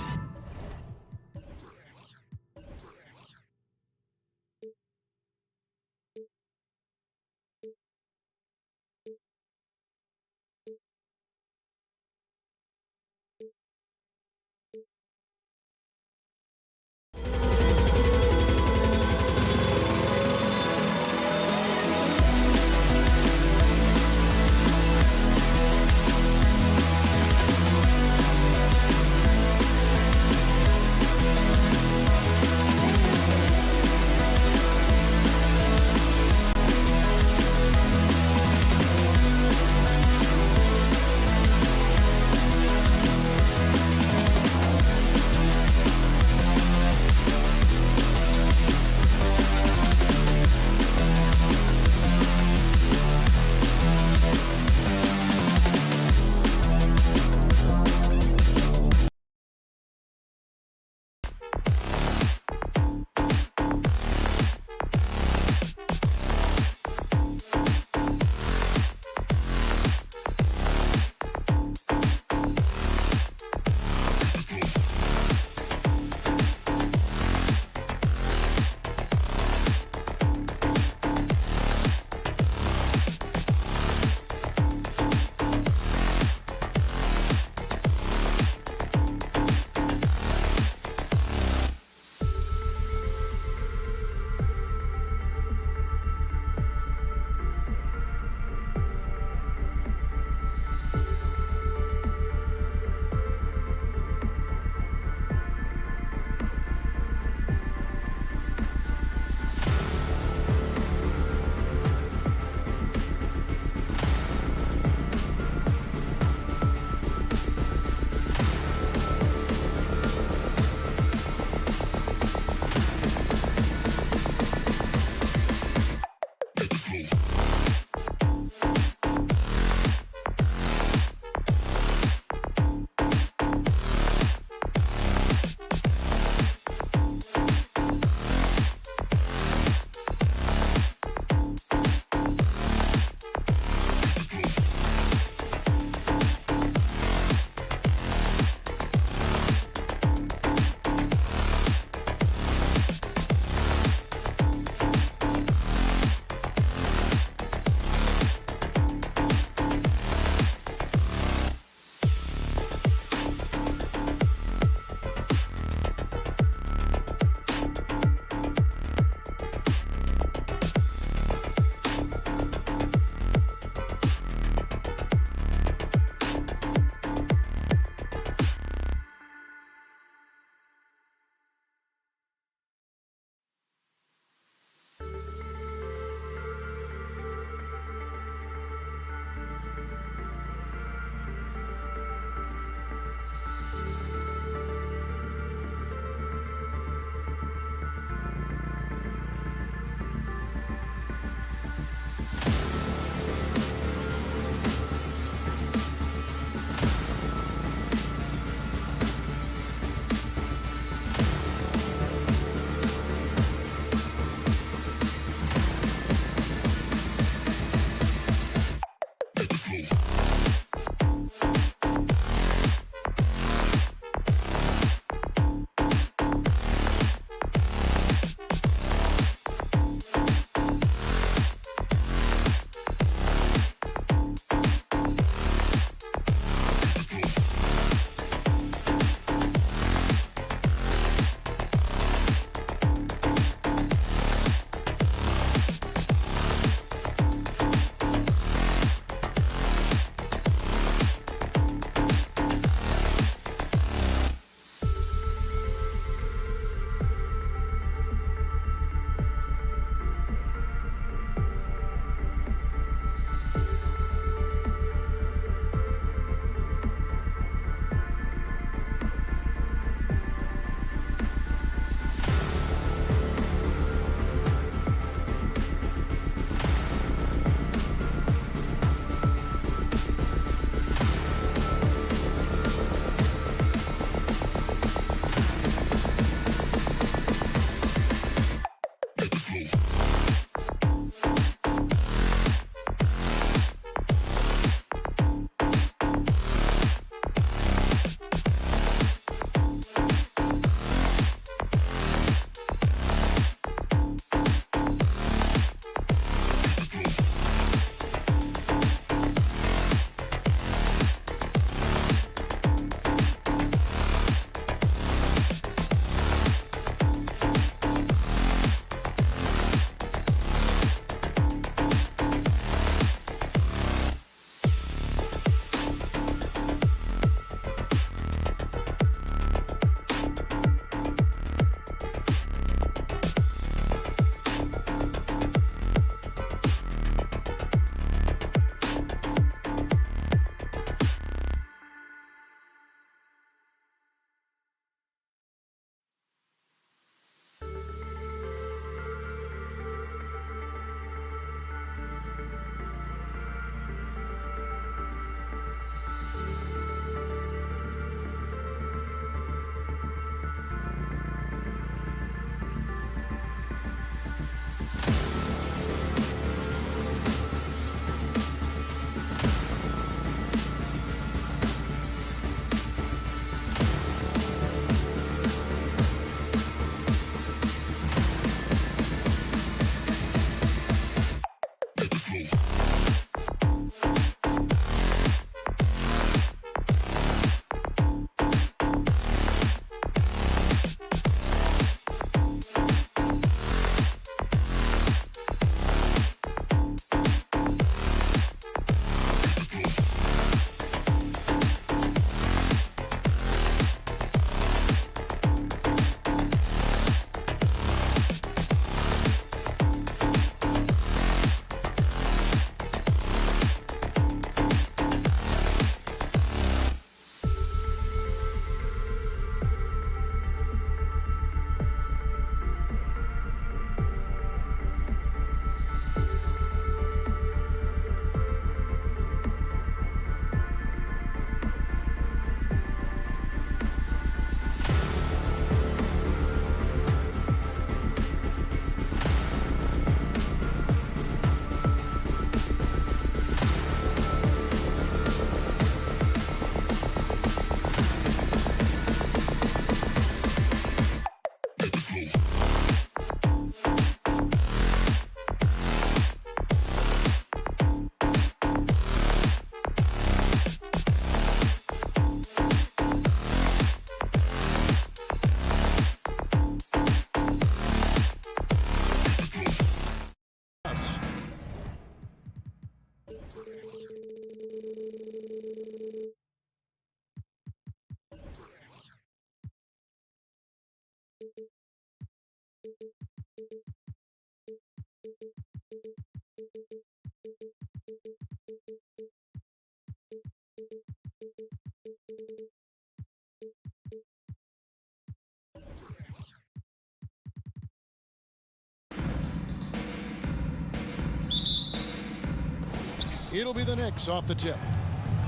It'll be the Knicks off the tip.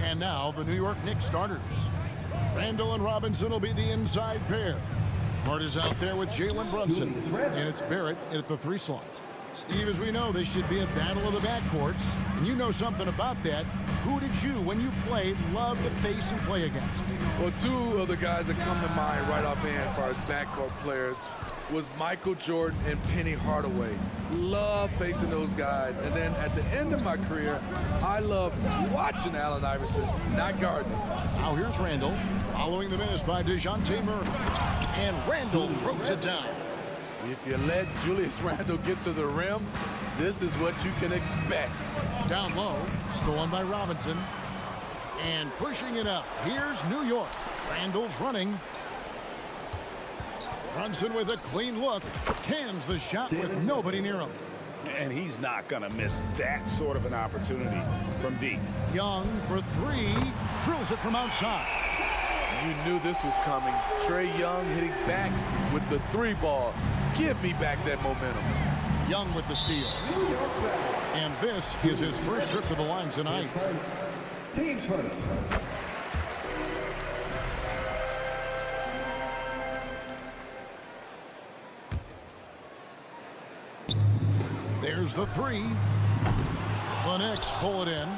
And now the New York Knicks starters. Randall and Robinson will be the inside pair. Hart is out there with Jalen Brunson. And it's Barrett at the 3 slot. Steve, as we know, this should be a battle of the backcourts. And you know something about that. Who did you, when you played, love to face and play against? Well, 2 of the guys that come to mind right offhand as far as backcourt players was Michael Jordan and Penny Hardaway. Love facing those guys. And then at the end of my career, I love watching Allen Iverson, not guarding. Now here's Randall, following the miss by DeJounte Murray. And Randall throws it down. If you let Julius Randle get to the rim, this is what you can expect. Down low, stolen by Robinson. And pushing it up, here's New York. Randall's running. Brunson with a clean look. Cans the shot with nobody near him. And he's not going to miss that sort of an opportunity from deep. Young for 3. Drills it from outside. You knew this was coming. Trae Young hitting back with the 3 ball. Give me back that momentum. Young with the steal. And this is his first trip to the line tonight. Team first. There's the 3. The Knicks pull it in.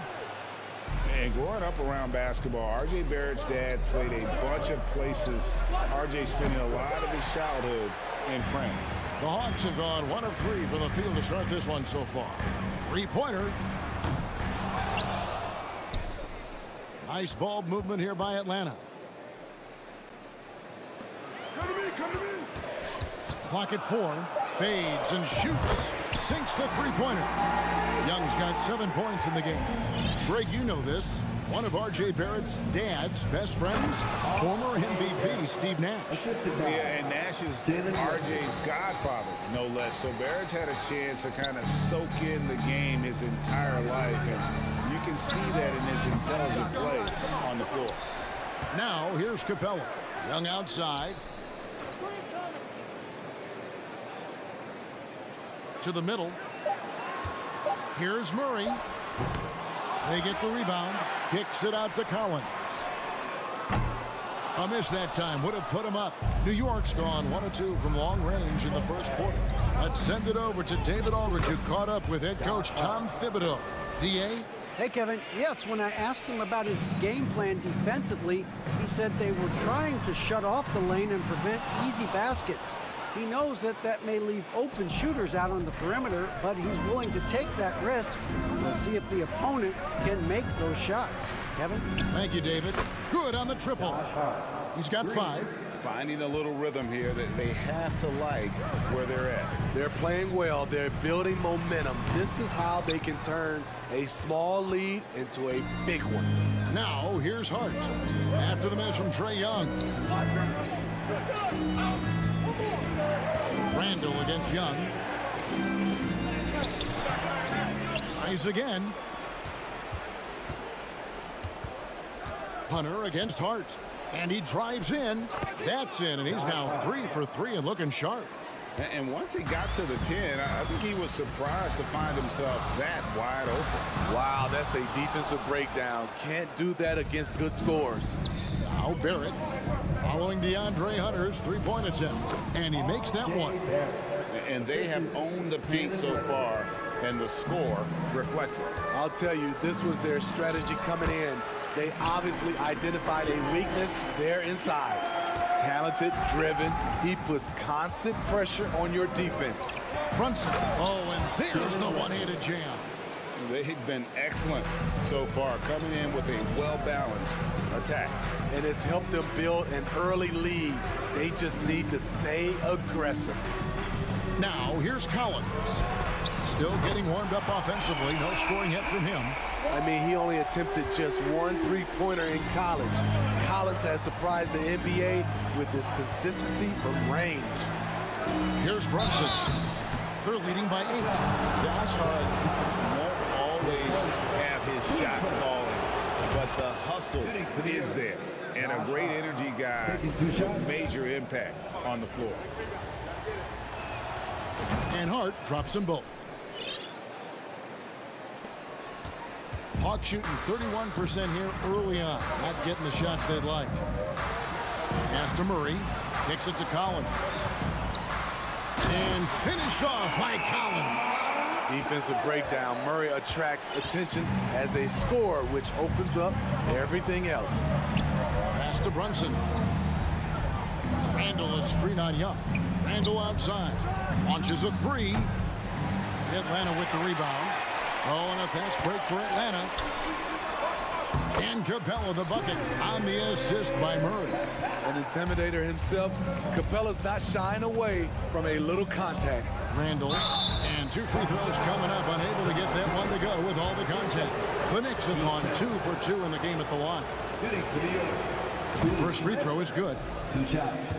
And growing up around basketball, R.J. Barrett's dad played a bunch of places. R.J. spending a lot of his childhood in France. The Hawks have gone 1 of 3 from the field to start this one so far. 3-pointer. Nice ball movement here by Atlanta. Come to me. Clock at 4. Fades and shoots. Sinks the 3-pointer. Young's got 7 points in the game. Greg, you know this. One of R.J. Barrett's dad's best friends, former MVP Steve Nash. Yeah, and Nash is R.J.'s godfather, no less. So Barrett's had a chance to kind of soak in the game his entire life, and you can see that in his intelligent play on the floor. Now, here's Capella. Young outside. To the middle. Here's Murray. They get the rebound. Kicks it out to Collins. A miss that time would have put him up. New York's gone 1 of 2 from long range in the first quarter. Let's send it over to David Aldridge, who caught up with head coach Tom Thibodeau. D.A.? Hey, Kevin. Yes, when I asked him about his game plan defensively, he said they were trying to shut off the lane and prevent easy baskets. He knows that may leave open shooters out on the perimeter, but he's willing to take that risk. We'll see if the opponent can make those shots. Kevin? Thank you, David. Good on the triple. He's got 5. Finding a little rhythm here that they have to like where they're at. They're playing well. They're building momentum. This is how they can turn a small lead into a big one. Now, here's Hart. After the miss from Trae Young. Randall against Young. Tries again. Hunter against Hart. And he drives in. That's in, and he's now 3 for 3 and looking sharp. And once he got to the 10, I think he was surprised to find himself that wide open. Wow, that's a defensive breakdown. Can't do that against good scores. Now Barrett following DeAndre Hunter's 3-point attempt. And he makes that one. And they have owned the paint so far, and the score reflects it. I'll tell you, this was their strategy coming in. They obviously identified a weakness there inside. Talented, driven. He puts constant pressure on your defense. Brunson. Oh, and there's the one-handed jam. They've been excellent so far, coming in with a well-balanced attack. And it's helped them build an early lead. They just need to stay aggressive. Now, here's Collins. Still getting warmed up offensively. No scoring yet from him. I mean, he only attempted just 1 3-pointer in college. Collins has surprised the NBA with his consistency from range. Here's Brunson. They're leading by 8. Josh Hart won't always have his shot falling, but the hustle is there. And a great energy guy with major impact on the floor. And Hart drops them both. Hawks shooting 31% here early on. Not getting the shots they'd like. Pass to Murray. Kicks it to Collins. And finished off by Collins. Defensive breakdown. Murray attracts attention as a scorer, which opens up everything else. Pass to Brunson. Randall is screen on Young. Randall outside. Launches a three. Atlanta with the rebound. Oh, and a fast break for Atlanta. And Capella the bucket on the assist by Murray. An intimidator himself, Capella's not shying away from a little contact. Randall, and 2 free throws coming up, unable to get that one to go with all the contact. The Knicks have gone 2 for 2 in the game at the line. First free throw is good. 2 shots.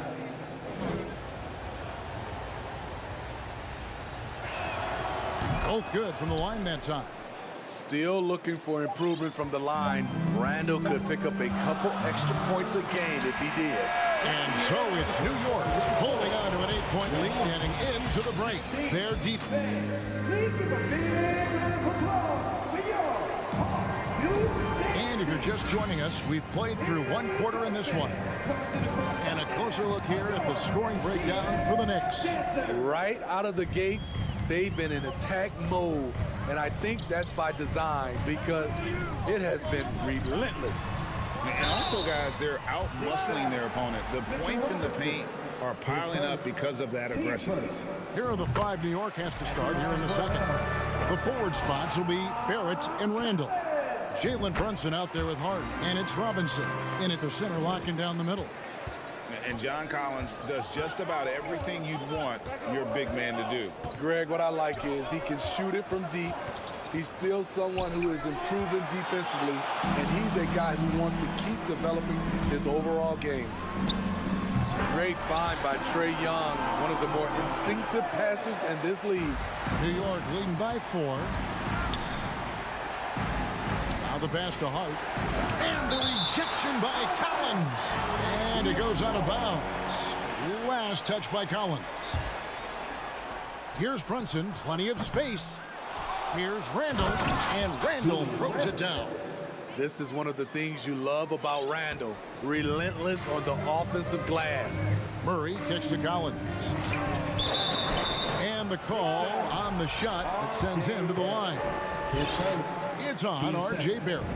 Both good from the line that time. Still looking for improvement from the line. Randall could pick up a couple extra points a game if he did. And so it's New York holding on to an 8-point lead heading into the break. Their defense. And if you're just joining us, we've played through 1 quarter in this one. And a closer look here at the scoring breakdown for the Knicks. Right out of the gates, they've been in attack mode. And I think that's by design because it has been relentless. And also, guys, they're out-muscling their opponent. The points in the paint are piling up because of that aggressiveness. Here are the 5 New York has to start here in the second. The forward spots will be Barrett and Randall. Jalen Brunson out there with Hart. And it's Robinson in at the center, locking down the middle. And John Collins does just about everything you'd want your big man to do. Greg, what I like is he can shoot it from deep. He's still someone who is improving defensively, and he's a guy who wants to keep developing his overall game. Great find by Trae Young, one of the more instinctive passers in this league. New York leading by 4. Now the pass to Hart. And the rejection by Collins. And it goes out of bounds. Last touch by Collins. Here's Brunson, plenty of space. Here's Randall, and Randall throws it down. This is one of the things you love about Randall. Relentless on the offensive glass. Murray kicks to Collins. And the call on the shot that sends him to the line. It's on R.J. Barrett.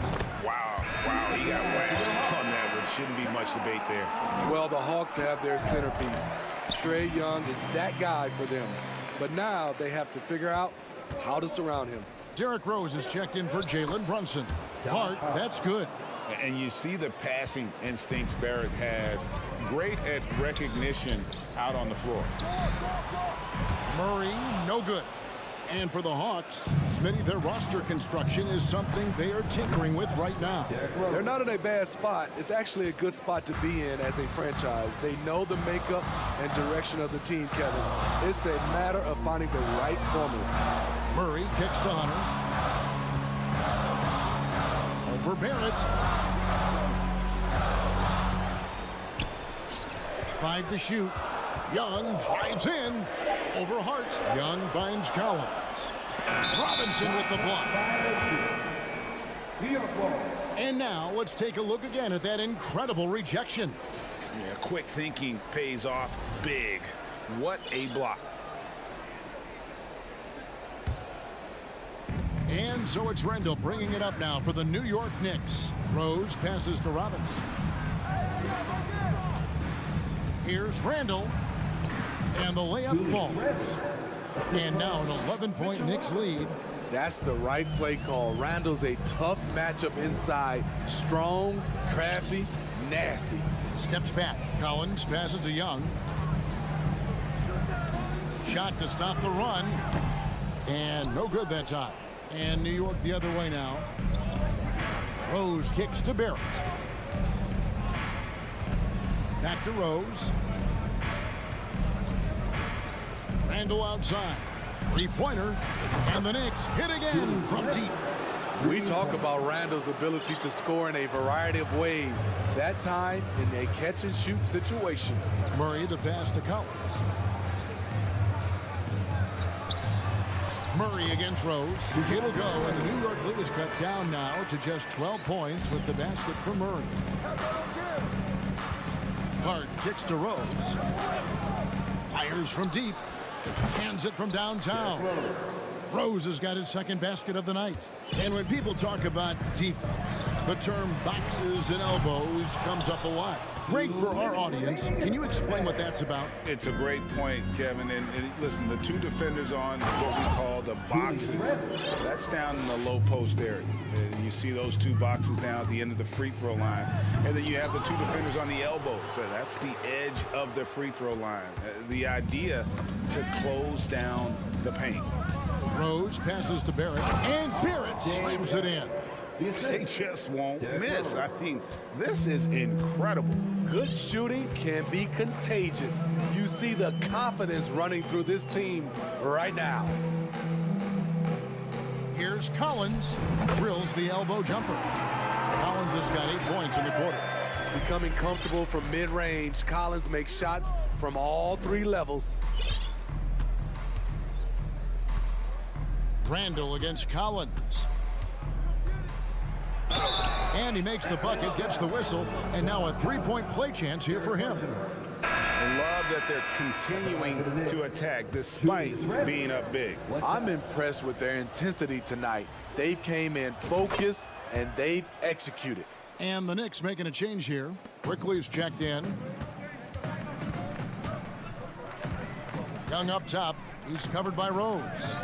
Wow, he got whacked on that, which shouldn't be much debate there. Well, the Hawks have their centerpiece. Trae Young is that guy for them. But now they have to figure out how to surround him. Derrick Rose is checked in for Jalen Brunson. Hart, that's good. And you see the passing instincts Barrett has. Great at recognition out on the floor. Murray, no good. And for the Hawks, Smitty, their roster construction is something they are tinkering with right now. They're not in a bad spot. It's actually a good spot to be in as a franchise. They know the makeup and direction of the team, Kevin. It's a matter of finding the right formula. Murray kicks to Hunter. Over Barrett. 5 to shoot. Young drives in. Over Hart. Young finds Collins. Robinson with the block. And now let's take a look again at that incredible rejection. Yeah, quick thinking pays off big. What a block. And so it's Randall bringing it up now for the New York Knicks. Rose passes to Robinson. Here's Randall. And the layup falls. And now an 11-point Knicks lead. That's the right play call. Randall's a tough matchup inside. Strong, crafty, nasty. Steps back. Collins passes to Young. Shot to stop the run. And no good that time. And New York the other way now. Rose kicks to Barrett. Back to Rose. Randall outside. 3-pointer. And the Knicks hit again from deep. We talk about Randall's ability to score in a variety of ways. That time in a catch-and-shoot situation. Murray the pass to Collins. Murray against Rose. It'll go, and the New York lead is cut down now to just 12 points with the basket for Murray. Hart kicks to Rose. Fires from deep. Hands it from downtown. Rose has got his second basket of the night. And when people talk about defense, the term boxes and elbows comes up a lot. Great for our audience. Can you explain what that's about? It's a great point, Kevin. And listen, the two defenders on what we call the boxes, that's down in the low post area. And you see those two boxes down at the end of the free throw line. And then you have the two defenders on the elbows. So that's the edge of the free throw line. The idea to close down the paint. Rose passes to Barrett, and Barrett slams it in. They just won't miss. I mean, this is incredible. Good shooting can be contagious. You see the confidence running through this team right now. Here's Collins. Drills the elbow jumper. Collins has got 8 points in the quarter. Becoming comfortable from mid-range, Collins makes shots from all 3 levels. Randall against Collins. And he makes the bucket, gets the whistle, and now a 3-point play chance here for him. I love that they're continuing to attack despite being up big. I'm impressed with their intensity tonight. They've came in focused, and they've executed. And the Knicks making a change here. Quickly's checked in. Young up top. He's covered by Rose.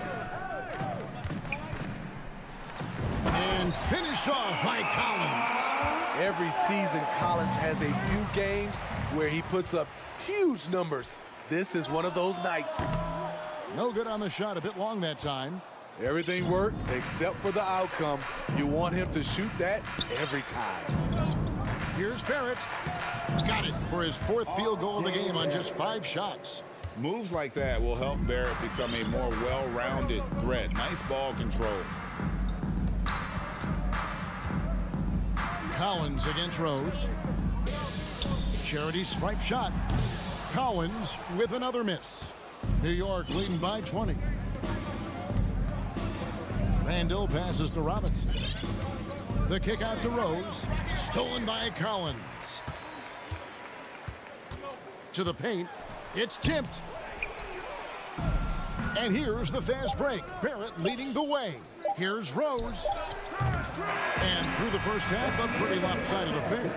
And finished off by Collins. Every season, Collins has a few games where he puts up huge numbers. This is one of those nights. No good on the shot, a bit long that time. Everything worked except for the outcome. You want him to shoot that every time. Here's Barrett. Got it for his 4th field goal of the game on just 5 shots. Moves like that will help Barrett become a more well-rounded threat. Nice ball control. Collins against Rose. Charity stripe shot. Collins with another miss. New York leading by 20. Randall passes to Robinson. The kick out to Rose. Stolen by Collins. To the paint. It's tipped. And here's the fast break. Barrett leading the way. Here's Rose. And through the first half, a pretty lopsided affair.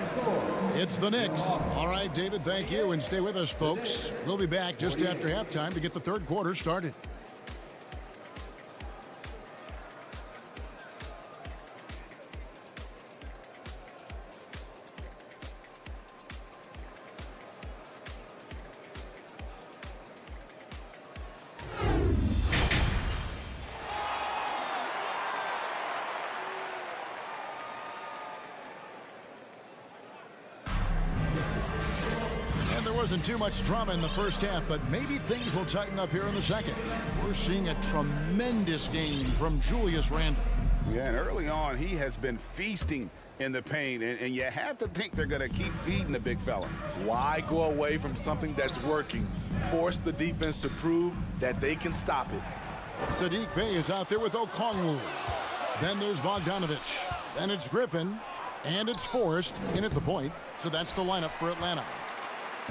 It's the Knicks. All right, David, thank you. And stay with us, folks. We'll be back just after halftime to get the 3rd quarter started. Wasn't too much drama in the first half, but maybe things will tighten up here in the second. We're seeing a tremendous game from Julius Randle. Yeah, and early on, he has been feasting in the paint, and you have to think they're going to keep feeding the big fella. Why go away from something that's working? Force the defense to prove that they can stop it. Sadiq Bey is out there with Okongwu. Then there's Bogdanovich. Then it's Griffin. And it's Forrest in at the point. So that's the lineup for Atlanta.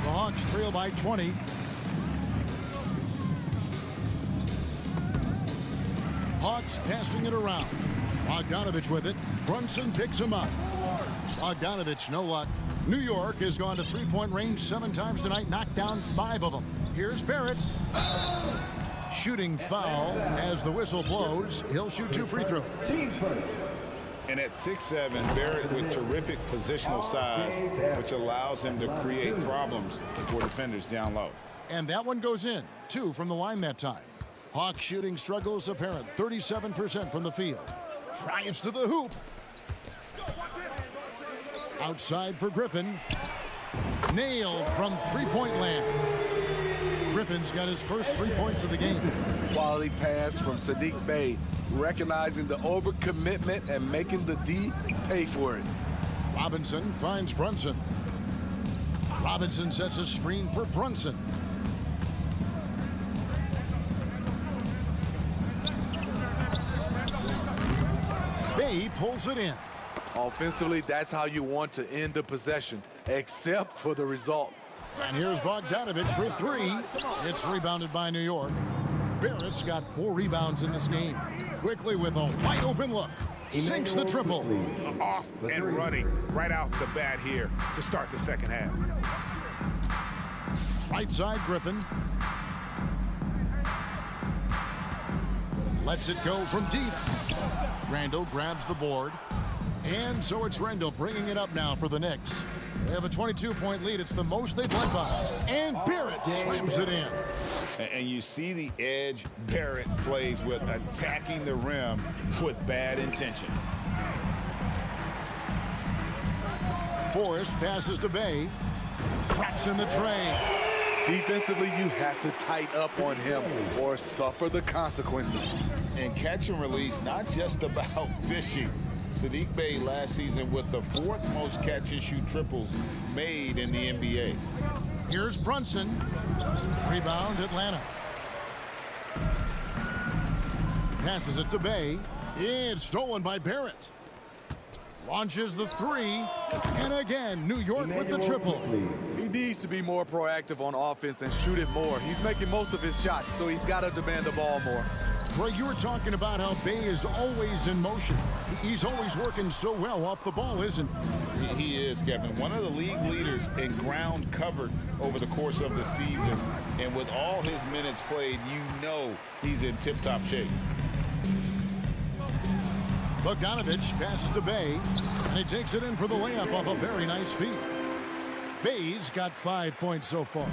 The Hawks trail by 20. Hawks passing it around. Bogdanovich with it. Brunson picks him up. Bogdanovich, no luck. New York has gone to 3-point range 7 times tonight, knocked down 5 of them. Here's Barrett. Shooting foul as the whistle blows. He'll shoot 2 free throws. And at 6'7", Barrett with terrific positional size, which allows him to create problems for defenders down low. And that one goes in. 2 from the line that time. Hawks shooting struggles apparent. 37% from the field. Drives to the hoop. Outside for Griffin. Nailed from 3-point land. Griffin's got his first 3 points of the game. Quality pass from Sadiq Bey, recognizing the overcommitment and making the D pay for it. Robinson finds Brunson. Robinson sets a screen for Brunson. Bay pulls it in. Offensively, that's how you want to end the possession, except for the result. And here's Bogdanovich for three. It's rebounded by New York. Barrett's got 4 rebounds in this game. Quickly with a wide open look. Sinks the triple. Off and running right out the bat here to start the second half. Right side, Griffin. Lets it go from deep. Randall grabs the board. And so it's Randall bringing it up now for the Knicks. They have a 22-point lead. It's the most they've led by. And Barrett slams it in. And you see the edge Barrett plays with, attacking the rim with bad intentions. Forrest passes to Bay. Traps in the train. Defensively, you have to tighten up on him or suffer the consequences. And catch and release, not just about fishing. Saddiq Bey last season with the 4th most catch and shoot triples made in the NBA. Here's Brunson. Rebound, Atlanta. Passes it to Bay. It's stolen by Barrett. Launches the 3. And again, New York with the triple. He needs to be more proactive on offense and shoot it more. He's making most of his shots, so he's got to demand the ball more. Greg, you were talking about how Bay is always in motion. He's always working so well off the ball, isn't he? He is, Kevin. One of the league leaders in ground covered over the course of the season. And with all his minutes played, you know he's in tip-top shape. Bogdanovich passes to Bay, and he takes it in for the layup off a very nice feed. Bay's got 5 points so far.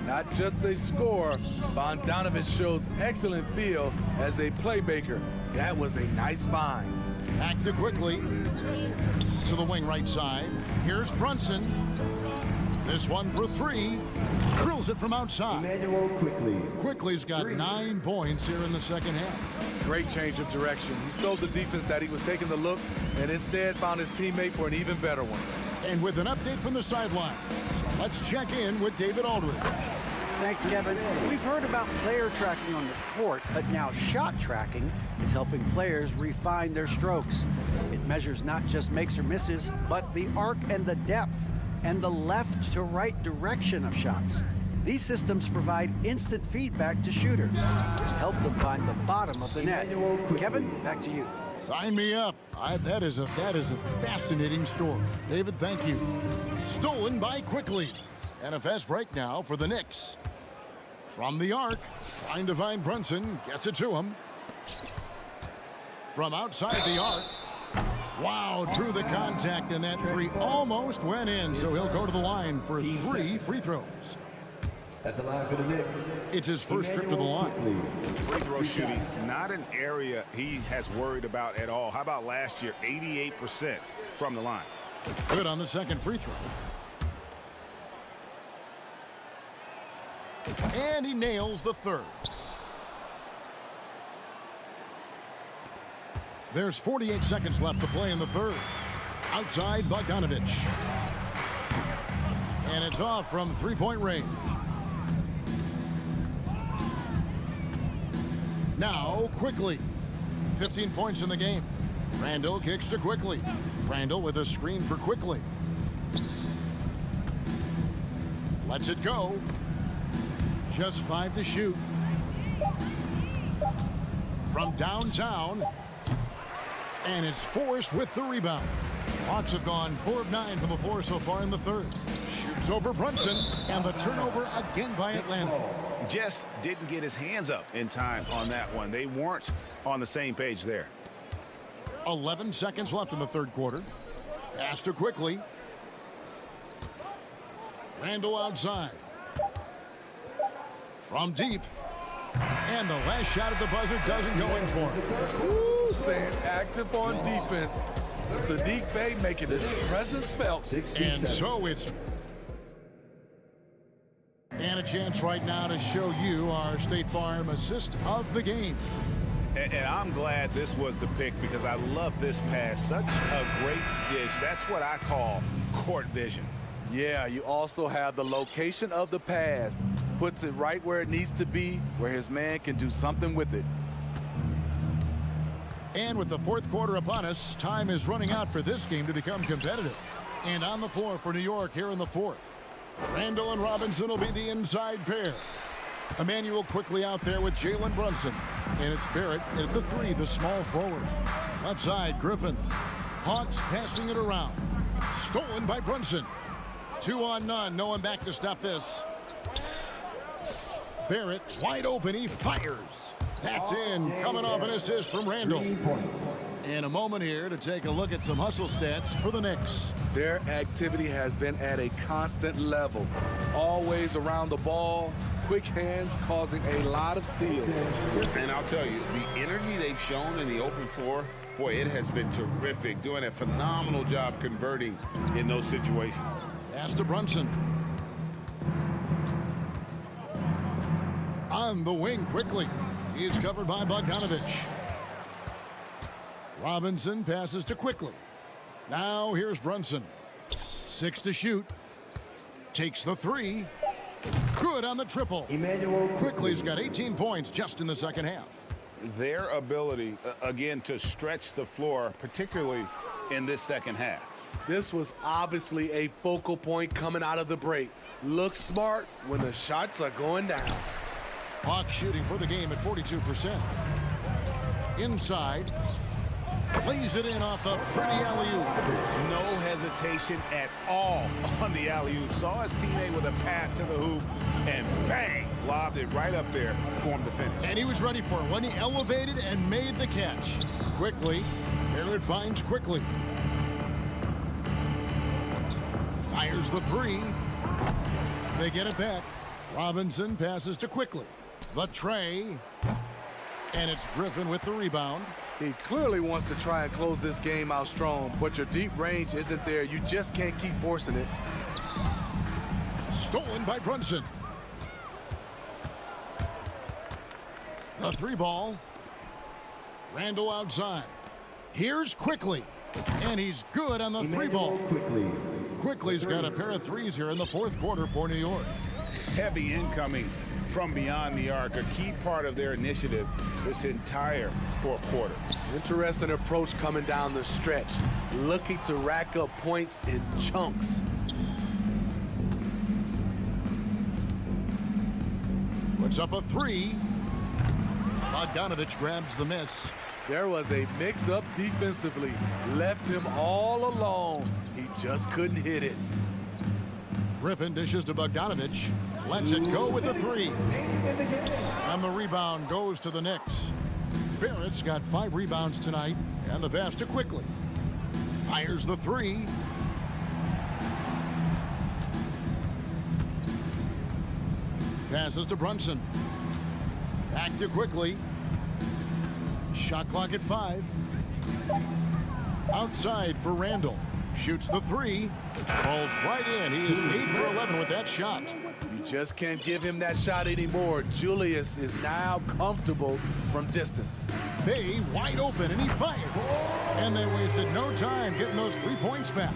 Not just a scorer, Bogdanovich shows excellent feel as a playmaker. That was a nice find. Back to Quickly. To the wing right side. Here's Brunson. This one for 3. Drills it from outside. Quickly's got 9 points here in the second half. Great change of direction. He told the defense that he was taking the look and instead found his teammate for an even better one. And with an update from the sideline, let's check in with David Aldridge. Thanks, Kevin. We've heard about player tracking on the court, but now shot tracking is helping players refine their strokes. It measures not just makes or misses, but the arc and the depth and the left to right direction of shots. These systems provide instant feedback to shooters to help them find the bottom of the net. Kevin, back to you. Sign me up. That is a fascinating story. David, thank you. Stolen by Quickly. And a fast break now for the Knicks. From the arc, trying to find Brunson, gets it to him. From outside the arc. Wow, through the contact, and that 3 almost went in, so he'll go to the line for 3 free throws. At the line for the Knicks. It's his first trip to the line. Free throw shooting, not an area he has worried about at all. How about last year, 88% from the line. Good on the second free throw. And he nails the third. There's 48 seconds left to play in the third. Outside, Bogdanovich. And it's off from 3-point range. Now, Quickly. 15 points in the game. Randall kicks to Quickly. Randall with a screen for Quickly. Lets it go. Just 5 to shoot. From downtown. And it's Forrest with the rebound. Hawks have gone 4 of 9 from the floor so far in the third. Shoots over Brunson. And the turnover again by Atlanta. Just didn't get his hands up in time on that one. They weren't on the same page there. 11 seconds left in the third quarter. Pass to Quickly. Randall outside. From deep. And the last shot at the buzzer doesn't go in for him. Ooh, staying active on defense. Saddiq Bey making his presence felt. And so it's... And a chance right now to show you our State Farm assist of the game. And I'm glad this was the pick because I love this pass. Such a great dish. That's what I call court vision. Yeah, you also have the location of the pass. Puts it right where it needs to be, where his man can do something with it. And with the fourth quarter upon us, time is running out for this game to become competitive. And on the floor for New York here in the fourth. Randall and Robinson will be the inside pair. Emmanuel quickly out there with Jalen Brunson. And it's Barrett at the three, the small forward. Left side, Griffin. Hawks passing it around. Stolen by Brunson. 2 on none. No one back to stop this. Barrett wide open. He fires. That's in. Coming off an assist from Randall. In a moment here to take a look at some hustle stats for the Knicks. Their activity has been at a constant level. Always around the ball. Quick hands causing a lot of steals. And I'll tell you, the energy they've shown in the open floor, boy, it has been terrific. Doing a phenomenal job converting in those situations. Pass to Brunson. On the wing quickly. He is covered by Bogdanovich. Robinson passes to Quickly. Now here's Brunson. 6 to shoot. Takes the three. Good on the triple. Quickly's got 18 points just in the second half. Their ability, again, to stretch the floor, particularly in this second half. This was obviously a focal point coming out of the break. Look smart when the shots are going down. Hawks shooting for the game at 42%. Inside. Lays it in off the pretty alley-oop. No hesitation at all on the alley-oop. Saw his teammate with a path to the hoop, and bang, lobbed it right up there for him to finish. And he was ready for it when he elevated and made the catch. Quickly, Barrett finds Quickly. Fires the three. They get it back. Robinson passes to Quickly. The tray. And it's Griffin with the rebound. He clearly wants to try and close this game out strong, but your deep range isn't there. You just can't keep forcing it. Stolen by Brunson. The three ball. Randall outside. Here's Quickly. And he's good on the three ball. Quickly's got a pair of threes here in the fourth quarter for New York. Heavy incoming from beyond the arc, a key part of their initiative this entire fourth quarter. Interesting approach coming down the stretch, looking to rack up points in chunks. Puts up a three. Bogdanovich grabs the miss. There was a mix-up defensively. Left him all alone. He just couldn't hit it. Griffin dishes to Bogdanovich. Lets it go with the three. And the rebound goes to the Knicks. Barrett's got 5 rebounds tonight. And the pass to Quickly. Fires the three. Passes to Brunson. Back to Quickly. Shot clock at 5. Outside for Randall. Shoots the three. Falls right in. He is 8 for 11 with that shot. You just can't give him that shot anymore. Julius is now comfortable from distance. Bay wide open, and he fired. And they wasted no time getting those 3 points back.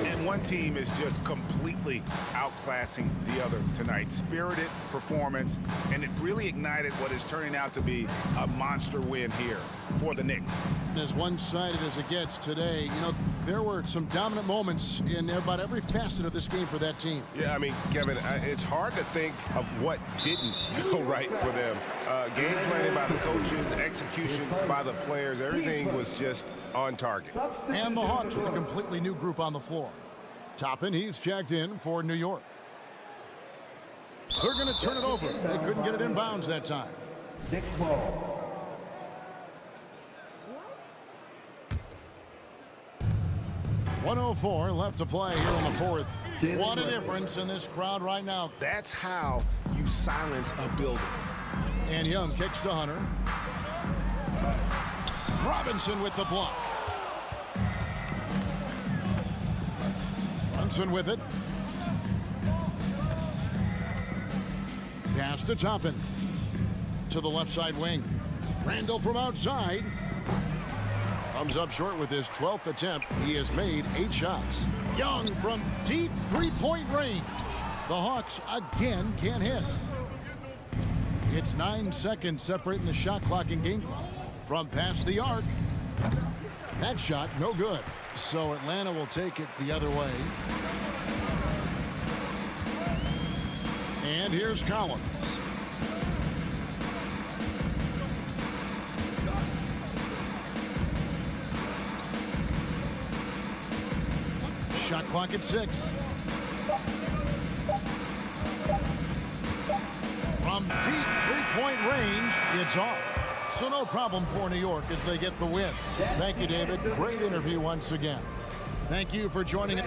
And one team is just completely outclassing the other tonight. Spirited performance, and it really ignited what is turning out to be a monster win here for the Knicks. As one-sided as it gets today, you know, there were some dominant moments in about every facet of this game for that team. Yeah, I mean, Kevin, it's hard to think of what didn't go right for them. Game planning by the coaches, execution by the players, everything was just on target. And the Hawks with a completely new group on the floor. Toppin, he's checked in for New York. They're going to turn it over. They couldn't get it in bounds that time. Knicks ball. .104 left to play here in the fourth. What a difference in this crowd right now. That's how you silence a building. And Young kicks to Hunter. Robinson with the block. Brunson with it. Pass to Toppin. To the left side wing. Randall from outside. Comes up short with his 12th attempt. He has made 8 shots. Young from deep three-point range. The Hawks again can't hit. It's 9 seconds separating the shot clock and game clock. from past the arc. That shot, no good. So Atlanta will take it the other way. And here's Collins. Shot clock at 6. From deep three-point range, it's off. So no problem for New York as they get the win. Thank you, David. Great interview once again. Thank you for joining us.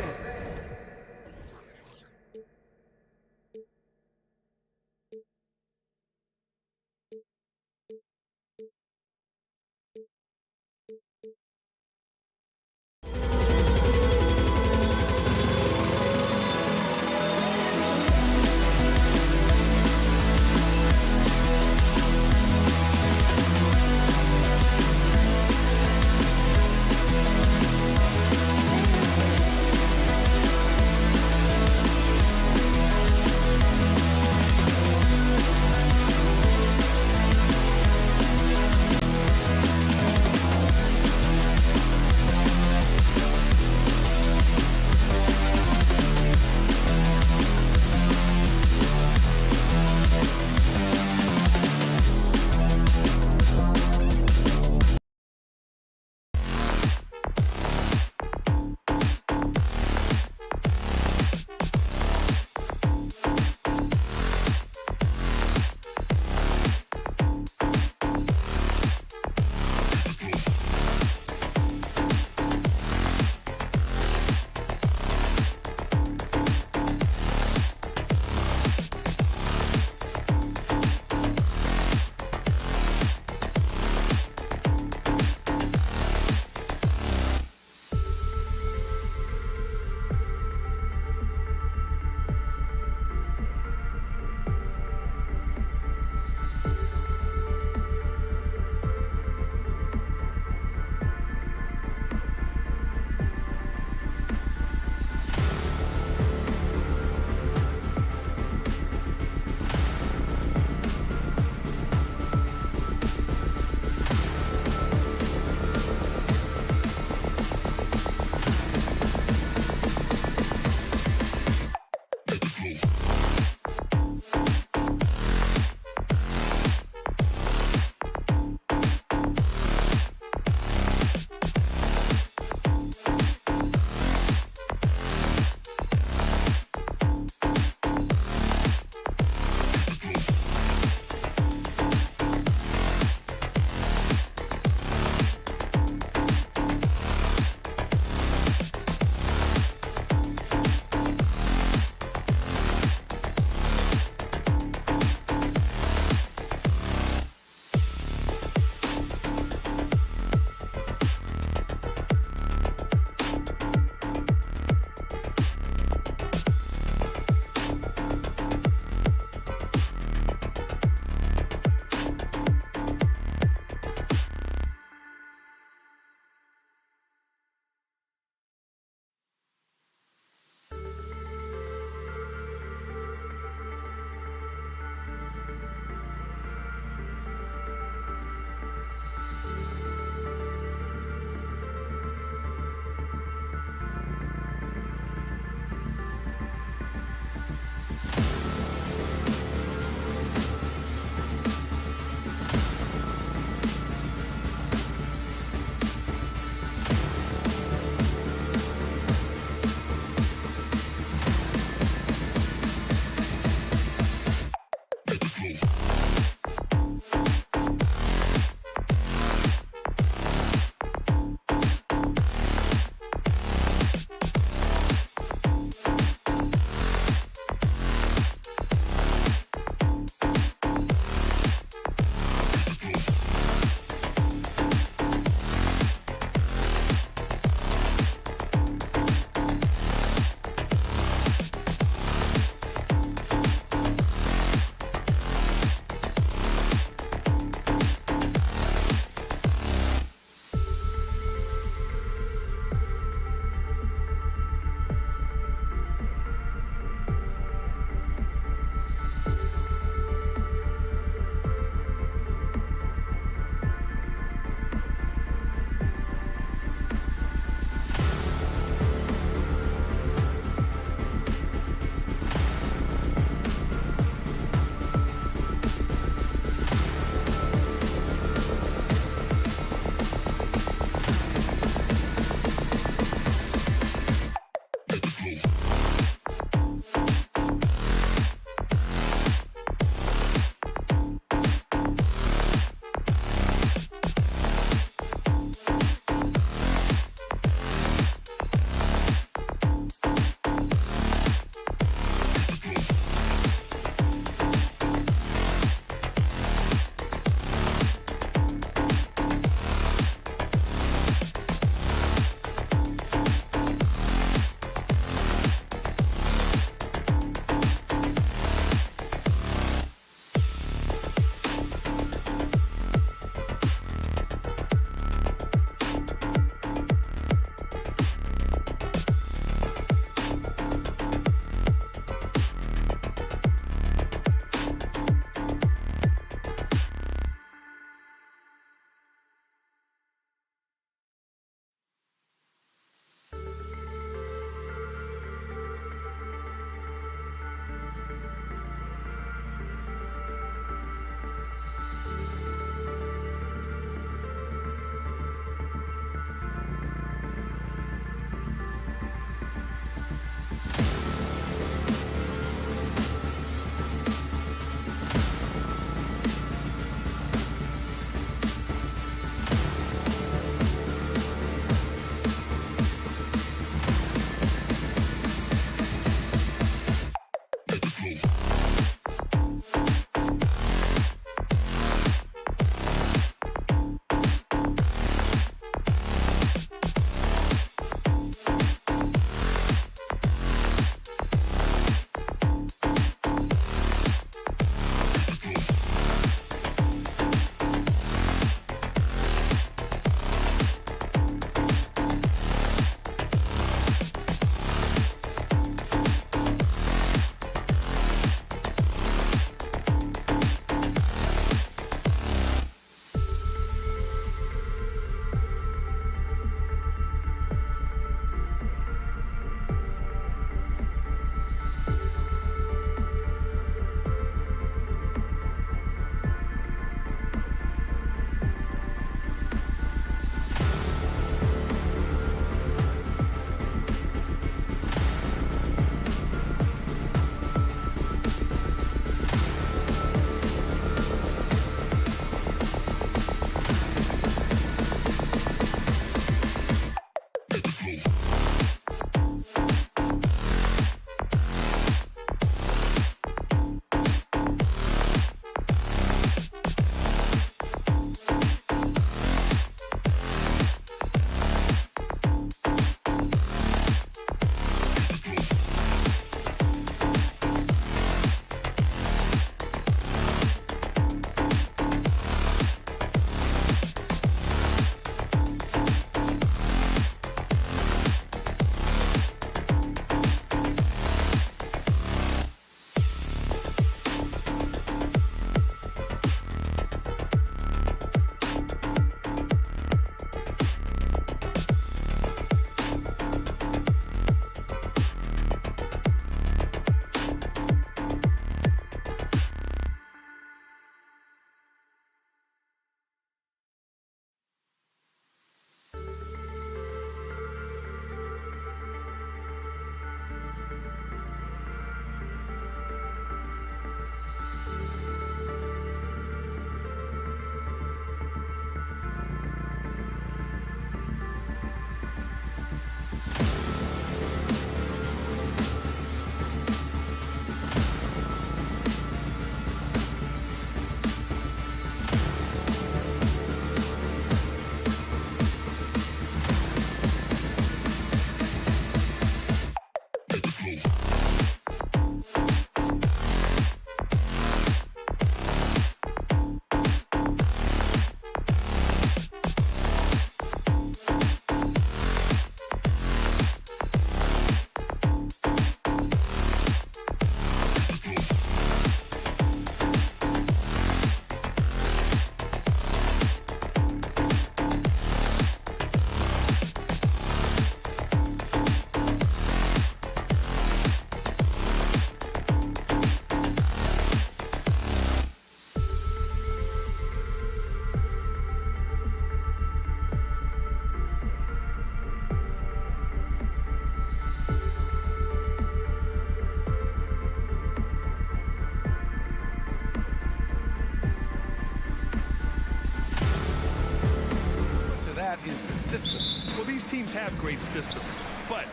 have great systems, but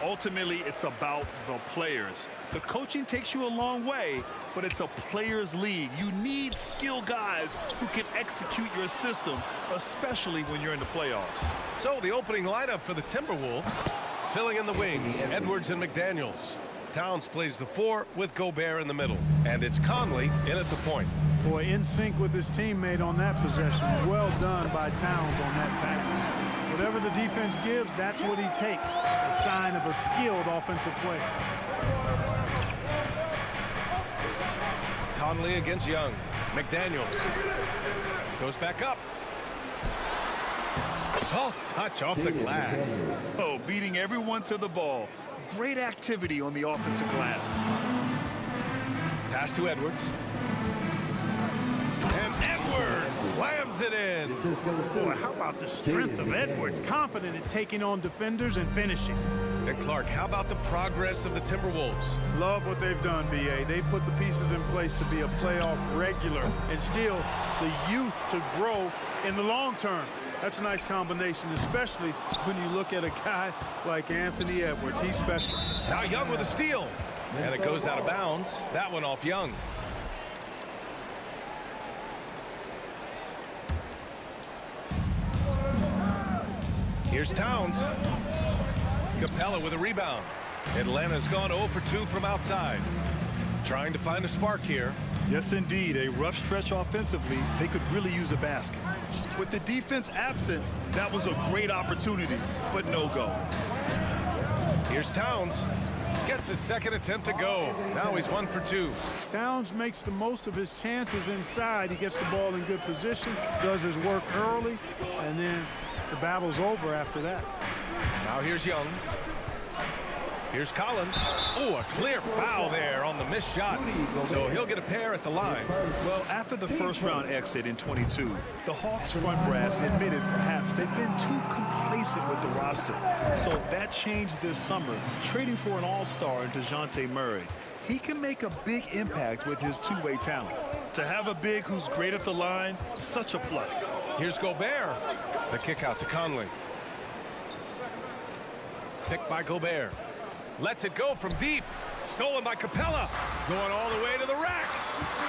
ultimately it's about the players. The coaching takes you a long way, but it's a players' league. You need skilled guys who can execute your system, especially when you're in the playoffs. So the opening lineup for the Timberwolves, filling in the wings, Edwards and McDaniels. Towns plays the 4 with Gobert in the middle, and it's Conley in at the point. Boy, in sync with his teammate on that possession. Well done by Towns on that pass. Whatever the defense gives, that's what he takes. A sign of a skilled offensive player. Conley against Young. McDaniels goes back up. Soft touch off the glass. Oh, beating everyone to the ball. Great activity on the offensive glass. Pass to Edwards. And Edwards slams it in. Boy, how about the strength of Edwards? Confident in taking on defenders and finishing. And Clark, how about the progress of the Timberwolves? Love what they've done, B.A. They've put the pieces in place to be a playoff regular and still the youth to grow in the long term. That's a nice combination, especially when you look at a guy like Anthony Edwards. He's special. Now Young with a steal. And it goes out of bounds. That one off Young. Here's Towns. Capella with a rebound. Atlanta's gone 0 for 2 from outside. Trying to find a spark here. Yes, indeed. A rough stretch offensively. They could really use a basket. With the defense absent, that was a great opportunity, but no go. Here's Towns. Gets his second attempt to go. Now he's 1 for 2. Towns makes the most of his chances inside. He gets the ball in good position, does his work early, and then the battle's over after that. Now here's Young. Here's Collins. Oh, a clear foul there on the missed shot. So he'll get a pair at the line. Well, after the first round exit in 22, the Hawks front brass admitted perhaps they've been too complacent with the roster. So that changed this summer, trading for an all-star in DeJounte Murray. He can make a big impact with his two-way talent. To have a big who's great at the line, such a plus. Here's Gobert. The kick out to Conley. Picked by Gobert. Lets it go from deep. Stolen by Capella. Going all the way to the rack.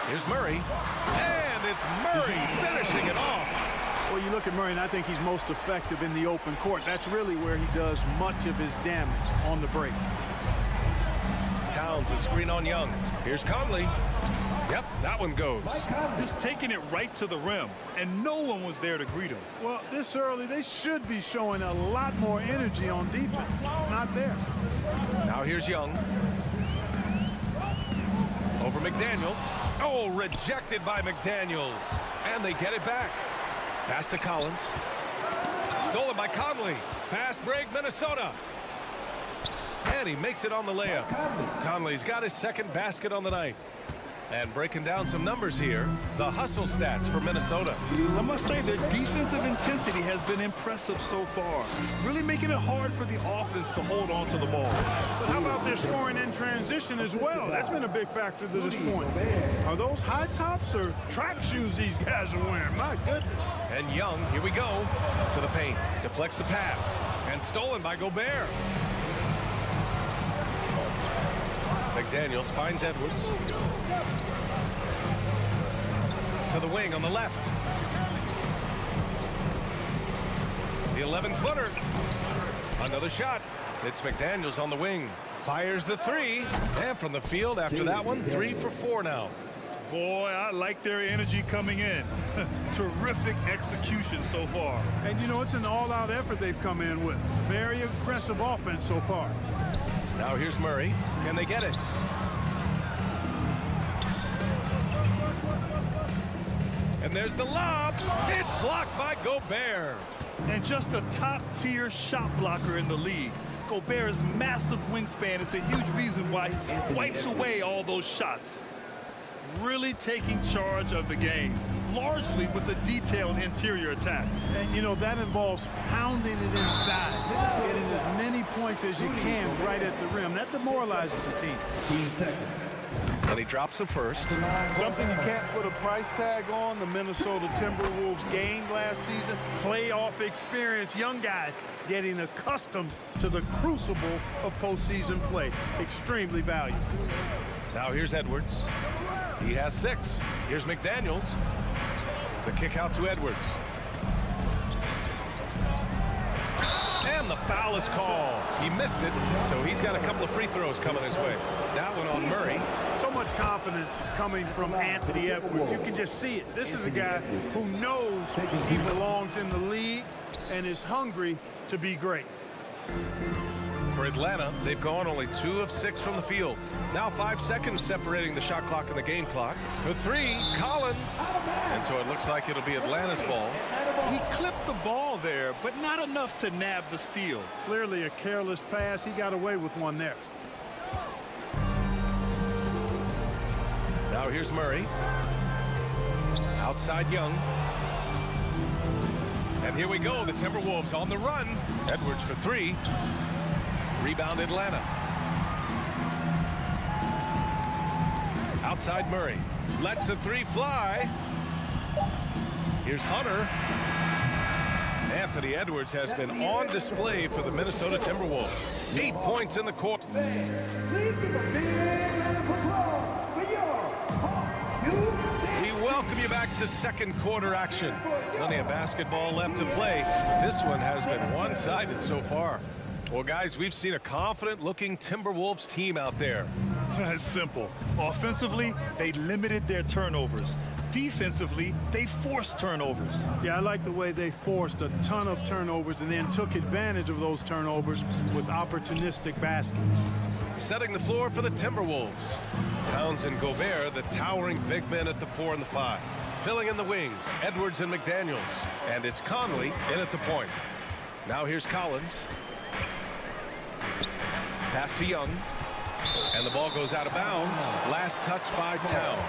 Here's Murray. And it's Murray finishing it off. Well, you look at Murray, and I think he's most effective in the open court. That's really where he does much of his damage on the break. Towns a screen on Young. Here's Conley. Yep, that one goes. Just taking it right to the rim, and no one was there to greet him. Well, this early, they should be showing a lot more energy on defense. It's not there. Now here's Young. Over McDaniels. Oh, rejected by McDaniels. And they get it back. Pass to Collins. Stolen by Conley. Fast break, Minnesota. And he makes it on the layup. Conley's got his second basket on the night. And breaking down some numbers here, the hustle stats for Minnesota. I must say their defensive intensity has been impressive so far, really making it hard for the offense to hold on to the ball. But how about their scoring in transition as well? That's been a big factor to this point. Are those high tops or track shoes these guys are wearing? My goodness. And Young, here we go, to the paint, deflects the pass, and stolen by Gobert. McDaniels finds Edwards. To the wing on the left. The 11-footer. Another shot. It's McDaniels on the wing. Fires the 3. And from the field after that one, 3 for 4 now. Boy, I like their energy coming in. Terrific execution so far. And, you know, it's an all-out effort they've come in with. Very aggressive offense so far. Now here's Murray. Can they get it? And there's the lob. It's blocked by Gobert. And just a top-tier shot blocker in the league. Gobert's massive wingspan is a huge reason why he wipes away all those shots. Really taking charge of the game, largely with a detailed interior attack. And, you know, that involves pounding it inside, getting as many points as you can right at the rim. That demoralizes the team. And he drops the first. Something you can't put a price tag on, the Minnesota Timberwolves gained last season. Playoff experience, young guys getting accustomed to the crucible of postseason play. Extremely valuable. Now here's Edwards. He has 6. Here's McDaniels. The kick out to Edwards. And the foul is called. He missed it, so he's got a couple of free throws coming his way. That one on Murray. So much confidence coming from Anthony Edwards. You can just see it. This is a guy who knows he belongs in the league and is hungry to be great. For Atlanta, they've gone only 2 of 6 from the field. Now 5 seconds separating the shot clock and the game clock. For 3, Collins. And so it looks like it'll be Atlanta's ball. He clipped the ball there, but not enough to nab the steal. Clearly a careless pass. He got away with one there. Now here's Murray. Outside Young. And here we go. The Timberwolves on the run. Edwards for 3. Rebound Atlanta. Outside Murray. Lets the 3 fly. Here's Hunter. Anthony Edwards has been on display for the Minnesota Timberwolves. 8 points in the court. Please give a big round of applause for your We welcome you back to second quarter action. Plenty of basketball left to play. This one has been one-sided so far. Well, guys, we've seen a confident-looking Timberwolves team out there. It's simple. Offensively, they limited their turnovers. Defensively, they forced turnovers. Yeah, I like the way they forced a ton of turnovers and then took advantage of those turnovers with opportunistic baskets. Setting the floor for the Timberwolves. Towns and Gobert, the towering big men at the 4 and the 5. Filling in the wings, Edwards and McDaniels. And it's Conley in at the point. Now here's Collins. Pass to Young. And the ball goes out of bounds. Last touch by Towns.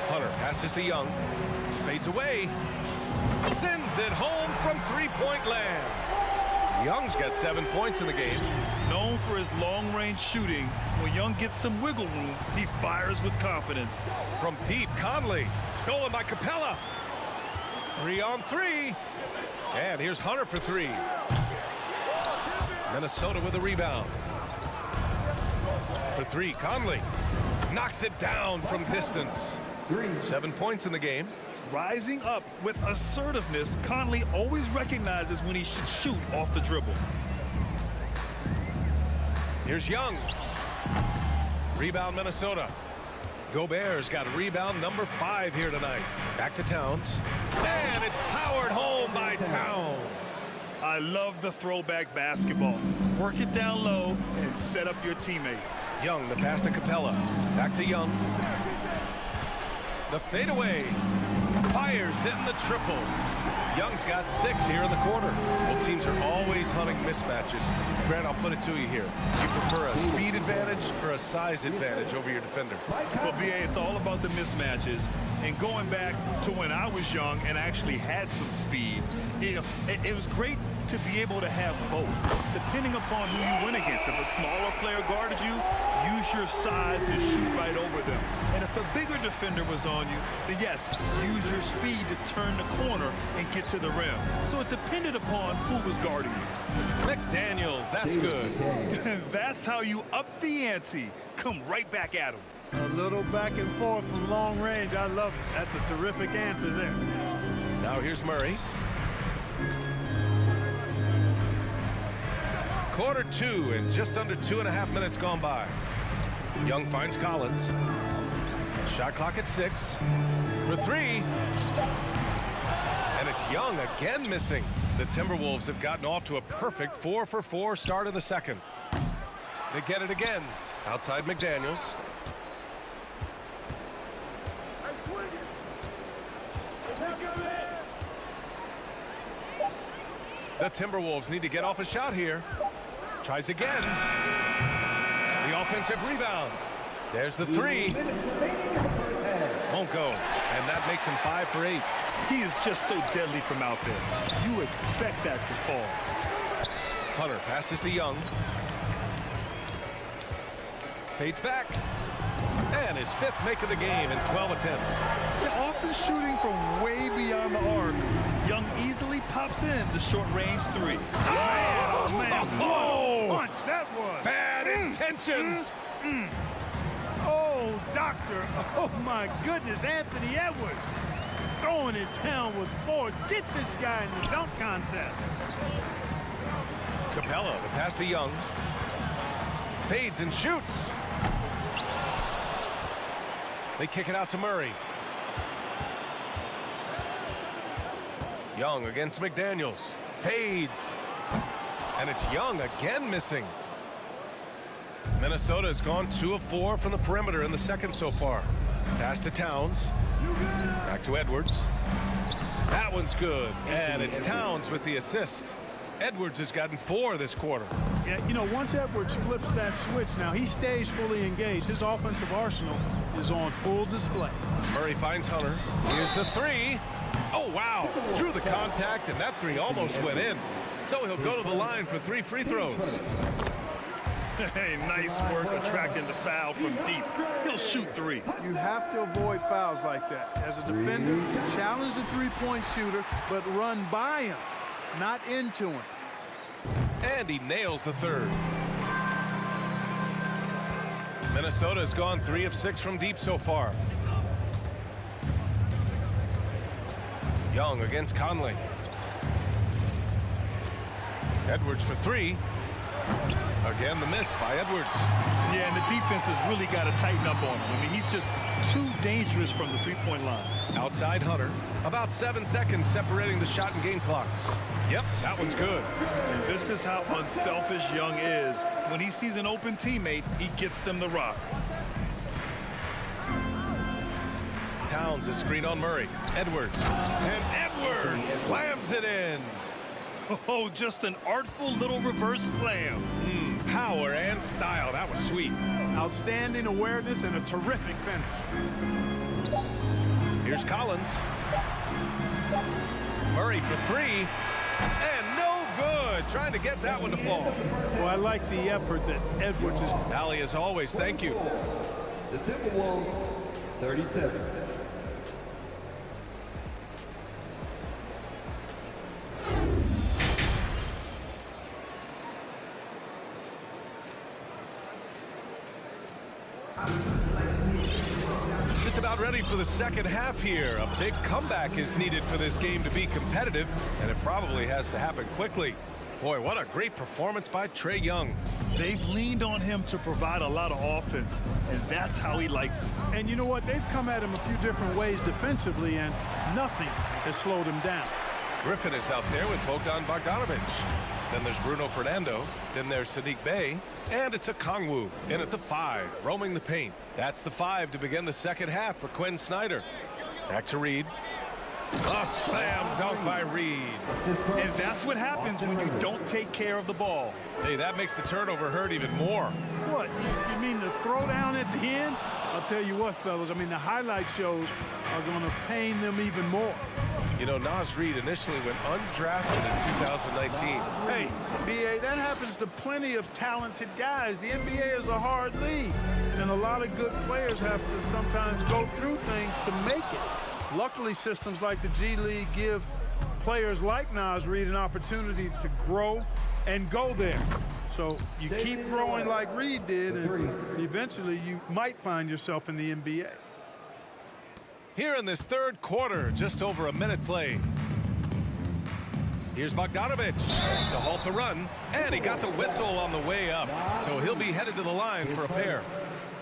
Hunter passes to Young. Fades away. Sends it home from three-point land. Young's got 7 points in the game. Known for his long-range shooting, when Young gets some wiggle room, he fires with confidence. From deep, Conley. Stolen by Capella. 3 on 3. And here's Hunter for 3. Minnesota with a rebound. For 3, Conley. Knocks it down from distance. 7 points in the game. Rising up with assertiveness, Conley always recognizes when he should shoot off the dribble. Here's Young. Rebound Minnesota. Gobert's got rebound number 5 here tonight. Back to Towns. And it's powered home by Towns. I love the throwback basketball. Work it down low and set up your teammate. Young, the pass to Capella. Back to Young. The fadeaway. Fires in the triple. Young's got 6 here in the quarter. Both teams are always hunting mismatches. Grant, I'll put it to you here. Do you prefer a speed advantage or a size advantage over your defender? Well, BA, it's all about the mismatches. And going back to when I was young and actually had some speed, it was great to be able to have both, depending upon who you went against. If a smaller player guarded you, use your size to shoot right over them. And if a bigger defender was on you, then yes, use your speed to turn the corner and get to the rim. So it depended upon who was guarding you. McDaniels, that's good. That's how you up the ante. Come right back at him. A little back and forth from long range. I love it. That's a terrific answer there. Now here's Murray. Quarter 2 and just under 2.5 minutes gone by. Young finds Collins. Shot clock at 6. For 3. And it's Young again missing. The Timberwolves have gotten off to a perfect 4-for-4 start in the second. They get it again. Outside McDaniels. The Timberwolves need to get off a shot here. Tries again. The offensive rebound. There's the 3. won't go. And that makes him 5 for 8. He is just so deadly from out there. You expect that to fall. Hunter passes to Young. Fades back. And his 5th make of the game in 12 attempts. They're often shooting from way beyond the arc. Young easily pops in the short-range 3. Oh, man. Oh! Punch that was. Bad intentions. Oh, doctor. Oh, my goodness. Anthony Edwards throwing it down with force. Get this guy in the dunk contest. Capella, the pass to Young. Fades and shoots. They kick it out to Murray. Young against McDaniels. Fades. And it's Young again missing. Minnesota has gone 2 of 4 from the perimeter in the second so far. Pass to Towns. Back to Edwards. That one's good. And it's Towns with the assist. Edwards has gotten 4 this quarter. Yeah, you know, once Edwards flips that switch, now he stays fully engaged. His offensive arsenal is on full display. Murray finds Hunter. Here's the 3. Oh, wow. Drew the contact, and that 3 almost went in. So he'll go to the line for 3 free throws. Hey, nice work attracting the foul from deep. He'll shoot 3. You have to avoid fouls like that. As a defender, challenge the three-point shooter, but run by him, not into him. And he nails the 3rd. Minnesota has gone 3 of 6 from deep so far. Young against Conley. Edwards for 3. Again, the miss by Edwards. Yeah, and the defense has really got to tighten up on him. I mean, he's just too dangerous from the three-point line. Outside Hunter. About 7 seconds separating the shot and game clocks. Yep, that one's good. And this is how unselfish Young is. When he sees an open teammate, he gets them the rock. Towns is screen on Murray. Edwards. And Edwards slams it in. Oh, just an artful little reverse slam. Power and style. That was sweet. Outstanding awareness and a terrific finish. Here's Collins. Murray for 3. And no good. Trying to get that one to fall. Well, I like the effort that Edwards is. Allie, as always, thank you. The Timberwolves, 37. Just about ready for the second half here. A big comeback is needed for this game to be competitive, and it probably has to happen quickly. Boy, what a great performance by Trae Young. They've leaned on him to provide a lot of offense, and that's how he likes it. And you know what? They've come at him a few different ways defensively, and nothing has slowed him down. Griffin is out there with Bogdan Bogdanovic. Then there's Bruno Fernando. Then there's Sadiq Bey. And it's a Kongwu in at the 5, roaming the paint. That's the 5 to begin the second half for Quinn Snyder. Back to Reed. A slam dunk by Reed. And that's what happens when you don't take care of the ball. Hey, that makes the turnover hurt even more. What? You mean the throwdown at the end? I'll tell you what, fellas. I mean, the highlight shows are going to pain them even more. You know, Naz Reid initially went undrafted in 2019. Hey, B.A., that happens to plenty of talented guys. The NBA is a hard league, and a lot of good players have to sometimes go through things to make it. Luckily, systems like the G League give players like Naz Reid an opportunity to grow and go there. So you keep growing like Reid did, and eventually you might find yourself in the NBA. Here in this third quarter, just over a minute played. Here's Bogdanovic to halt the run, and he got the whistle on the way up. So he'll be headed to the line for a pair.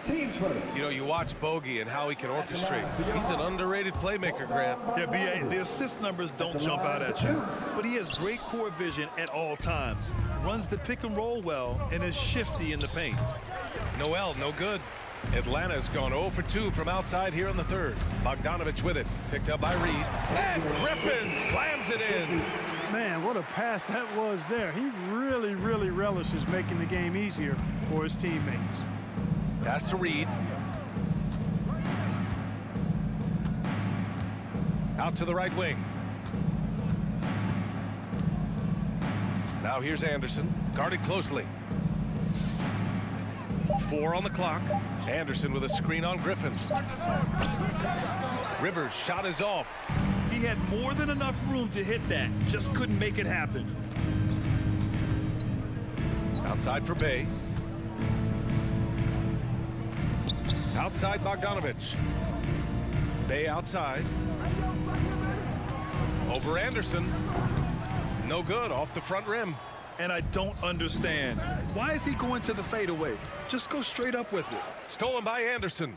You know, you watch Bogey and how he can orchestrate. He's an underrated playmaker, Grant. Yeah, B.A., the assist numbers don't jump out at you, but he has great court vision at all times, runs the pick and roll well, and is shifty in the paint. Noel, no good. Atlanta's gone 0 for 2 from outside here in the third. Bogdanovic with it, picked up by Reed, and Griffin slams it in. Man, what a pass that was there. He really, really relishes making the game easier for his teammates. Pass to Reed. Out to the right wing. Now here's Anderson, guarded closely. 4 on the clock. Anderson with a screen on Griffin. Rivers' shot is off. He had more than enough room to hit that. Just couldn't make it happen. Outside for Bay. Outside Bogdanovich. Bay outside. Over Anderson. No good, off the front rim. And I don't understand. Why is he going to the fadeaway? Just go straight up with it. Stolen by Anderson.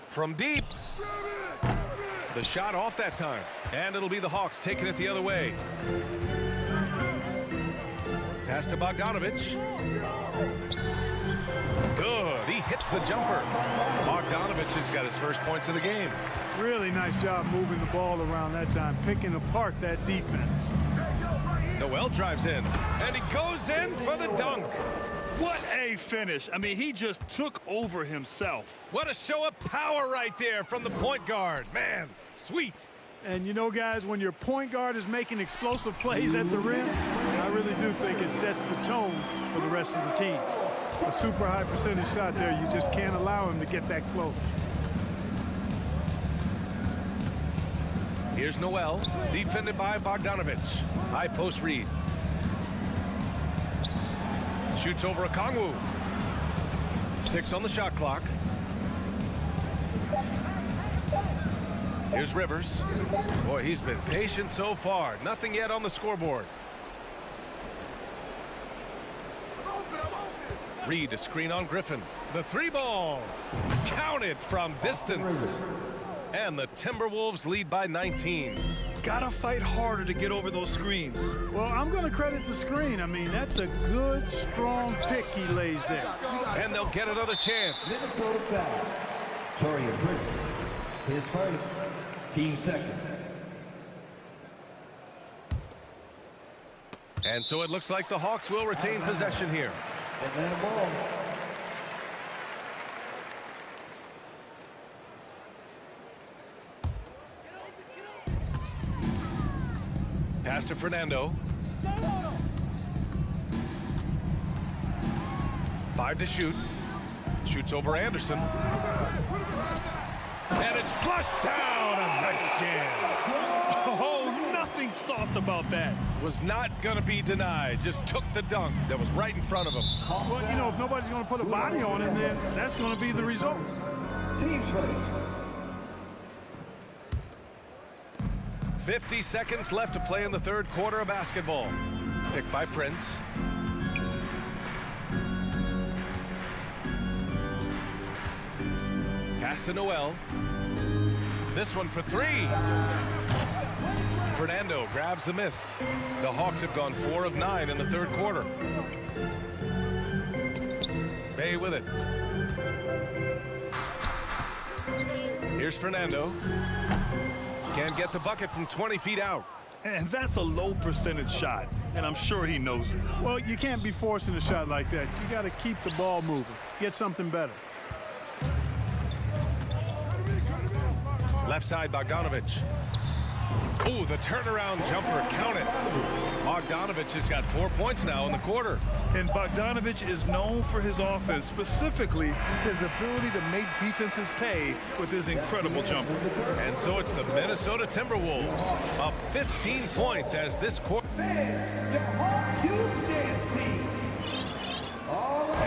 From deep. The shot off that time. And it'll be the Hawks taking it the other way. Pass to Bogdanovich. Good. He hits the jumper. Bogdanovich has got his first points of the game. Really nice job moving the ball around that time, picking apart that defense. Noel drives in, and he goes in for the dunk. What a finish. I mean, he just took over himself. What a show of power right there from the point guard. Man, sweet. And you know, guys, when your point guard is making explosive plays at the rim, I really do think it sets the tone for the rest of the team. A super high percentage shot there, you just can't allow him to get that close. Here's Noel, defended by Bogdanovich. High post read. Shoots over Okongwu. 6 on the shot clock. Here's Rivers. Boy, he's been patient so far. Nothing yet on the scoreboard. Reed, a screen on Griffin. The 3-ball. Counted from distance. And the Timberwolves lead by 19. Gotta fight harder to get over those screens. Well, I'm going to credit the screen. I mean, that's a good, strong pick he lays there. And they'll get another chance. Minnesota foul. Torian Prince. His first. Team second. And so it looks like the Hawks will retain possession here. Atlanta ball. Pass to Fernando. 5 to shoot. Shoots over Anderson. And it's flushed down. A nice jam. Oh, nothing soft about that. Was not going to be denied. Just took the dunk that was right in front of him. Well, you know, if nobody's going to put a body on him, then that's going to be the result. Team first. 50 seconds left to play in the third quarter of basketball. Picked by Prince. Pass to Noel. This one for 3. Fernando grabs the miss. The Hawks have gone 4 of 9 in the third quarter. Bay with it. Here's Fernando. Can't get the bucket from 20 feet out. And that's a low percentage shot, and I'm sure he knows it. Well, you can't be forcing a shot like that. You got to keep the ball moving. Get something better. Left side, Bogdanovich. Ooh, the turnaround jumper, count it. Bogdanovich has got 4 points now in the quarter. And Bogdanovich is known for his offense, specifically his ability to make defenses pay with his incredible jumper. And so it's the Minnesota Timberwolves up 15 points as this quarter. And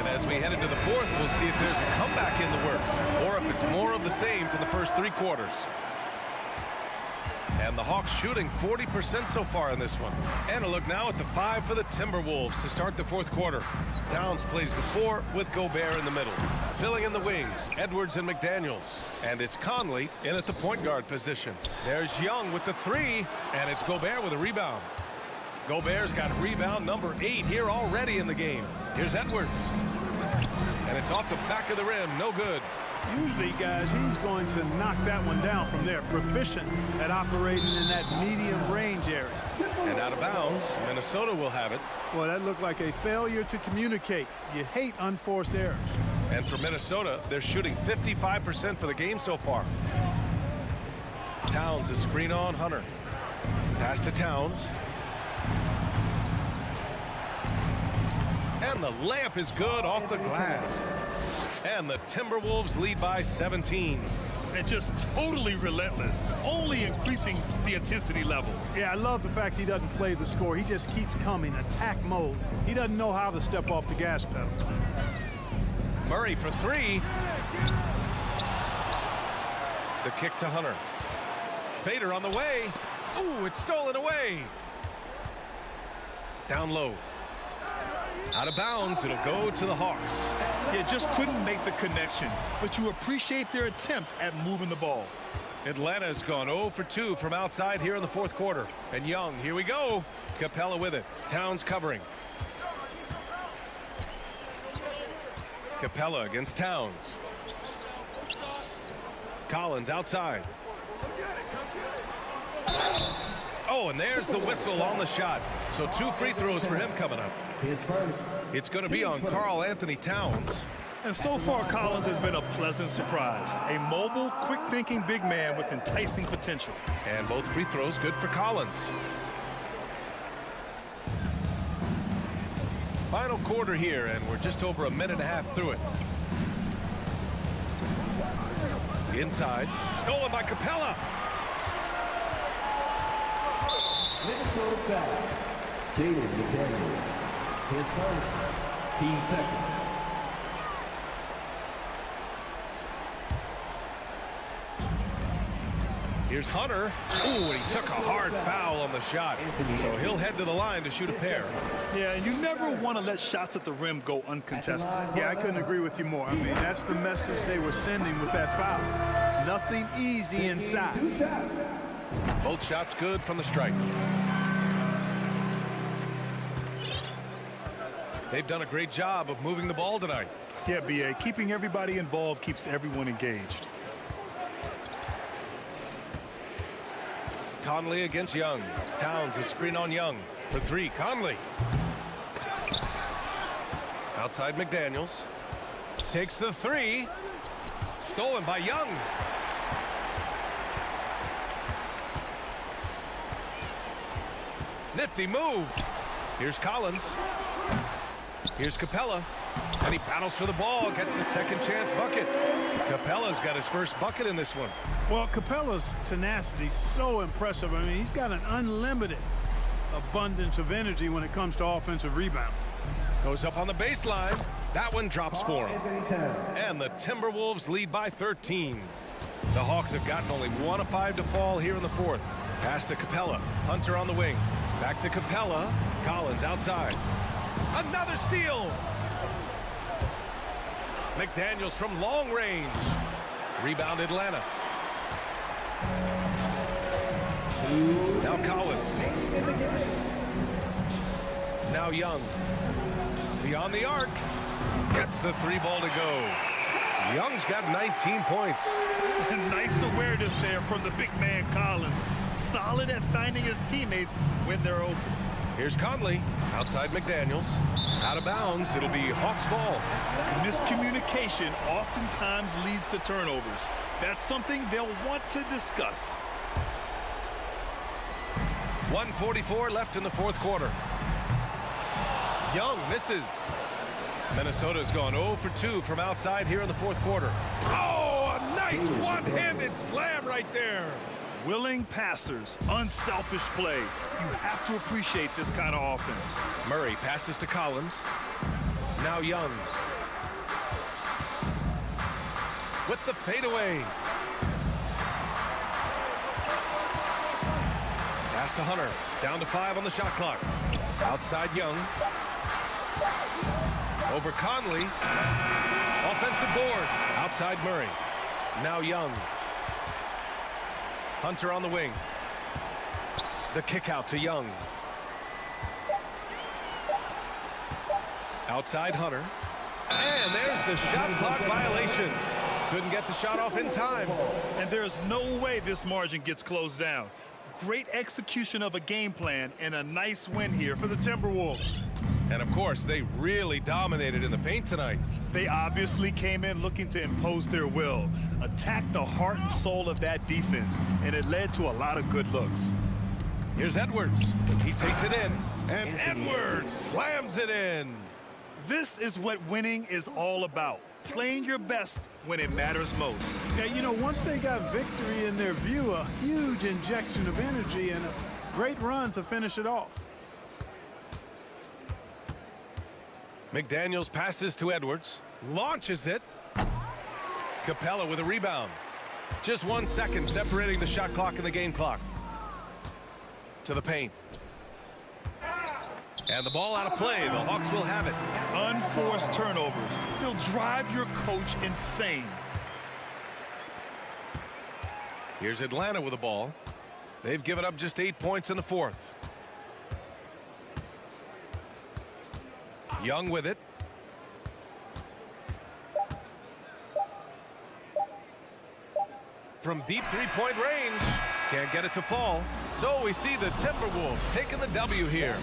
as we head into the fourth, we'll see if there's a comeback in the works or if it's more of the same for the first 3 quarters. And the Hawks shooting 40% so far in this one. And a look now at the 5 for the Timberwolves to start the fourth quarter. Towns plays the 4 with Gobert in the middle. Filling in the wings, Edwards and McDaniels. And it's Conley in at the point guard position. There's Young with the 3, and it's Gobert with a rebound. Gobert's got rebound number 8 here already in the game. Here's Edwards. And it's off the back of the rim, no good. Usually, guys, he's going to knock that one down from there. Proficient at operating in that medium range area. And out of bounds, Minnesota will have it. Well, that looked like a failure to communicate. You hate unforced errors. And for Minnesota, they're shooting 55% for the game so far. Towns, a screen on Hunter. Pass to Towns. And the layup is good off the glass. And the Timberwolves lead by 17. And just totally relentless, only increasing the intensity level. Yeah, I love the fact he doesn't play the score. He just keeps coming, attack mode. He doesn't know how to step off the gas pedal. Murray for three. The kick to Hunter. Fader on the way. Ooh, it's stolen away. Down low. Out of bounds, it'll go to the Hawks. Yeah, just couldn't make the connection, but you appreciate their attempt at moving the ball. Atlanta's gone 0 for 2 from outside here in the fourth quarter. And Young, here we go. Capella with it. Towns covering. Capella against Towns. Collins outside. Oh, and there's the whistle on the shot. So 2 free throws for him coming up. It's going to be on Karl Anthony Towns. And so far, Collins has been a pleasant surprise. A mobile, quick-thinking big man with enticing potential. And both free throws good for Collins. Final quarter here, and we're just over a minute and a half through it. Inside. Stolen by Capella. Minnesota foul. Jaden McDaniels. His first. Team second. Here's Hunter. Ooh, and he took a hard foul on the shot. So he'll head to the line to shoot a pair. Yeah, and you never want to let shots at the rim go uncontested. Yeah, I couldn't agree with you more. I mean, that's the message they were sending with that foul. Nothing easy inside. Both shots good from the strike. They've done a great job of moving the ball tonight. Yeah, B.A., keeping everybody involved keeps everyone engaged. Conley against Young. Towns, a screen on Young. For three, Conley. Outside McDaniels. Takes the three. Stolen by Young. Nifty move. Here's Collins. Here's Capella. And he battles for the ball, gets the second chance bucket. Capella's got his first bucket in this one. Well, Capella's tenacity is so impressive. I mean, he's got an unlimited abundance of energy when it comes to offensive rebound. Goes up on the baseline. That one drops for him. And the Timberwolves lead by 13. The Hawks have gotten only 1 of 5 to fall here in the fourth. Pass to Capella. Hunter on the wing. Back to Capella. Collins outside. Another steal. McDaniels from long range. Rebound Atlanta. Now Collins. Now Young. Beyond the arc. Gets the three ball to go. Young's got 19 points. Nice awareness there from the big man Collins. Solid at finding his teammates when they're open. Here's Conley. Outside McDaniels. Out of bounds. It'll be Hawks ball. Miscommunication oftentimes leads to turnovers. That's something they'll want to discuss. 1:44 left in the fourth quarter. Young misses. Minnesota's gone 0 for 2 from outside here in the fourth quarter. Oh, a nice one-handed slam right there. Willing passers, unselfish play. You have to appreciate this kind of offense. Murray passes to Collins. Now Young. With the fadeaway. Pass to Hunter. Down to 5 on the shot clock. Outside Young. Over Conley. Offensive board. Outside Murray. Now Young. Hunter on the wing. The kick out to Young. Outside Hunter. And there's the shot clock violation. Couldn't get the shot off in time. And there's no way this margin gets closed down. Great execution of a game plan and a nice win here for the Timberwolves. And, of course, they really dominated in the paint tonight. They obviously came in looking to impose their will, attack the heart and soul of that defense, and it led to a lot of good looks. Here's Edwards. He takes it in, and Edwards slams it in. This is what winning is all about, playing your best when it matters most. Yeah, you know, once they got victory in their view, a huge injection of energy and a great run to finish it off. McDaniels passes to Edwards, launches it. Capella with a rebound. Just 1 second separating the shot clock and the game clock. To the paint. And the ball out of play. The Hawks will have it. Unforced turnovers. They'll drive your coach insane. Here's Atlanta with the ball. They've given up just 8 points in the fourth. Young with it. From deep three-point range. Can't get it to fall. So we see the Timberwolves taking the W here.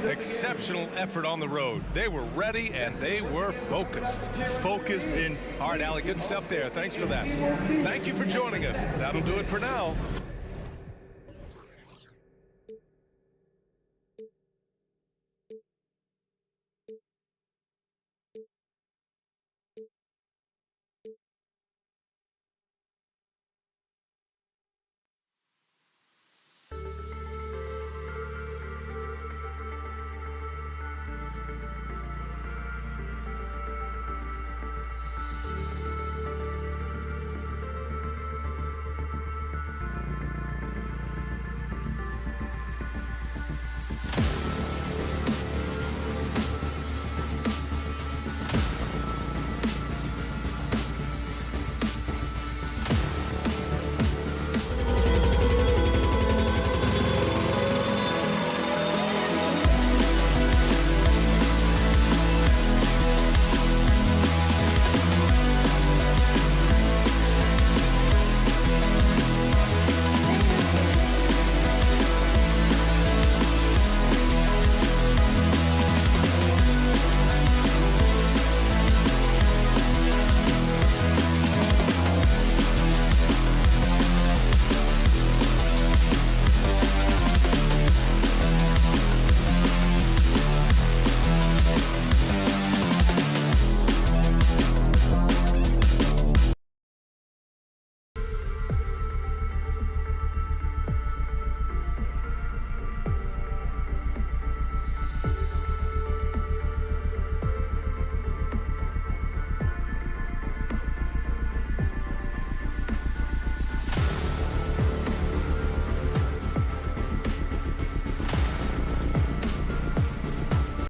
Exceptional effort on the road. They were ready and they were focused. Focused in. All right, Allie, good stuff there. Thanks for that. Thank you for joining us. That'll do it for now.